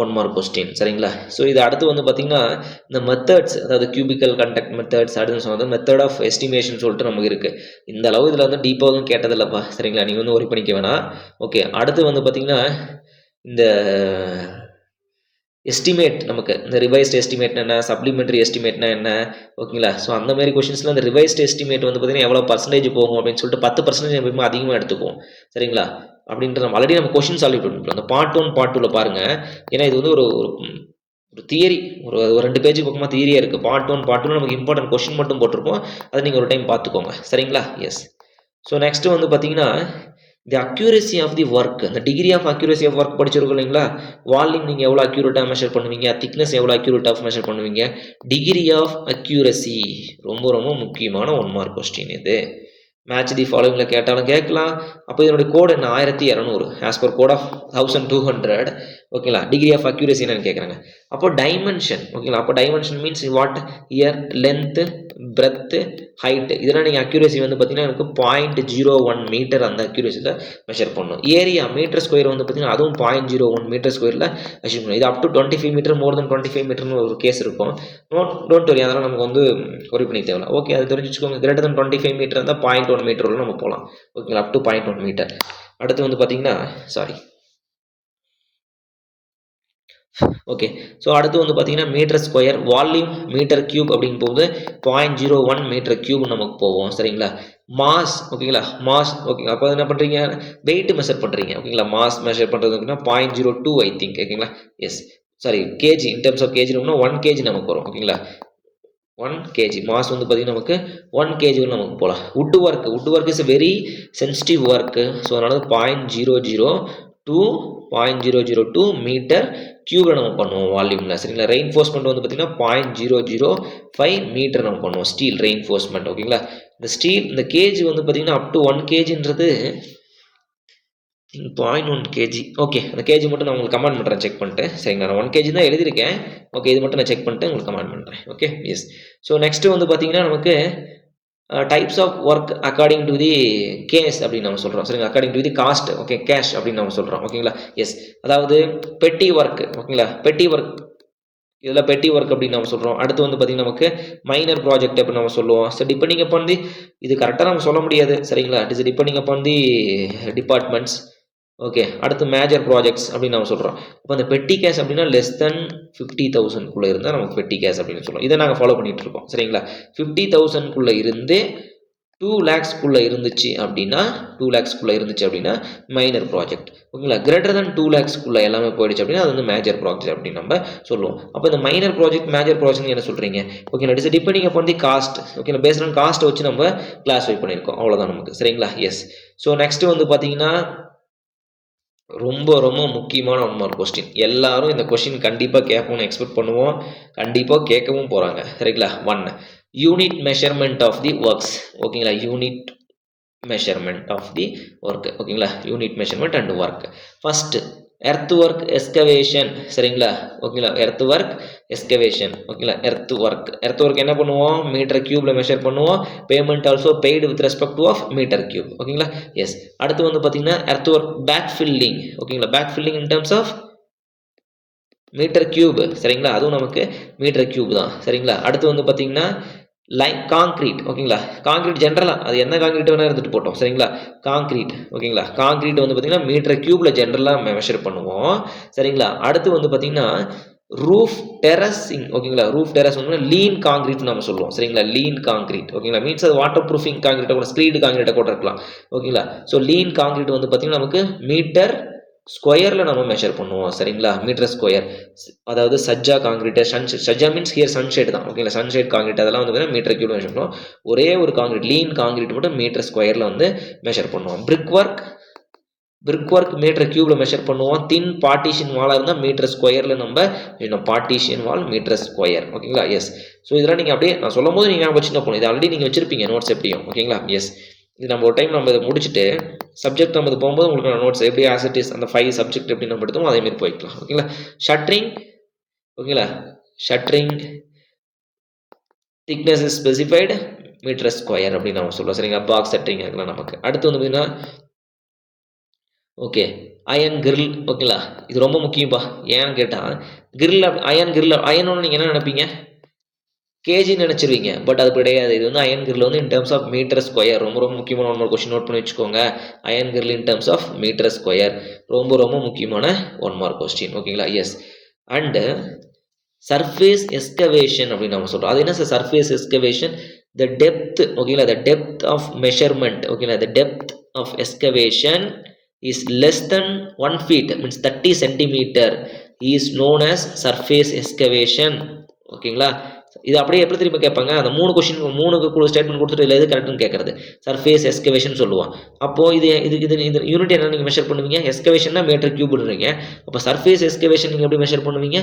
1 மார்க் கொஸ்டின், சரிங்களா. ஸோ இது அடுத்து வந்து பார்த்திங்கன்னா இந்த மெத்தட்ஸ், அதாவது கியூபிக்கல் கண்டக்ட் மெத்தட்ஸ், அடுத்து சொன்னது மெத்தட் ஆஃப் எஸ்டிமேஷன் சொல்லிட்டு நமக்கு இருக்குது. இந்த அளவு இதில் வந்து டீப்பாகவும் கேட்டதில்லப்பா, சரிங்களா. நீங்கள் வந்து ஒரி பண்ணிக்க வேணாம், ஓகே. அடுத்து வந்து பார்த்திங்கன்னா இந்த எஸ்டிமேட், நமக்கு இந்த ரிவைஸ்ட் எஸ்டிமேட்னா என்ன, சப்ளிமெண்ட்ரி எஸ்டிமேட்னா என்ன, ஓகேங்களா. ஸோ அந்த மாதிரி கொஷின்ஸில் அந்த ரிவைஸ்ட் எஸ்டிமேட் வந்து பார்த்திங்கன்னா எவ்வளோ பர்சன்டேஜ் போகும் அப்படின்னு சொல்லிட்டு 10% எப்பவுமே அதிகமாக எடுத்துக்குவோம், சரிங்களா. அப்படின்ற நம்ம ஆல்ரெடி நம்ம கொஷின் சால்வ் பண்ணிட்டோம் அந்த பார்ட் 1 பார்ட் 2ல பாருங்கள். ஏன்னா இது வந்து ஒரு தியரி, ஒரு 2 பேஜ் பக்கமாக தியரியாக இருக்குது. பார்ட் 1 பார்ட் 2 நமக்கு இம்பார்ட்டன்ட் கொஷின் மட்டும் போட்டிருப்போம், அதை நீங்கள் ஒரு டைம் பார்த்துக்கோங்க, சரிங்களா. எஸ், ஸோ நெக்ஸ்ட்டு வந்து பார்த்தீங்கன்னா the accuracy of the work, அந்த degree of accuracy of work படிச்சிருக்கோம் இல்லைங்களா. வால்யூம் நீங்கள் எவ்வளோ அக்யூரேட்டாக மெஷர் பண்ணுவீங்க, திக்னஸ் எவ்வளோ அக்யூரேட்டாக மெஷர் பண்ணுவீங்க, டிகிரி ஆஃப் அக்யூரசி ரொம்ப ரொம்ப முக்கியமான 1 மார்க் கொஸ்டின் இது. மேட்ச் தி ஃபாலோவிங்கில் கேட்டாலும் கேட்கலாம். அப்போ இதனுடைய கோடு என்ன? 1200 ஆஸ் பர் கோட் ஆஃப் 1200, ஓகேங்களா. டிகிரி ஆஃப் அக்யூரசி என்னன்னு கேட்குறாங்க. அப்போ டைமென்ஷன், ஓகேங்களா. அப்போ dimension means what? Year, length, breadth, height, இதெல்லாம் நீங்கள் அக்யூரசி வந்து பார்த்தீங்கன்னா எனக்கு 0.01 மீட்டர் அந்த அக்யூரசியில் மெஷர் பண்ணணும். ஏரியா மீட்டர் ஸ்கொயர் வந்து பார்த்தீங்கன்னா அதுவும் 0.01 மீட்டர் ஸ்கொயரில் அச்சீவ் பண்ணணும். இது அப் டு 25 மீட்டர், மோர் தென் 25 மீட்டர்னு ஒரு கேஸ் இருக்கும். டோன்ட் வரி, அதெல்லாம் நமக்கு வந்து ஒரி பண்ணி தேவையில்ல, ஓகே. அது தெரிஞ்சு வச்சுக்கோங்க. கிரேட்டர் தென் 25 மீட்டர் இருந்தால் 0.1 மீட்டர் நம்ம போகலாம், ஓகேங்களா. Up to 0.1 metre. அடுத்து வந்து பார்த்தீங்கன்னா ஓகே. ஸோ அடுத்து வந்து பார்த்தீங்கன்னா metre square volume metre cube அப்படிங்கும் போது 0.01 மீட்டர் கியூப் நமக்கு போவோம் சரிங்களா. மாஸ் ஓகேங்களா, மாஸ் ஓகேங்களா. அப்போ என்ன பண்ணுறீங்க, வெயிட் மெஷர் பண்ணுறீங்க ஓகேங்களா. மாஸ் மெஷர் பண்ணுறது அப்படின்னா 0.02 ஐ திங்க் ஓகேங்களா. Yes sorry KG, in terms of KG 1 KG நமக்கு வரும் ஓகேங்களா. 1 கேஜி மாஸ் வந்து பார்த்தீங்கன்னா நமக்கு 1 கேஜி நமக்கு போகலாம். Would work is very sensitive work. So அதனால 0.002 மீட்டர் கியூப்ல நம்ம பண்ணுவோம் வால்யூம்ல சரிங்களா. ரெயின்ஃபோர்ஸ்மெண்ட் வந்து பார்த்தீங்கன்னா 0.005 மீட்டர் நம்ம பண்ணுவோம் ஸ்டீல் ரெயின்ஃபோர்ஸ்மெண்ட் ஓகேங்களா. இந்த ஸ்டீல் இந்த கேஜி வந்து பார்த்தீங்கன்னா அப் டு 1 கேஜின்றது 0.1 கேஜி. ஓகே அந்த கேஜி மட்டும் நான் உங்களுக்கு கமெண்ட் பண்ணுறேன் செக் பண்ணிட்டு சரிங்களா. நான் 1 கேஜி தான் எழுதியிருக்கேன். ஓகே இது மட்டும் நான் செக் பண்ணிட்டு உங்களுக்கு கமெண்ட் பண்ணுறேன். Okay yes. ஸோ நெக்ஸ்ட்டு வந்து பார்த்தீங்கன்னா நமக்கு types of work according to the case அப்படின்னு நம்ம சொல்கிறோம் சரிங்களா. According to the cost okay cash அப்படின்னு நம்ம சொல்கிறோம் ஓகேங்களா. எஸ் அதாவது பெட்டி ஒர்க் ஓகேங்களா. பெட்டி ஒர்க் இதில் பெட்டி ஒர்க் அப்படின்னு நம்ம சொல்கிறோம். அடுத்து வந்து பார்த்திங்கன்னா நமக்கு மைனர் ப்ராஜெக்ட் அப்படின்னு நம்ம சொல்லுவோம். ஸோ டிபெண்டிங் அப்பான் தி இது கரெக்டாக நம்ம சொல்ல முடியாது சரிங்களா. It is depending upon the departments. Okay அடுத்து மேஜர் ப்ராஜெக்ட்ஸ் அப்படின்னு நம்ம சொல்கிறோம். இப்போ அந்த பெட்டி கேஷ் அப்படின்னா லெஸ் தென் 50,000 இருந்தால் நமக்கு பெட்டி கேஷ் அப்படின்னு சொல்லுவோம். இதை நாங்கள் ஃபாலோ பண்ணிட்டு இருக்கோம் சரிங்களா. 50,000 இருந்து 2 lakhs இருந்துச்சு அப்படின்னா 2 lakhs இருந்துச்சு அப்படின்னா மைனர் ப்ராஜெக்ட் ஓகேங்களா. கிரேட்டர் தென் 2 lakhs எல்லாமே போயிடுச்சு அப்படின்னா அது வந்து மேஜர் ப்ராஜெக்ட் அப்படின்னு நம்ம சொல்லுவோம். அப்போ இந்த மைனர் ப்ராஜெக்ட் மேஜர் ப்ராஜெக்ட் என்ன சொல்கிறீங்க ஓகேங்களா. It is depending upon the cost ஓகேங்களா. பேஸ்ட் ஆன் காஸ்ட்டை வச்சு நம்ம கிளாஸிஃபை பண்ணியிருக்கோம் அவ்வளோதான் நமக்கு சரிங்களா. எஸ். ஸோ நெக்ஸ்ட் வந்து பார்த்தீங்கன்னா ரொம்ப ரொம்ப முக்கியமான 1 மார்க் கொஸ்டின். எல்லாரும் இந்த கொஸ்டின் கண்டிப்பாக கேட்போம்னு எக்ஸ்பெக்ட் பண்ணுவோம், கண்டிப்பாக கேட்கவும் போகிறாங்க சரிங்களா. 1 unit measurement of the works ஓகேங்களா. Unit measurement of the work ஓகேங்களா. Unit measurement and work. First earth work excavation சரிங்களா ஓகேங்களா. எர்த் ஒர்க் எஸ்கவேஷன் ஓகேங்களா. எர்த் ஒர்க் என்ன பண்ணுவோம் மீட்டர் கியூப்ல மெஷர் பண்ணுவோம். Payment also paid with respect to of metre cube ஓகேங்களா. எஸ். அடுத்து வந்து பார்த்தீங்கன்னா எர்த் ஒர்க் பேக் ஃபில்லிங் ஓகேங்களா. Back filling in terms of metre cube சரிங்களா. அதுவும் நமக்கு மீட்டர் கியூப் தான் சரிங்களா. அடுத்து வந்து பார்த்தீங்கன்னா காங்க்ரீட் ஓகேங்களா. காங்க்ரீட் ஜென்ரலாக அது என்ன காங்க்ரீட் வேணால் இருந்துட்டு போட்டோம் சரிங்களா. காங்க்ரீட் ஓகேங்களா. காங்க்ரீட் வந்து பார்த்தீங்கன்னா மீட்டர் கியூப்ல ஜென்ரலாக மெஷர் பண்ணுவோம் சரிங்களா. அடுத்து வந்து பார்த்தீங்கன்னா ரூஃப் டெரஸிங் ஓகேங்களா. ரூஃப் டெரஸ் வந்து லீன் காங்க்ரீட் நம்ம சொல்லுவோம் சரிங்களா. லீன் காங்க்ரீட் ஓகேங்களா. மீன்ஸ் அது வாட்டர் ப்ரூஃபிங் காங்க்ரீட்டை கூட ஸ்க்ரீடு காங்க்ரீட்டை கூட இருக்கலாம் ஓகேங்களா. ஸோ லீன் காங்க்ரீட் வந்து பார்த்தீங்கன்னா நமக்கு மீட்டர் ஸ்கொயரில் நம்ம மெஷர் பண்ணுவோம் சரிங்களா. மீட்டர் ஸ்கொயர் அதாவது sajja concrete sajja means here sunshade தான் ஓகேங்களா. சன்ஷேட் காங்கிரீட் அதெல்லாம் வந்து மீட்டர் கியூப்ல மெஷர் பண்ணுவோம். ஒரே ஒரு காங்கிரீட் லீன் காங்கிரீட் மட்டும் மீட்டர் ஸ்கொயரில் வந்து மெஷர் பண்ணுவோம். பிரிக் ஒர்க் மீட்டர் கியூப்ல மெஷர் பண்ணுவோம். தின் பார்ட்டிஷன் வாலாக இருந்தால் மீட்டர் ஸ்கொயரில் நம்ம பார்ட்டிஷன் வால் மீட்டர் ஸ்கொயர் ஓகேங்களா. எஸ். ஸோ இதெல்லாம் நீங்கள் அப்படியே நான் சொல்லும் போது நீங்கள் வச்சுட்டு போகணும். இது ஆல்ரெடி நீங்கள் வச்சிருப்பீங்க நோட்ஸ் எப்படியும் ஓகேங்களா. எஸ். இது நம்ம ஒரு டைம் நம்ம இதை முடிச்சுட்டு சப்ஜெக்ட் நம்ம இது போகும்போது உங்களுக்கு நோட்ஸ் எப்படி ஆஸ் இட் இஸ் அந்த 5 சப்ஜெக்ட் எப்படி நம்ம எடுத்தோமோ அதே மாதிரி போய்க்கலாம் ஓகேங்களா. ஷட்டரிங் ஓகேங்களா. Shuttering thickness is specified metre square அப்படின்னு நம்ம சொல்லுவோம் சரிங்களா. பாக்ஸ் ஷட்டரிங் ஆகலாம் நமக்கு. அடுத்து வந்து பார்த்தீங்கன்னா ஓகே அயன் கிரில் ஓகேங்களா. இது ரொம்ப முக்கியம்ப்பா. ஏன்னு கேட்டால் அயன் ஒன்று நீங்கள் என்ன நினைப்பீங்க கேஜி நினச்சிருவீங்க. பட் அது கிடையாது. இது வந்து அயன் கிரில் வந்து in terms of metre square. ரொம்ப ரொம்ப முக்கியமான 1 மார்க் கொஸ்டின் நோட் பண்ணி வச்சுக்கோங்க. Iron grill in terms of metre square ரொம்ப ரொம்ப முக்கியமான 1 மார்க் கொஸ்டின் ஓகேங்களா. எஸ். அண்டு சர்ஃபேஸ் எஸ்கவேஷன் அப்படின்னு நம்ம சொல்கிறோம். அது என்ன sir surface excavation? The depth ஓகேங்களா. த டெப்த் ஆஃப் மெஷர்மெண்ட் ஓகேங்களா. The depth of excavation is less than 1 feet means 30 centimeter is known as surface excavation ஓகேங்களா. இது அப்படியே எப்படி திரும்ப கேட்பாங்க அந்த 3 கொஸ்டின் 3 ஸ்டேட்மெண்ட் கொடுத்துட்டு இல்லை எது கரெக்ட்னு கேட்கறது சர்ஃபேஸ் எஸ்கவேஷன் சொல்லுவோம். அப்போது இது யூனிட் என்ன நீங்கள் மெஷர் பண்ணுவீங்க எஸ்கவேஷன்னா மீட்டர் கியூப்ன்றீங்க. அப்போ சர்ஃபேஸ் எஸ்கவேஷன் நீங்கள் எப்படி மெஷர் பண்ணுவீங்க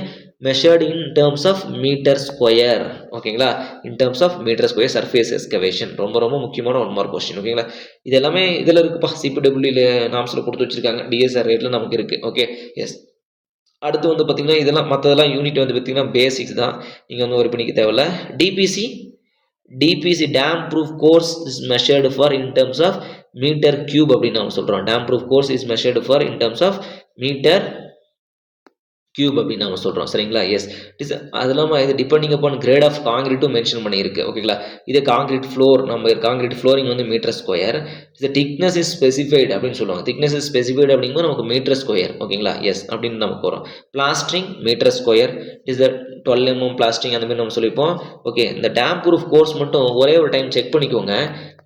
measured in terms of metre square ஓகேங்களா. In terms of metre square surface excavation ரொம்ப ரொம்ப முக்கியமான 1 மார்க் கொஸ்டின் ஓகேங்களா. இது எல்லாமே இதில் இருக்குப்பா சிபிடபிள்யூல நாம்ஸில் கொடுத்து வச்சிருக்காங்க. டிஎஸ்ஆர் ரேட்டில் நமக்கு இருக்குது ஓகே. எஸ். அடுத்து வந்து பார்த்தீங்கன்னா இதெல்லாம் மற்றதெல்லாம் யூனிட் வந்து பார்த்தீங்கன்னா பேசிக்ஸ் தான். நீங்கள் வந்து ஒரு பண்ணிக்க தேவையில்ல. DPC damp proof course is measured for in terms of metre cube அப்படின்னு நம்ம சொல்கிறோம். Damp proof course is measured for in terms of metre cube அப்படின்னு நம்ம சொல்கிறோம் சரிங்களா. எஸ் அது இல்லாமல் இது டிபெண்டிங் அப்பான் கிரேட் ஆஃப் காங்கிரீட்டும் மென்ஷன் பண்ணியிருக்கு ஓகேங்களா. இதே காங்கிரீட் ஃப்ளோர் நம்ம காங்கிரீட் ஃப்ளோரிங் வந்து மீட்டர் ஸ்கொயர், இது திக்னஸ் இஸ் ஸ்பெசிஃபைடு அப்படின்னு சொல்லுவாங்க. திக்னஸ் இஸ் ஸ்பெசிஃபைடு அப்படிங்கும்போது நமக்கு மீட்டர் ஸ்கொயர் ஓகேங்களா. எஸ் அப்படின்னு நமக்கு வரும். Plastering metre square is the 12 mm plastering அந்த மாதிரி நம்ம சொல்லிப்போம். ஓகே, இந்த டேம் ப்ரூஃப் கோர்ஸ் மட்டும் ஒரே ஒரு டைம் செக் பண்ணிக்கோங்க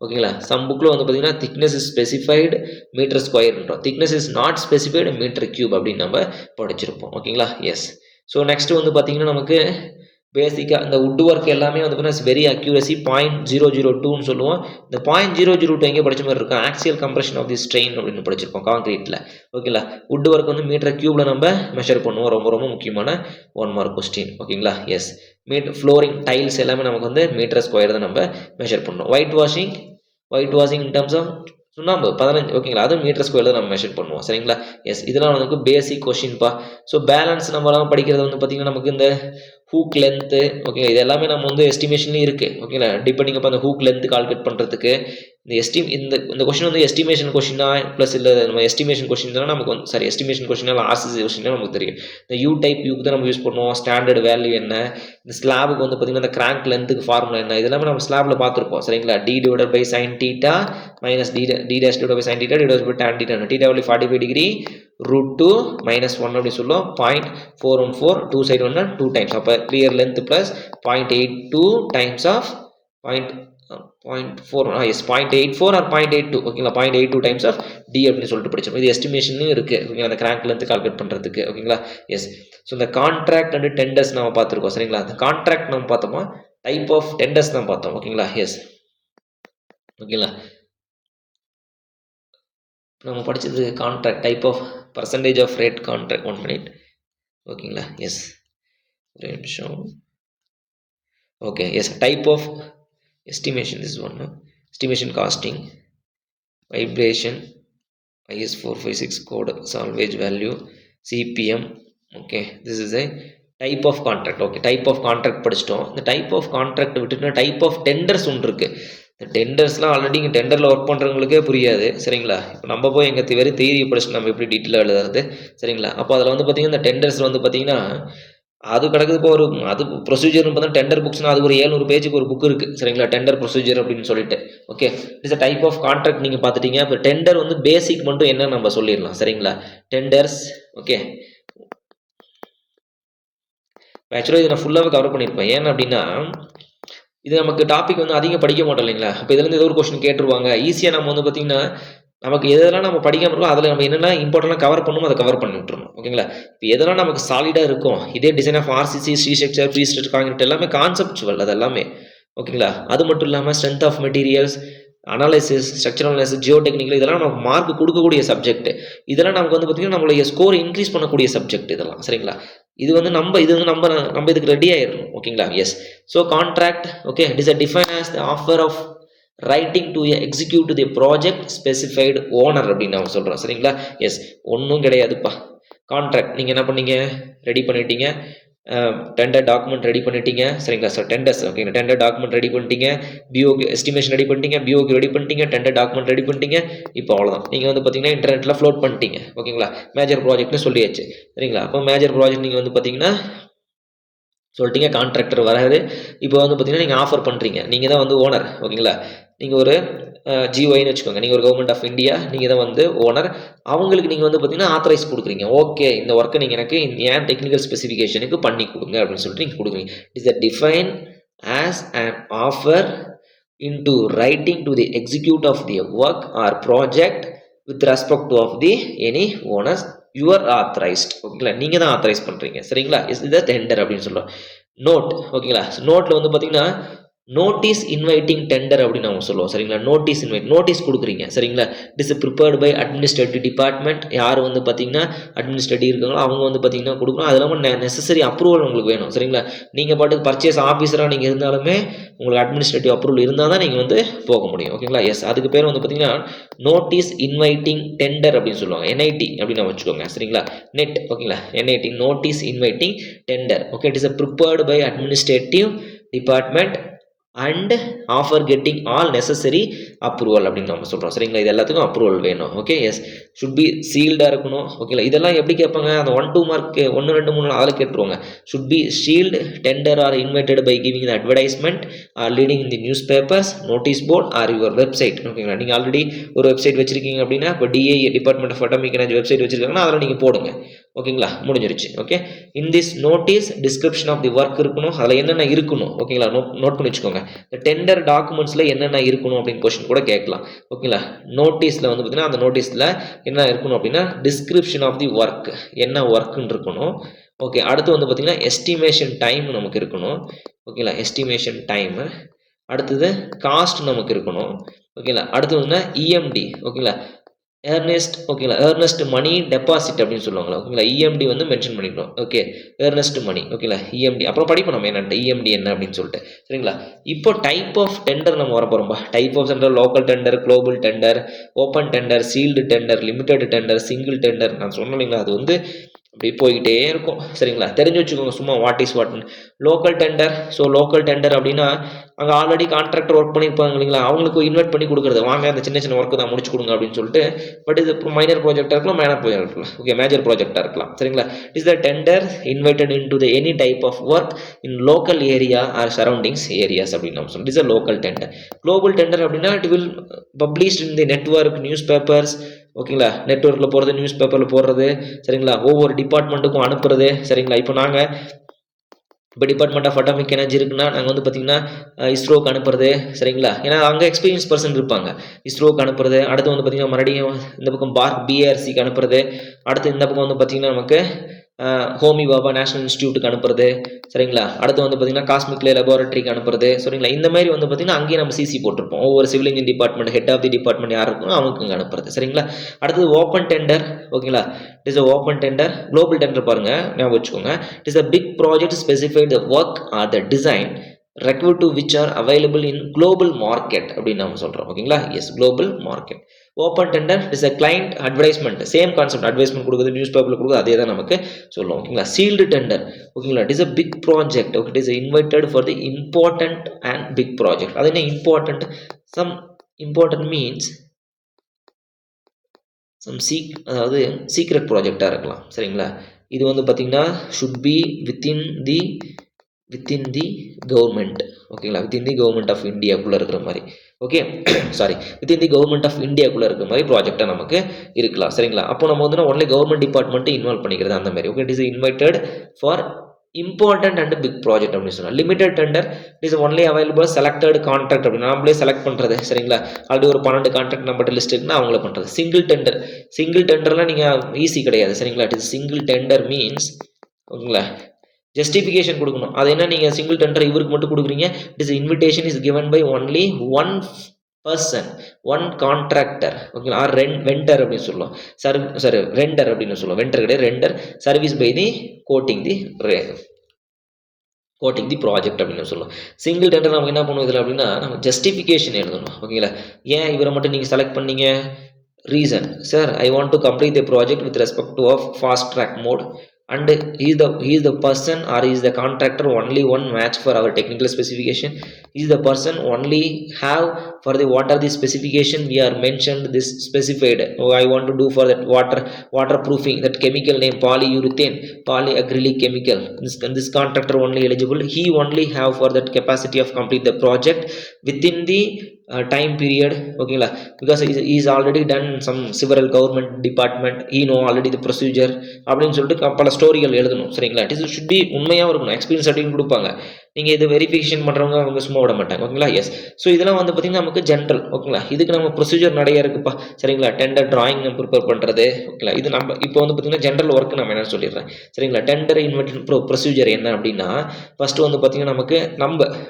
ஓகேங்களா. சம் புக்கில் வந்து பார்த்தீங்கன்னா திக்னஸ் இஸ் ஸ்பெசிஃபைடு மீட்டர் ஸ்கொயர்ன்றோம், thickness is not specified metre cube அப்படின்னு நம்ம படிச்சிருப்போம் ஓகேங்களா. எஸ் ஸோ நெக்ஸ்ட் வந்து பார்த்தீங்கன்னா நமக்கு பேசிக்காக இந்த வுட் ஒர்க் எல்லாமே வந்து பார்த்தீங்கன்னா வெரி அக்யூரசி 0.002ன்னு சொல்லுவோம். இந்த 0.002 எங்கே படித்த மாதிரி இருக்கும், axial compression of the strain அப்படின்னு படிச்சிருப்போம் காங்கிரீட்டில் ஓகேங்களா. வுட் ஒர்க் வந்து மீட்டர் கியூப்ல நம்ம மெஷர் பண்ணுவோம், ரொம்ப ரொம்ப முக்கியமான 1 மார்க் கொஸ்டின் ஓகேங்களா. எஸ் ஃப்ளோரிங் டைல்ஸ் எல்லாமே நமக்கு வந்து மீட்டர் ஸ்கொயர் தான் நம்ம மெஷர் பண்ணோம். White washing in terms of சுண்ணாம்பு 15 ஓகேங்களா, அதுவும் மீட்டர் ஸ்கொயரில் நம்ம மெஷர் பண்ணுவோம் சரிங்களா. எஸ் இதெல்லாம் நமக்கு பேசிக் கொஷின்ப்பா. ஸோ பேலன்ஸ் நம்மலாம் படிக்கிறது வந்து பார்த்திங்கன்னா நமக்கு இந்த ஹூக் லென்த்து ஓகே, இது எல்லாமே நம்ம வந்து எஸ்டிமேஷன்லேயும் இருக்குது ஓகேங்களா. டிபெண்டிங் அப்போ அந்த ஹூக் லென்த்து கால்குலேட் பண்ணுறதுக்கு இந்த கொஷின் வந்து எஸ்டிமேஷன் கொஷினா ப்ளஸ் இல்லை நம்ம எஸ்டிமேஷன் கொஷின் தான் நமக்கு வந்து சாரி எஸ்டிமேஷன் கொஷினா இல்லை ஆர்சிசி கொஷினா நமக்கு தெரியும். இந்த யூ டைப் யூக்கு தான் நம்ம யூஸ் பண்ணுவோம். ஸ்டாண்டர்ட் வேல்யூ என்ன, இந்த ஸ்லாபுக்கு வந்து பார்த்திங்கன்னா இந்த கிராங்க் லென்த்துக்கு ஃபார்முலா என்ன, இதெல்லாமே நம்ம ஸ்லாபில் பார்த்துருப்போம் சரிங்களா. d/sin θ minus d'/sin θ divided by tan θ, θ value 45 degree √2 -1 அப்படி சொல்லுவோம். 0.414 2 side 1 2 times, அப்போ clear length plus 0.82 times of 0.4 S 0.84 or 0.82 ஓகேங்களா. 0.82 times of d அப்படின்னு சொல்லிட்டு படிச்சிருக்கோம். இது எஸ்டிமேஷன்லையும் இருக்குது ஓகேங்களா, அந்த கிராங்க் லென்த் கால்குலேட் பண்ணுறதுக்கு ஓகேங்களா. எஸ் ஸோ இந்த கான்ட்ராக்ட் அண்ட் டெண்டர்ஸ் நம்ம பார்த்துருக்கோம் சரிங்களா. அந்த கான்ட்ராக்ட் நம்ம பார்த்தோமா, டைப் ஆஃப் டெண்டர்ஸ் தான் பார்த்தோம் ஓகேங்களா. எஸ் ஓகேங்களா, நம்ம படித்தது contract type of percentage of rate contract 1 minute ஓகேங்களா. எஸ் ஒரு நிமிஷம் okay. Yes type of estimation is one, estimation costing, vibration, IS 456 code, salvage value, CPM okay. This is a type of contract okay. Type of contract படிச்சிட்டோம். இந்த type of contract விட்டுட்டு type of tenders ஒன்று இருக்குது. இந்த டெண்டர்ஸ்லாம் already இங்கே டெண்டரில் work பண்ணுறவங்களுக்கே புரியாது சரிங்களா. இப்போ நம்ம போய் எங்கள் வெறும் தியரி படிச்சுட்டு நம்ம எப்படி டீட்டெயிலாக எழுதுறது சரிங்களா. அப்போ அதில் வந்து பார்த்திங்கன்னா இந்த டெண்டர்ஸ் வந்து பார்த்திங்கன்னா அது கிடக்குது. இப்போ ஒரு அது ப்ரொசீஜர்னு பார்த்தா டெண்டர் புக்ஸ்னால் அது ஒரு 700 பேஜுக்கு ஒரு புக் இருக்குது சரிங்களா, டெண்டர் ப்ரொசீஜர் அப்படின்னு சொல்லிட்டு okay. It's a type of contract நீங்கள் பார்த்துட்டீங்க. இப்போ டெண்டர் வந்து பேசிக் மட்டும் என்ன நம்ம சொல்லிடலாம் சரிங்களா. Tenders okay. ஆக்சுவலாக இதை நான் ஃபுல்லாகவே கவர் பண்ணியிருப்பேன். ஏன் அப்படின்னா இது நமக்கு டாபிக் வந்து அதிகம் படிக்க மாட்டோம் இல்லைங்களா. இப்போ இதுலேருந்து ஏதோ ஒரு கொஸ்டின் கேட்டுருவாங்க. ஈஸியாக நம்ம வந்து பார்த்திங்கன்னா நமக்கு எதெல்லாம் நம்ம படிக்காமல் இருக்கோம் அதில் நம்ம என்னென்ன இம்பார்ட்டண்ட்டாக கவர் பண்ணணுமோ அதை கவர் பண்ணி விட்டுருணும் ஓகேங்களா. இப்போ எதெல்லாம் நமக்கு சாலிடாக இருக்கும், இதே டிசைன் ஆஃப் ஆர்சிசி, ஸ்ரீ ஸ்ட்ரக்சர், ஃப்ரீ ஸ்ட்ரக்சர், கான்கிரீட் எல்லாமே கான்செப்சுவல் அது எல்லாமே ஓகேங்களா. அது மட்டும் இல்லாமல் strength of materials, analysis, structural analysis, geotechnical, இதெல்லாம் நமக்கு மார்க் கொடுக்கக்கூடிய சப்ஜெக்ட். இதெல்லாம் நமக்கு வந்து பார்த்திங்கன்னா நம்மளுடைய ஸ்கோர் இன்க்ரீஸ் பண்ணக்கூடிய சப்ஜெக்ட் இதெல்லாம் சரிங்களா. இது வந்து நம்ம இதுக்கு ரெடி ஆயிடணும் ஓகேங்களா. Yes so contract okay. It is a define as the offer of writing to execute the project specified owner அப்படின்னு நம்ம சொல்கிறோம் சரிங்களா. எஸ் ஒன்றும் கிடையாதுப்பா. கான்ட்ராக்ட் நீங்கள் என்ன பண்ணீங்க, ரெடி பண்ணிட்டீங்க, டெண்டர் டாக்குமெண்ட் ரெடி பண்ணிட்டீங்க சரிங்களா. சார் டெண்டர்ஸ் ஓகேங்களா. டெண்டர் டாக்குமெண்ட் ரெடி பண்ணிட்டீங்க, பிஓக்கு எஸ்டிமேஷன் ரெடி பண்ணிட்டீங்க, பிஓக்கு ரெடி பண்ணிட்டீங்க, டெண்டர் டாக்குமெண்ட் ரெடி பண்ணிட்டீங்க. இப்போ அவ்வளோதான், நீங்கள் வந்து பார்த்தீங்கன்னா இன்டர்நெட்டில் ஃப்ளோட் பண்ணிட்டீங்க ஓகேங்களா. மேஜர் ப்ராஜெக்ட்னு சொல்லியாச்சு சரிங்களா. அப்போ மேஜர் ப்ராஜெக்ட் நீங்கள் வந்து பார்த்தீங்கன்னா சொல்லிட்டீங்க, கான்ட்ராக்டர் வராது. இப்போ வந்து பார்த்தீங்கன்னா நீங்கள் ஆஃபர் பண்ணுறீங்க, நீங்கள் தான் வந்து ஓனர் ஓகேங்களா. நீங்கள் ஒரு ஜிஓன்னு வச்சுக்கோங்க, நீங்கள் ஒரு கவர்மெண்ட் ஆஃப் இந்தியா, நீங்கள் தான் வந்து ஓனர். அவங்களுக்கு நீங்கள் வந்து பார்த்தீங்கன்னா ஆத்தரைஸ் கொடுக்குறீங்க. ஓகே இந்த ஒர்க்கை நீங்கள் எனக்கு ஏன் டெக்னிக்கல் ஸ்பெசிஃபிகேஷனுக்கு பண்ணி கொடுங்க அப்படின்னு சொல்லிட்டு நீங்கள் கொடுக்குறீங்க. It's a define as an offer into writing to the execute of the work or project with respect of the any owners your authorised ஓகேங்களா. நீங்கள் தான் ஆத்தரைஸ் பண்ணுறீங்க சரிங்களா. இஸ் த டெண்டர் அப்படின்னு சொல்லுவோம். நோட் ஓகேங்களா. நோட்டில் வந்து பார்த்தீங்கன்னா நோட்டீஸ் இன்வைட்டிங் டெண்டர் அப்படின்னு நம்ம சொல்லுவோம் சரிங்களா. நோட்டீஸ் கொடுக்குறீங்க சரிங்களா. It is prepared by administrative department. யார் வந்து பார்த்தீங்கன்னா அட்மினிஸ்ட்ரேட்டிவ் இருக்காங்களோ அவங்க வந்து பார்த்தீங்கன்னா கொடுக்கணும். அது இல்லாமல் நெசசரி அப்ரூவல் உங்களுக்கு வேணும் சரிங்களா. நீங்கள் பாட்டுக்கு பர்ச்சேஸ் ஆஃபீஸராக நீங்கள் இருந்தாலுமே உங்களுக்கு அட்மினிஸ்ட்ரேட்டிவ் அப்ரூவல் இருந்தால் தான் நீங்கள் வந்து போக முடியும் ஓகேங்களா. எஸ் அதுக்கு பேர் வந்து பார்த்தீங்கன்னா நோட்டீஸ் இன்வைட்டிங் டெண்டர் அப்படின்னு சொல்லுவாங்க. NIT அப்படின்னு வச்சுக்கோங்க சரிங்களா. நெட் ஓகேங்களா. NIT notice inviting tender okay. It is prepared by administrative department and offer getting all necessary approval அப்படின்னு நம்ம சொல்கிறோம். சரிங்களா, இது எல்லாத்துக்கும் அப்ரூவல் வேணும். ஓகே, எஸ், ஷுட் பி சீல்டாக இருக்கணும். ஓகேங்களா, இதெல்லாம் எப்படி கேட்பாங்க, அந்த 1-2 மார்க் 1 2 3 அதில் கேட்டுருவாங்க. Should be sealed, tender are invited by giving the advertisement or leading in the newspapers, notice board or your website. ஓகேங்களா, நீங்கள் ஆல்ரெடி ஒரு வெப்சைட் வச்சிருக்கீங்க அப்படின்னா, இப்போ DA department of atomic energy website வச்சிருக்காங்கன்னா அதில் நீங்கள் போடுங்க. ஓகேங்களா, முடிஞ்சிருச்சு. Okay, in this notice description of the work இருக்கணும், அதில் என்னென்ன இருக்கணும். ஓகேங்களா, நோட் பண்ணி வச்சுக்கோங்க. இந்த டெண்டர் டாக்குமெண்ட்ஸில் என்னென்ன இருக்கணும் அப்படின்னு கொஸ்டின் கூட கேட்கலாம். ஓகேங்களா, நோட்டீஸில் வந்து பார்த்தீங்கன்னா அந்த நோட்டீஸில் என்ன இருக்கணும் அப்படின்னா டிஸ்கிரிப்ஷன் ஆஃப் தி ஒர்க், என்ன ஒர்க்குன்னு இருக்கணும். ஓகே, அடுத்து வந்து பார்த்தீங்கன்னா எஸ்டிமேஷன் டைம் நமக்கு இருக்கணும். ஓகேங்களா, எஸ்டிமேஷன் டைமு. அடுத்தது காஸ்ட் நமக்கு இருக்கணும். ஓகேங்களா, அடுத்து வந்து இஎம்டி. ஓகேங்களா, ஏர்னெஸ்ட். ஓகேங்களா, ஏர்னெஸ்ட் மணி டெபாசிட் அப்படின்னு சொல்லுவாங்களா. ஓகேங்களா, இஎம்டி வந்து மென்ஷன் பண்ணிக்கணும். ஓகே, ஏர்னெஸ்ட் மணி. ஓகேங்களா, இஎம்டி அப்புறம் படிப்போம் நம்ம என்னன்ட்டு இஎம்டி என்ன அப்படின்னு சொல்லிட்டு. சரிங்களா, இப்போ டைப் ஆஃப் டெண்டர் நம்ம வர போகிறோம்பா. Type of tender, local tender, global tender, open tender, sealed tender, limited tender, single tender. நான் சொன்னேன் இல்லைங்களா, அது வந்து அப்படி போய்கிட்டே இருக்கும். சரிங்களா, தெரிஞ்சு வச்சுக்கோங்க சும்மா வாட் இஸ் வாட்னு. Local tender. So local tender அப்படின்னா அங்கே ஆல்ரெடி கான்ட்ராக்டர் ஒர்க் பண்ணியிருப்பாங்க இல்லைங்களா, அவங்களுக்கு இன்வைட் பண்ணி கொடுக்குறது, வாங்க அந்த சின்ன சின்ன ஒர்க்கு தான் முடிச்சு கொடுங்க அப்படின்னு சொல்லிட்டு. பட் இது மைனர் ப்ராஜெக்டாக இருக்கலாம், மேனர் ப்ராஜெக்ட் இருக்கலாம். ஓகே, மேஜர் ப்ராஜெக்டாக இருக்கலாம். சரிங்களா, is the tender invited into the any type of work in local area or surroundings areas அப்படின்னு நம்ம சொல்லுவோம். Is a local tender. Global tender அப்படின்னா it will published in the network, newspapers. ஓகேங்களா, நெட்வொர்க்கில் போகிறது, news பேப்பரில் போடுறது. சரிங்களா, ஒவ்வொரு டிபார்ட்மெண்ட்டுக்கும் அனுப்புறது. சரிங்களா, இப்போ நாங்கள் இப்போ டிபார்ட்மெண்ட் ஆஃப் அட்டாமிக் எனர்ஜி இருக்குன்னா நாங்கள் வந்து பார்த்திங்கன்னா இஸ்ரோக்கு அனுப்புறது. சரிங்களா, ஏன்னா அங்கே எக்ஸ்பீரியன்ஸ் பர்சன் இருப்பாங்க. இஸ்ரோக்கு அனுப்புறது. அடுத்து வந்து பார்த்திங்கன்னா மறுபடியும் இந்த பக்கம் பிஆர்சிக்கு அனுப்புறது. அடுத்து இந்த பக்கம் வந்து பார்த்திங்கன்னா நமக்கு ஹோமி பாபா நேஷனல் இன்ஸ்டியூட்டுக்கு அனுப்புறது. சரிங்களா, அடுத்து வந்து பார்த்திங்கன்னா காஸ்மிக்லே லெபார்ட்டரிக்கு அனுப்புறது. சரிங்களா, இந்த மாதிரி வந்து பார்த்திங்கன்னா அங்கேயே நம்ம சிசி போட்டிருப்போம். ஒவ்வொரு civil engine department head of the department யார் இருக்கும் அவங்க இங்கே அனுப்புறது. சரிங்களா, அடுத்தது ஓப்பன் டெண்டர். ஓகேங்களா, it is a open tender. Global tender பாருங்க, ஞாபகம் வச்சுக்கோங்க. It is a big project specified the work or the design required to which are available in global market அப்படின்னு நம்ம சொல்றோம். ஓகேங்களா, yes, global market. Open tender is a client advertisement. Same concept, advertisement கொடுக்குறது, news பேப்பரில் கொடுக்குறது, அதே தான் நமக்கு சொல்லுவோம். ஓகேங்களா, சீல்டு டெண்டர். ஓகேங்களா, it is a big project. Okay, it is invited for the important and big project. அது என்ன இம்பார்ட்டன்ட்? சம் இம்பார்ட்டன்ட் மீன்ஸ் அதாவது சீக்ரெட் ப்ராஜெக்டாக இருக்கலாம். சரிங்களா, இது வந்து பார்த்திங்கன்னா should be within the government. ஓகேங்களா, வித்தின் தி கவர்மெண்ட் ஆஃப் இந்தியாக்குள்ளே இருக்கிற மாதிரி. Okay, sorry, within the government of இந்தியாக்குள்ளே இருக்கிற மாதிரி ப்ராஜெக்டாக நமக்கு இருக்கலாம். சரிங்களா, அப்போ நம்ம வந்து ஒன்லி கவர்மெண்ட் டிபார்ட்மெண்ட்டு இன்வால்வ் பண்ணிக்கிறது அந்த மாதிரி. Okay, it is invited for important and big project அப்படின்னு சொன்னால். Limited tender is only available selected contract அப்படின்னு நம்மளே செலக்ட் பண்ணுறது. சரிங்களா, ஆல்ரெடி ஒரு 12 கான்ட்ராக்ட் நம்மகிட்ட லிஸ்ட் இருக்குன்னா அவங்கள பண்ணுறது. சிங்கிள் டெண்டர்லாம் நீங்கள் ஈஸி கிடையாது. சரிங்களா, it is single tender means. ஓகேங்களா, ஜஸ்டிஃபிகேஷன் கொடுக்கணும். அது என்ன, நீங்கள் சிங்கிள் டெண்டர் இவருக்கு மட்டும் கொடுக்குறீங்க. It is invitation is given by only one person, one contractor. Okay, or vendor அப்படின்னு சொல்லுவோம். ரெண்டர் அப்படின்னு சொல்லுவோம். வெண்டர் கிடையாது, render. Service by the coating the project அப்படின்னு சொல்லுவோம். சிங்கிள் டெண்டர் நம்ம என்ன பண்ணுவோம் இதில் அப்படின்னா, நம்ம ஜஸ்டிஃபிகேஷன் எழுதணும். ஓகேங்களா, ஏன் இவரை மட்டும் நீங்கள் செலக்ட் பண்ணீங்க? Reason, sir I want to complete the project with respect to fast track mode and he is the person or he is the contractor only one match for our technical specification. He is the person only have for the what are the specification we are mentioned this specified. Oh, I want to do for that waterproofing, that chemical name polyurethane, polyacrylic chemical. This contractor only eligible. He only have for that capacity of complete the project within the time period. ஓகேங்களா, because is already done some several government department, ஈ know already the procedure அப்படின்னு சொல்லிட்டு பல ஸ்டோரிகள் எழுதணும். சரிங்களா, it is should be உண்மையாக இருக்கணும். Experience certificate கொடுப்பாங்க. நீங்கள் இது வெரிஃபிகேஷன் பண்ணுறவங்க அவங்க சும்மா விட மாட்டாங்க. ஓகேங்களா, எஸ். ஸோ இதெல்லாம் வந்து பார்த்திங்கன்னா நமக்கு ஜென்ரல். ஓகேங்களா, இதுக்கு நம்ம ப்ரொசீஜர் நிறைய இருக்குப்பா. சரிங்களா, டெண்டர் டிராயிங் நம்ம ப்ரிப்பேர் பண்ணுறது. ஓகேங்களா, இது நம்ம இப்போ வந்து பார்த்திங்கன்னா ஜென்ரல் ஒர்க் நம்ம என்ன சொல்லிடுறேன். சரிங்களா, டெண்டர் இன்வைட் ப்ரொசீஜர் என்ன அப்படின்னா, ஃபஸ்ட்டு வந்து பார்த்திங்கன்னா நமக்கு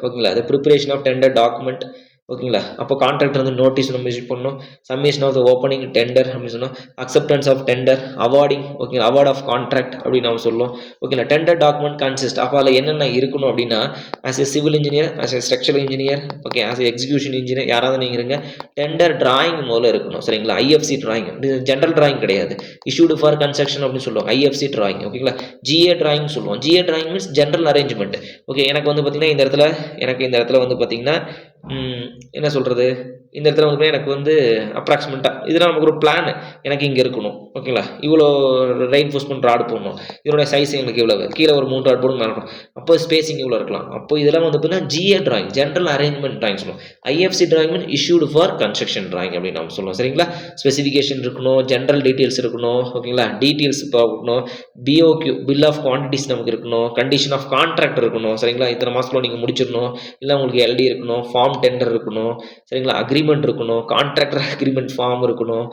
ஓகேங்களா, அது ப்ரிப்பரேஷன் ஆஃப் டெண்டர் டாக்குமெண்ட். ஓகேங்களா. அப்போ கான்ட்ராக்டர் வந்து நோட்டீஸ் நம்ம இஷ்யூ பண்ணணும். Submission of the opening tender அப்படின்னு சொன்னோம். Acceptance of tender, awarding, okay, award of contract அப்படின்னு நம்ம சொல்லுவோம். ஓகேங்களா. டெண்டர் டாக்குமெண்ட் கன்சிஸ்ட் அப்போ அதில் என்னென்ன இருக்கணும் அப்படின்னா, as a civil engineer, as a structural engineer, okay, as a execution engineer யாராவது நீங்கள் இருங்க, டெண்டர் டிராயிங் முதல்ல இருக்கணும். சரிங்களா. ஐஎஃப்சி டிராயிங், ஜென்ரல் டிராயிங் கிடையாது, இஷ்யூடு ஃபார் கன்ஸ்ட்ரக்ஷன் அப்படின்னு சொல்லுவாங்க. ஐஎஃப்சி டிராயிங், ஓகேங்களா. ஜிஏ டிராயிங் சொல்லுவோம். GA drawing means general arrangement. Okay, எனக்கு வந்து பார்த்தீங்கன்னா இந்த இடத்துல வந்து பார்த்தீங்கன்னா என்ன சொல்கிறது, இந்த இடத்துல வந்து எனக்கு வந்து அப்ராக்சிமேட்டாக இதெல்லாம் நமக்கு ஒரு பிளான், எனக்கு இங்கே இருக்கணும். ஓகேங்களா. இவ்வளோ ரெயின்ஃபோர்ஸ்மெண்ட் ராடு போடணும், இதோட சைஸ் எங்களுக்கு இவ்வளோ, கீழே ஒரு 3 ராட் போடும் மேலே இருக்கும், அப்போ ஸ்பேசிங் இவ்வளோ இருக்கலாம். அப்போ இதெல்லாம் வந்து பார்த்தீங்கன்னா GA drawing, general arrangement drawing சொல்லுவோம். IFC drawing mean issued for construction drawing அப்படின்னு நம்ம சொல்லுவோம். சரிங்களா. ஸ்பெசிஃபிகேஷன் இருக்கணும், ஜென்ரல் டீட்டெயில்ஸ் இருக்கணும், ஓகேங்களா. டீட்டெயில்ஸ் பார்க்கணும், பிஓக்யூ பில் ஆஃப் குவான்டிட்டிஸ் நமக்கு இருக்கணும், கண்டிஷன் ஆஃப் கான்ட்ராக்ட் இருக்கணும். சரிங்களா. இத்தனை மாதத்தில் நீங்கள் முடிச்சிடணும், இல்லை உங்களுக்கு எல்டி இருக்கணும், ஃபார்ம் டெண்டர் இருக்கணும். சரிங்களா. அக்ரிமெண்ட் இருக்கணும், கான்ட்ராக்டர் அக்ரிமெண்ட் ஃபார்ம் இருக்கணும்.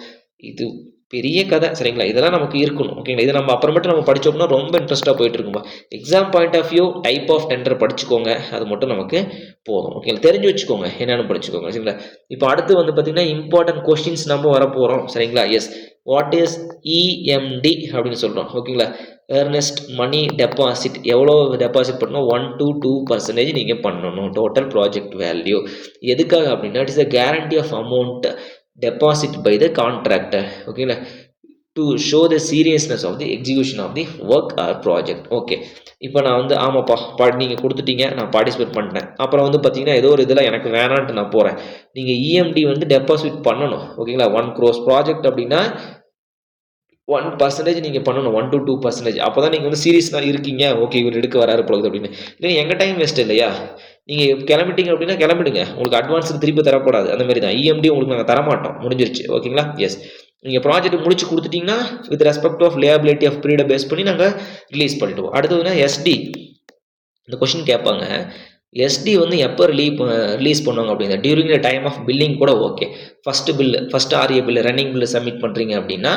இது பெரிய கதை. சரிங்களா. இதெல்லாம் நமக்கு இருக்கணும். ஓகேங்களா. இதை நம்ம அப்புறமேட்டு நம்ம படிச்சோம்னா ரொம்ப இன்ட்ரெஸ்ட்டாக போயிட்டு இருக்கும்பா. Exam point of view type of tender படிச்சுக்கோங்க, அது மட்டும் நமக்கு போதும். ஓகேங்களா. தெரிஞ்சு வச்சுக்கோங்க, என்னென்னு படிச்சுக்கோங்க. சரிங்களா. இப்போ அடுத்து வந்து பார்த்தீங்கன்னா இம்பார்ட்டன்ட் கொஸ்டின்ஸ் நம்ம வரப்போகிறோம். சரிங்களா. எஸ், வாட் இஸ் இஎம்டி அப்படின்னு சொல்கிறோம். ஓகேங்களா. ஏர்னஸ்ட் மணி டெபாசிட், எவ்வளோ டெபாசிட் பண்ணணும், 1 to 2% நீங்கள் பண்ணணும் டோட்டல் ப்ராஜெக்ட் வேல்யூ. எதுக்காக அப்படின்னா, it is a guarantee of amount deposit by the contractor. ஓகேங்களா. To show the seriousness of the execution of the work or project. Okay, இப்போ நான் வந்து ஆமாப்பா நீங்கள் கொடுத்துட்டீங்க, நான் பார்ட்டிசிபேட் பண்ணிட்டேன். அப்புறம் வந்து பார்த்தீங்கன்னா ஏதோ ஒரு இதில் எனக்கு வேணான்ட்டு நான் போகிறேன். நீங்கள் இஎம்டி வந்து டெபாசிட் பண்ணணும். ஓகேங்களா. 1 crore ப்ராஜெக்ட் அப்படின்னா 1% நீங்கள் பண்ணணும், 1 to 2%. அப்போ தான் நீங்கள் வந்து சீரியஸாக இருக்கீங்க, ஓகே இவர் எடுக்க வராரு பொழுது அப்படின்னு. இல்லை எங்கள் டைம் வேஸ்ட் இல்லையா, நீங்கள் கிளம்பிட்டீங்க அப்படின்னா கிளம்பிடுங்க, உங்களுக்கு அட்வான்ஸுக்கு திருப்பி தரக்கூடாது. அந்த மாதிரி தான் இஎம்டி உங்களுக்கு நாங்கள் தரமாட்டோம், முடிஞ்சிருச்சு. ஓகேங்களா. எஸ், நீங்கள் ப்ராஜெக்ட் முடிச்சு கொடுத்துட்டீங்கன்னா with respect of liability of பீரியடை பேஸ் பண்ணி நாங்கள் ரிலீஸ் பண்ணிவிடுவோம். அடுத்ததுன்னா எஸ்டி, இந்த கொஷின் கேட்பாங்க. எஸ்டி வந்து எப்போ ரிலீஸ் பண்ணுவாங்க அப்படின்னா during the time of billing கூட okay. First RA bill running bill submit பண்ணுறீங்க அப்படின்னா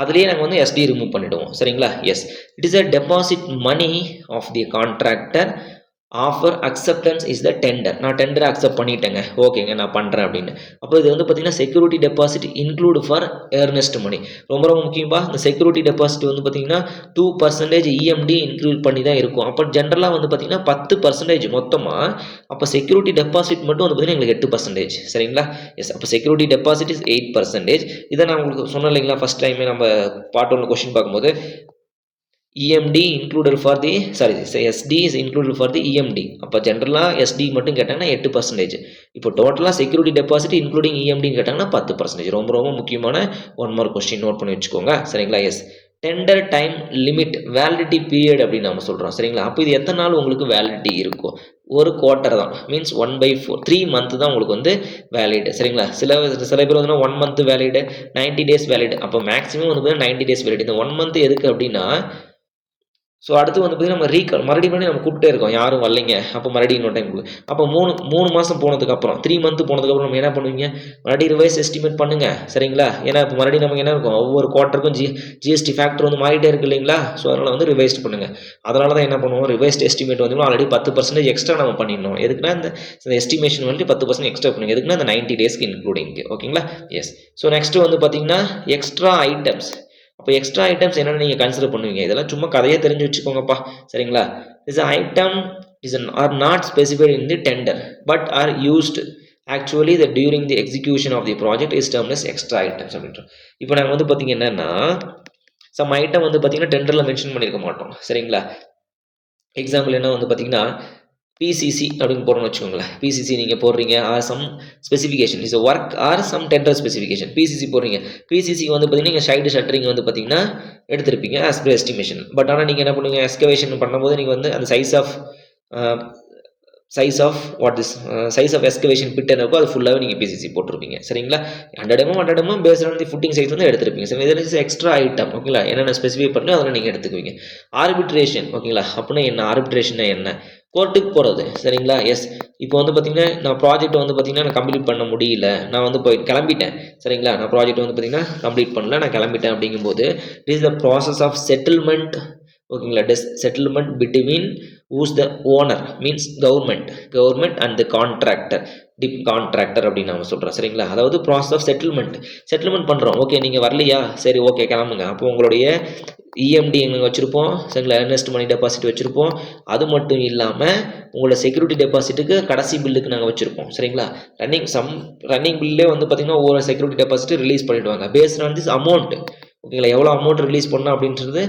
அதுலேயே நாங்கள் வந்து எஸ்டி ரிமூவ் பண்ணிவிடுவோம். சரிங்களா. Yes, it is a deposit money of the contractor offer acceptance is the tender. நான் டெண்டரை அக்செப்ட் பண்ணிட்டேங்க, ஓகேங்க நான் பண்ணுறேன் அப்படின்னு. அப்போ இது வந்து பார்த்தீங்கன்னா security deposit include for earnest money. ரொம்ப ரொம்ப முக்கியமா, இந்த செக்யூரிட்டி டெபாசிட் வந்து பார்த்தீங்கன்னா 2% இஎம்டி இன்க்ளூட் பண்ணி தான் இருக்கும். அப்போ ஜென்ரலாக வந்து பார்த்தீங்கன்னா 10% மொத்தமாக. அப்போ செக்யூரிட்டி டெபாசிட் மட்டும் வந்து பார்த்தீங்கன்னா எங்களுக்கு 8%. சரிங்களா. எஸ், அப்போ செக்யூரிட்டி டெபாசிட் இஸ் 8%. இதை நான் உங்களுக்கு சொன்னேன் இல்லைங்களா ஃபஸ்ட் டைமே நம்ம பார்ட் 1 கொஸ்டின் பார்க்கும்போது. EMD included for the SD is included for the EMD. அப்போ ஜென்ரலாக SD மட்டும் கேட்டாங்கன்னா 8%. இப்போ டோட்டலாக செக்யூரிட்டி டெபாசிட் இன்க்ளூடிங் EMDன்னு கேட்டாங்கன்னா 10%. ரொம்ப ரொம்ப முக்கியமான 1 more கொஸ்டின் நோட் பண்ணி வச்சுக்கோங்க. சரிங்களா. Yes, tender time limit validity period அப்படின்னு நம்ம சொல்கிறோம். சரிங்களா. அப்போ இது எத்தனை நாள் உங்களுக்கு வேலிடிட்டி இருக்கும், ஒரு குவார்ட்டர் தான், மீன்ஸ் 1/4 3 month தான் உங்களுக்கு வந்து வேலிடு. சரிங்களா. சில பேர் வந்து 1 month வேலிடு, 90 days வேலிடு. அப்போ மேக்ஸிமம் வந்து 90 days வேலிடு. இந்த 1 month எதுக்கு அப்படின்னா, ஸோ அடுத்து வந்து பார்த்தீங்கன்னா நம்ம மறுபடியும் நம்ம கூப்பிட்டே இருக்கோம், யாரும் வரலைங்க, அப்போ மறுபடியும் இன்னொரு டைம் கொடுங்க. அப்போ 3 மாதம் போனதுக்கப்புறம் 3 month போனதுக்கப்புறம் நம்ம என்ன பண்ணுவீங்க, மறுபடியும் ரிவைஸ் எஸ்டிமேட் பண்ணுங்கள். சரிங்களா. ஏன்னா இப்போ மறுபடியும் நமக்கு என்ன இருக்கும், ஒவ்வொரு குவார்ட்டருக்கும் ஜிஎஸ்டி ஃபேக்டர் வந்து மாறிட்டே இருக்கு இல்லைங்களா. ஸோ அதனால் வந்து ரிவைஸ்ட் பண்ணுங்கள். அதனால தான் என்ன பண்ணுவோம், ரிவைஸ்ட் எஸ்டிமேட் வந்து ஆல்ரெடி 10% எக்ஸ்ட்ரா நம்ம பண்ணிடணும். எதுக்குன்னா இந்த எஸ்டிமேஷன் வந்து 10% எக்ஸ்ட்ரா பண்ணுங்க. எதுக்குன்னா இந்த 90 daysக்கு இன்க்ளூடிங். ஓகேங்களா. எஸ், ஸோ நெக்ஸ்ட் வந்து பார்த்தீங்கன்னா எக்ஸ்ட்ரா ஐட்டம்ஸ். அப்போ எக்ஸ்ட்ரா ஐட்டம்ஸ் என்னென்னு நீங்கள் கன்சிடர் பண்ணுவீங்க, இதெல்லாம் சும்மா கதையே தெரிஞ்சு வச்சுக்கோங்கப்பா. சரிங்களா. Is item are not specified in the tender but are used actually the during the execution of the project is termed as extra items அப்படின்றோம். இப்போ நாங்கள் வந்து பார்த்தீங்க என்னன்னா சம் ஐட்டம் வந்து பார்த்தீங்கன்னா டெண்டரில் மென்ஷன் பண்ணியிருக்க மாட்டோம். சரிங்களா. எக்ஸாம்பிள் என்ன வந்து பார்த்தீங்கன்னா பிசிசி அப்படின்னு போகிறோம்னு வச்சுக்கோங்களேன். பிசிசி நீங்கள் போடுறீங்க or some specification is work or some tender specification. PCC போடுறீங்க, பிசிசிக்கு வந்து பார்த்தீங்கன்னா நீங்கள் சைடு ஷட்டரிங் வந்து பார்த்தீங்கன்னா எடுத்திருப்பீங்க ஆஸ் பர் எஸ்டிமேஷன். பட் ஆனால் நீங்கள் என்ன பண்ணுவீங்க, எஸ்கவேஷன் பண்ணும்போது நீங்கள் வந்து அந்த சைஸ் ஆஃப் எஸ்கவேஷன் பிட் இருக்கோ அது ஃபுல்லாகவே நீங்கள் பிசிசி போட்டிருப்பீங்க. சரிங்களா. 100 mm paste on the footing size வந்து எடுத்திருப்பீங்க. சரி, இதில் இஸ் எக்ஸ்ட்ரா ஐட்டம். ஓகேங்களா. என்னென்ன ஸ்பெசிஃபை பண்ணி அதெல்லாம் நீங்கள் எடுத்துக்குவீங்க. ஆர்பிட்ரேஷன். ஓகேங்களா. அப்படின்னா என்ன, ஆர்பிட்ரேஷன்னா என்ன, கோர்ட்டுக்கு போகிறது. சரிங்களா. எஸ், இப்போ வந்து பார்த்தீங்கன்னா நான் ப்ராஜெக்ட் வந்து பார்த்தீங்கன்னா நான் கம்ப்ளீட் பண்ண முடியல, நான் வந்து போய் கிளம்பிட்டேன். சரிங்களா. நான் ப்ராஜெக்ட் வந்து பார்த்தீங்கன்னா கம்ப்ளீட் பண்ணல, நான் கிளம்பிட்டேன். அப்படிங்கும்போது it is the process of settlement. ஓகேங்களா. Settlement between who's the owner means government and the contractor. டிப் கான்ட்ராக்டர் அப்படின்னு நம்ம சொல்கிறோம் சரிங்களா. அதாவது ப்ராசஸ் ஆஃப் செட்டில்மெண்ட் பண்ணுறோம். ஓகே நீங்கள் வரலையா, சரி ஓகே கிளம்புங்க. அப்போ உங்களுடைய இஎம்டி எங்கே வச்சுருப்போம் சரிங்களா, எர்னஸ்ட் மணி டெபாசிட் வச்சுருப்போம். அது மட்டும் இல்லாமல் உங்களோட செக்யூரிட்டி டெபாசிட்டுக்கு கடைசி பில்லுக்கு நாங்கள் வச்சுருப்போம் சரிங்களா. ரன்னிங் பில்லே வந்து பார்த்திங்கன்னா ஒவ்வொரு செக்யூரிட்டி டெபாசிட் ரிலீஸ் பண்ணிவிடுவாங்க பேஸ்ட் ஆன் திஸ் அமௌண்ட். ஓகேங்களா, எவ்வளோ அமௌண்ட் ரிலீஸ் பண்ணோம் அப்படின்றது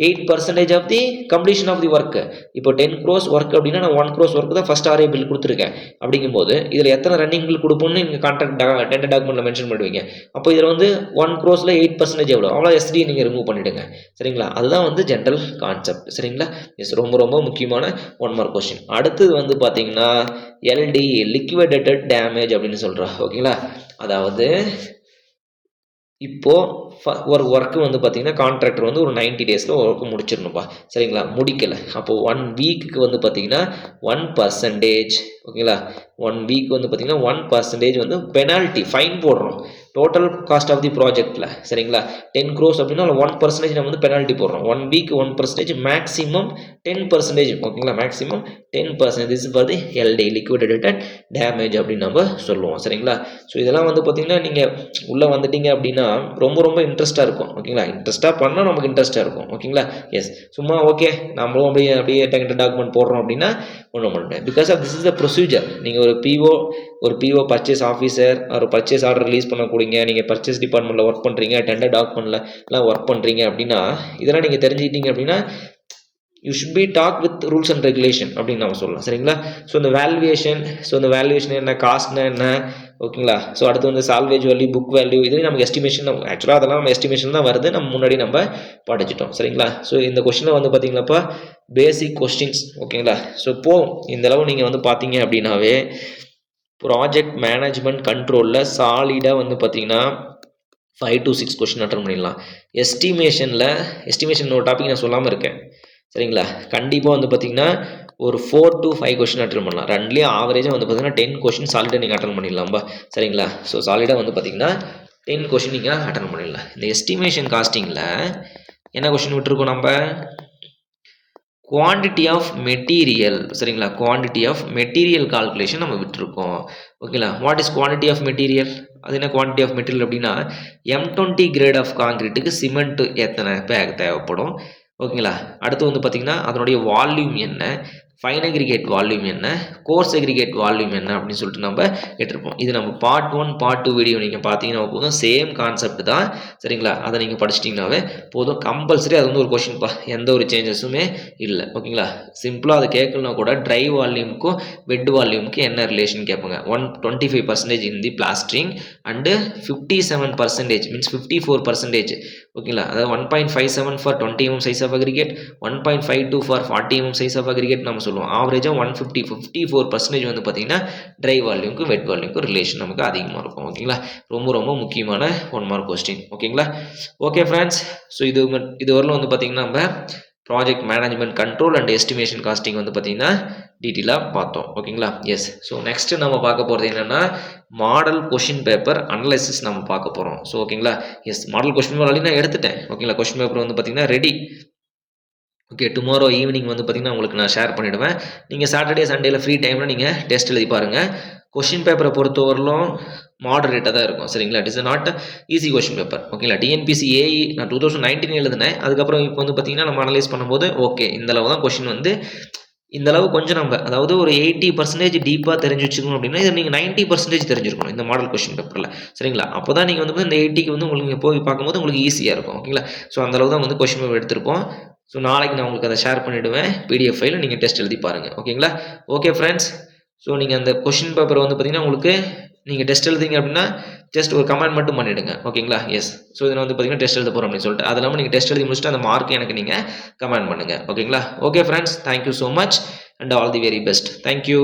8% of the completion of the work. இப்போ 10 crores ஒர்க் அப்படின்னா நான் 1 crores ஒர்க்கு தான் ஃபஸ்ட் ஆர்ஏ பில் கொடுத்துருக்கேன். அப்படிங்கும்போது இதில் எத்தனை ரன்னிங் பில் கொடுப்போம்னு நீங்கள் கான்ட்ராக்ட் டெண்டர் டாக்குமெண்ட்டில் மென்ஷன் பண்ணுவீங்க. அப்போ இதில் வந்து 1 crores 8% எவ்வளோ, அவ்வளோ எஸ்டி நீங்கள் ரிமூவ் பண்ணிவிடுங்க சரிங்களா. அதுதான் வந்து ஜென்ரல் கான்செப்ட் சரிங்களா. எஸ், ரொம்ப ரொம்ப முக்கியமான 1 மார்க் கொஸ்டின். அடுத்தது வந்து பார்த்தீங்கன்னா எல்டி லிக்விடேட்டட் டேமேஜ் அப்படின்னு சொல்கிறோம். ஓகேங்களா, அதாவது இப்போது ஒரு ஒர்க்கு வந்து பார்த்திங்கன்னா கான்ட்ராக்டர் வந்து ஒரு 90 days ஒர்க்கு முடிச்சிடணும்ப்பா சரிங்களா. முடிக்கலை, அப்போது 1 week வந்து பார்த்திங்கன்னா 1%. ஓகேங்களா, 1 week வந்து பார்த்திங்கன்னா 1% வந்து பெனால்ட்டி ஃபைன் போடுறோம் டோட்டல் காஸ்ட் ஆஃப் தி ப்ராஜெக்டில் சரிங்களா. 10 crores அப்படின்னா 1% நம்ம வந்து பெனால்ட்டி போடுறோம். 1 week 1%, மேக்ஸிமம் 10%. ஓகேங்களா, maximum 10%. This for the LD liquidated damage அப்படின்னு நம்ம சொல்லுவோம் சரிங்களா. ஸோ இதெல்லாம் வந்து பார்த்திங்கன்னா நீங்கள் உள்ளே வந்துட்டீங்க அப்படின்னா ரொம்ப ரொம்ப இன்ட்ரெஸ்ட்டாக இருக்கும். ஓகேங்களா, இன்ட்ரெஸ்ட்டாக பண்ணால் நமக்கு இன்ட்ரெஸ்ட்டாக இருக்கும். ஓகேங்களா, எஸ், சும்மா ஓகே நம்மளும் அப்படியே டெக்னிக்கல் டாக்குமெண்ட் போடுறோம் அப்படின்னா ஒன்றும் பண்ண, because of this is the procedure. நீங்கள் ஒரு பிஓ பர்ச்சேஸ் ஆஃபீஸர் ஒரு பர்ச்சேஸ் ஆர்டர் ரிலீஸ் பண்ணக்கூடியங்க, நீங்கள் பர்ச்சேஸ் டிபார்ட்மெண்ட்டில் ஒர்க் பண்ணுறீங்க, டெண்டர் டாக்குமெண்ட்லாம் ஒர்க் பண்ணுறீங்க அப்படின்னா இதெல்லாம் நீங்கள் தெரிஞ்சுக்கிட்டீங்க அப்படின்னா you should be talk with rules and regulation அப்படின்னு நம்ம சொல்லலாம் சரிங்களா. ஸோ இந்த வேல்யூவேஷன் என்ன, காஸ்ட்னா என்ன, ஓகேங்களா. ஸோ அடுத்து வந்து சால்வேஜ் வேல்யூ, புக் வேல்யூ, இதுலேயும் நமக்கு எஸ்டிமேஷன், ஆக்சுவலாக அதெல்லாம் நம்ம எஸ்டிமேஷன் தான் வருது, நம்ம முன்னாடி நம்ம படிச்சிட்டோம் சரிங்களா. ஸோ இந்த கொஸ்டினில் வந்து பார்த்தீங்கன்னாப்பா பேசிக் கொஸ்டின்ஸ். ஓகேங்களா, ஸோ இந்த அளவு நீங்கள் வந்து பார்த்தீங்க அப்படின்னாவே ப்ராஜெக்ட் மேனேஜ்மெண்ட் கண்ட்ரோலில் சாலிடாக வந்து பார்த்தீங்கன்னா 5 to 6 கொஸ்டின் அட்டன் பண்ணிடலாம். எஸ்டிமேஷன் ஒரு டாபிக் நான் சொல்லாமல் இருக்கேன் சரிங்களா. கண்டிப்பாக வந்து பார்த்தீங்கன்னா ஒரு 4 to 5 கொஸ்டின் அட்டன் பண்ணலாம். ரெண்டுலேயும் ஆவரேஜாக வந்து பார்த்தீங்கன்னா 10 கொஸ்டின் சாலிடாக நீங்கள் அட்டன் பண்ணிடலாம்பா சரிங்களா. ஸோ சாலிடாக வந்து பார்த்தீங்கன்னா 10 கொஸ்டின் நீங்கள் அட்டன் பண்ணிடலாம். இந்த எஸ்டிமேஷன் காஸ்டிங்கில் என்ன கொஸ்டின் விட்டுருக்கோம் நம்ம, குவான்டிட்டி ஆஃப் மெட்டீரியல் சரிங்களா. குவான்டிட்டி ஆஃப் மெட்டீரியல் கால்குலேஷன் நம்ம விட்டுருக்கோம். ஓகேங்களா, what is quantity of material, அது என்ன குவான்டிட்டி ஆஃப் மெட்டீரியல் அப்படின்னா M20 கிரேட் ஆஃப் காங்கிரீட்டுக்கு சிமெண்ட் எத்தனை பேக் தேவைப்படும். ஓகேங்களா, அடுத்து வந்து பார்த்திங்கன்னா அதனுடைய வால்யூம் என்ன, ஃபைன் அக்ரிகேட் வால்யூம் என்ன, கோர்ஸ் அக்ரிகேட் வால்யூம் என்ன அப்படின்னு சொல்லிட்டு நம்ம கேட்டிருப்போம். இது நம்ம பார்ட் 1 பார்ட் 2 வீடியோ நீங்கள் பார்த்தீங்கன்னா போதும், சேம் கான்செப்ட் தான் சரிங்களா. அதை நீங்கள் படிச்சிட்டிங்கனாவே போதும், கம்பல்சரி அது வந்து ஒரு கொஷின்ப்பா, எந்த ஒரு சேஞ்சஸுமே இல்லை. ஓகேங்களா, சிம்பிளாக அதை கேட்கலனா கூட ட்ரை வால்யூமுக்கும் வெட் வால்யூமுக்கும் என்ன ரிலேஷன் கேட்பாங்க. 25% in the plastering and 57% means 54%. ஓகேங்களா, அதாவது 1.57 for 20 mm size of aggregate, 1.52 for 40 mm size of aggregate நம்ம சொல்லுவோம். ஆவரேஜாக 54% வந்து பார்த்தீங்கன்னா ட்ரை வால்யூமுக்கும் வெட் வால்யூமுக்கும் ரிலேஷன் நமக்கு அதிகமாக இருக்கும். ஓகேங்களா, ரொம்ப ரொம்ப முக்கியமான 1 மார்க் கொஸ்டின். ஓகேங்களா, ஓகே ஃப்ரெண்ட்ஸ், ஸோ இது வரலும் வந்து பார்த்தீங்கன்னா நம்ம project management control and estimation costing வந்து பார்த்தீங்கன்னா டீட்டெயிலாக பார்த்தோம். ஓகேங்களா, எஸ். ஸோ நெக்ஸ்ட்டு நம்ம பார்க்க போகிறது என்னென்னா மாடல் கொஷின் பேப்பர் அனலைசிஸ் நம்ம பார்க்க போகிறோம். ஸோ ஓகேங்களா, yes, model question paper already நான் எடுத்துட்டேன். ஓகேங்களா, கொஷின் பேப்பர் வந்து பார்த்தீங்கன்னா ரெடி. ஓகே, டுமாரோ ஈவினிங் வந்து பார்த்தீங்கன்னா உங்களுக்கு நான் ஷேர் பண்ணிவிடுவேன். நீங்கள் சாட்டர்டே சண்டேல ஃப்ரீ டைமில் நீங்கள் டெஸ்ட் எழுதி பாருங்கள். கொஷின் பேப்பரை பொறுத்தவரையிலும் மாடரேட்டாக தான் இருக்கும் சரிங்களா. It is not easy question paper. ஓகேங்களா, டிஎன்பிசி ஏஇ நான் 2019 எழுதினேன். அதுக்கப்புறம் இப்போ வந்து பார்த்தீங்கன்னா நம்ம அனலைஸ் பண்ணும்போது ஓகே இந்தளவு தான் கொஷின் வந்து இந்தளவு கொஞ்சம் நம்ம அதாவது ஒரு 80% டீப்பாக தெரிஞ்சு வச்சுக்கணும் அப்படின்னா இதை நீங்கள் 90% தெரிஞ்சிருக்கணும் இந்த மாடல் கொஷின் பேப்பரில் சரிங்களா. அப்போ தான் நீங்கள் வந்து இந்த 80க்கு வந்து உங்களுக்கு போய் பார்க்கும்போது உங்களுக்கு ஈஸியாக இருக்கும். ஓகேங்களா, ஸோ அந்தளவு தான் வந்து கொஷின் பேப்பர் எடுத்திருப்போம். ஸோ நாளைக்கு நான் உங்களுக்கு அதை ஷேர் பண்ணிவிடுவேன் பிடிஎஃப் ஃபைல், நீங்கள் டெஸ்ட் எழுதி பாருங்கள். ஓகேங்களா, ஓகே ஃப்ரெண்ட்ஸ், ஸோ நீங்கள் அந்த கொஷின் பேப்பர் வந்து பார்த்தீங்கன்னா உங்களுக்கு நீங்கள் டெஸ்ட் எழுதிங்க அப்படின்னா ஜஸ்ட் ஒரு கமெண்ட் மட்டும் பண்ணிவிடுங்க. ஓகேங்களா, எஸ். ஸோ இதில் வந்து பார்த்தீங்கன்னா டெஸ்ட் எழுத போகிறோம் அப்படின்னு சொல்லிட்டு அது இல்லாமல் நீங்கள் டெஸ்ட் எழுதி முடிச்சுட்டு அந்த மார்க் எனக்கு நீங்கள் கமெண்ட் பண்ணுங்கள். ஓகேங்களா, okay friends, thank you so much and all the very best. Thank you.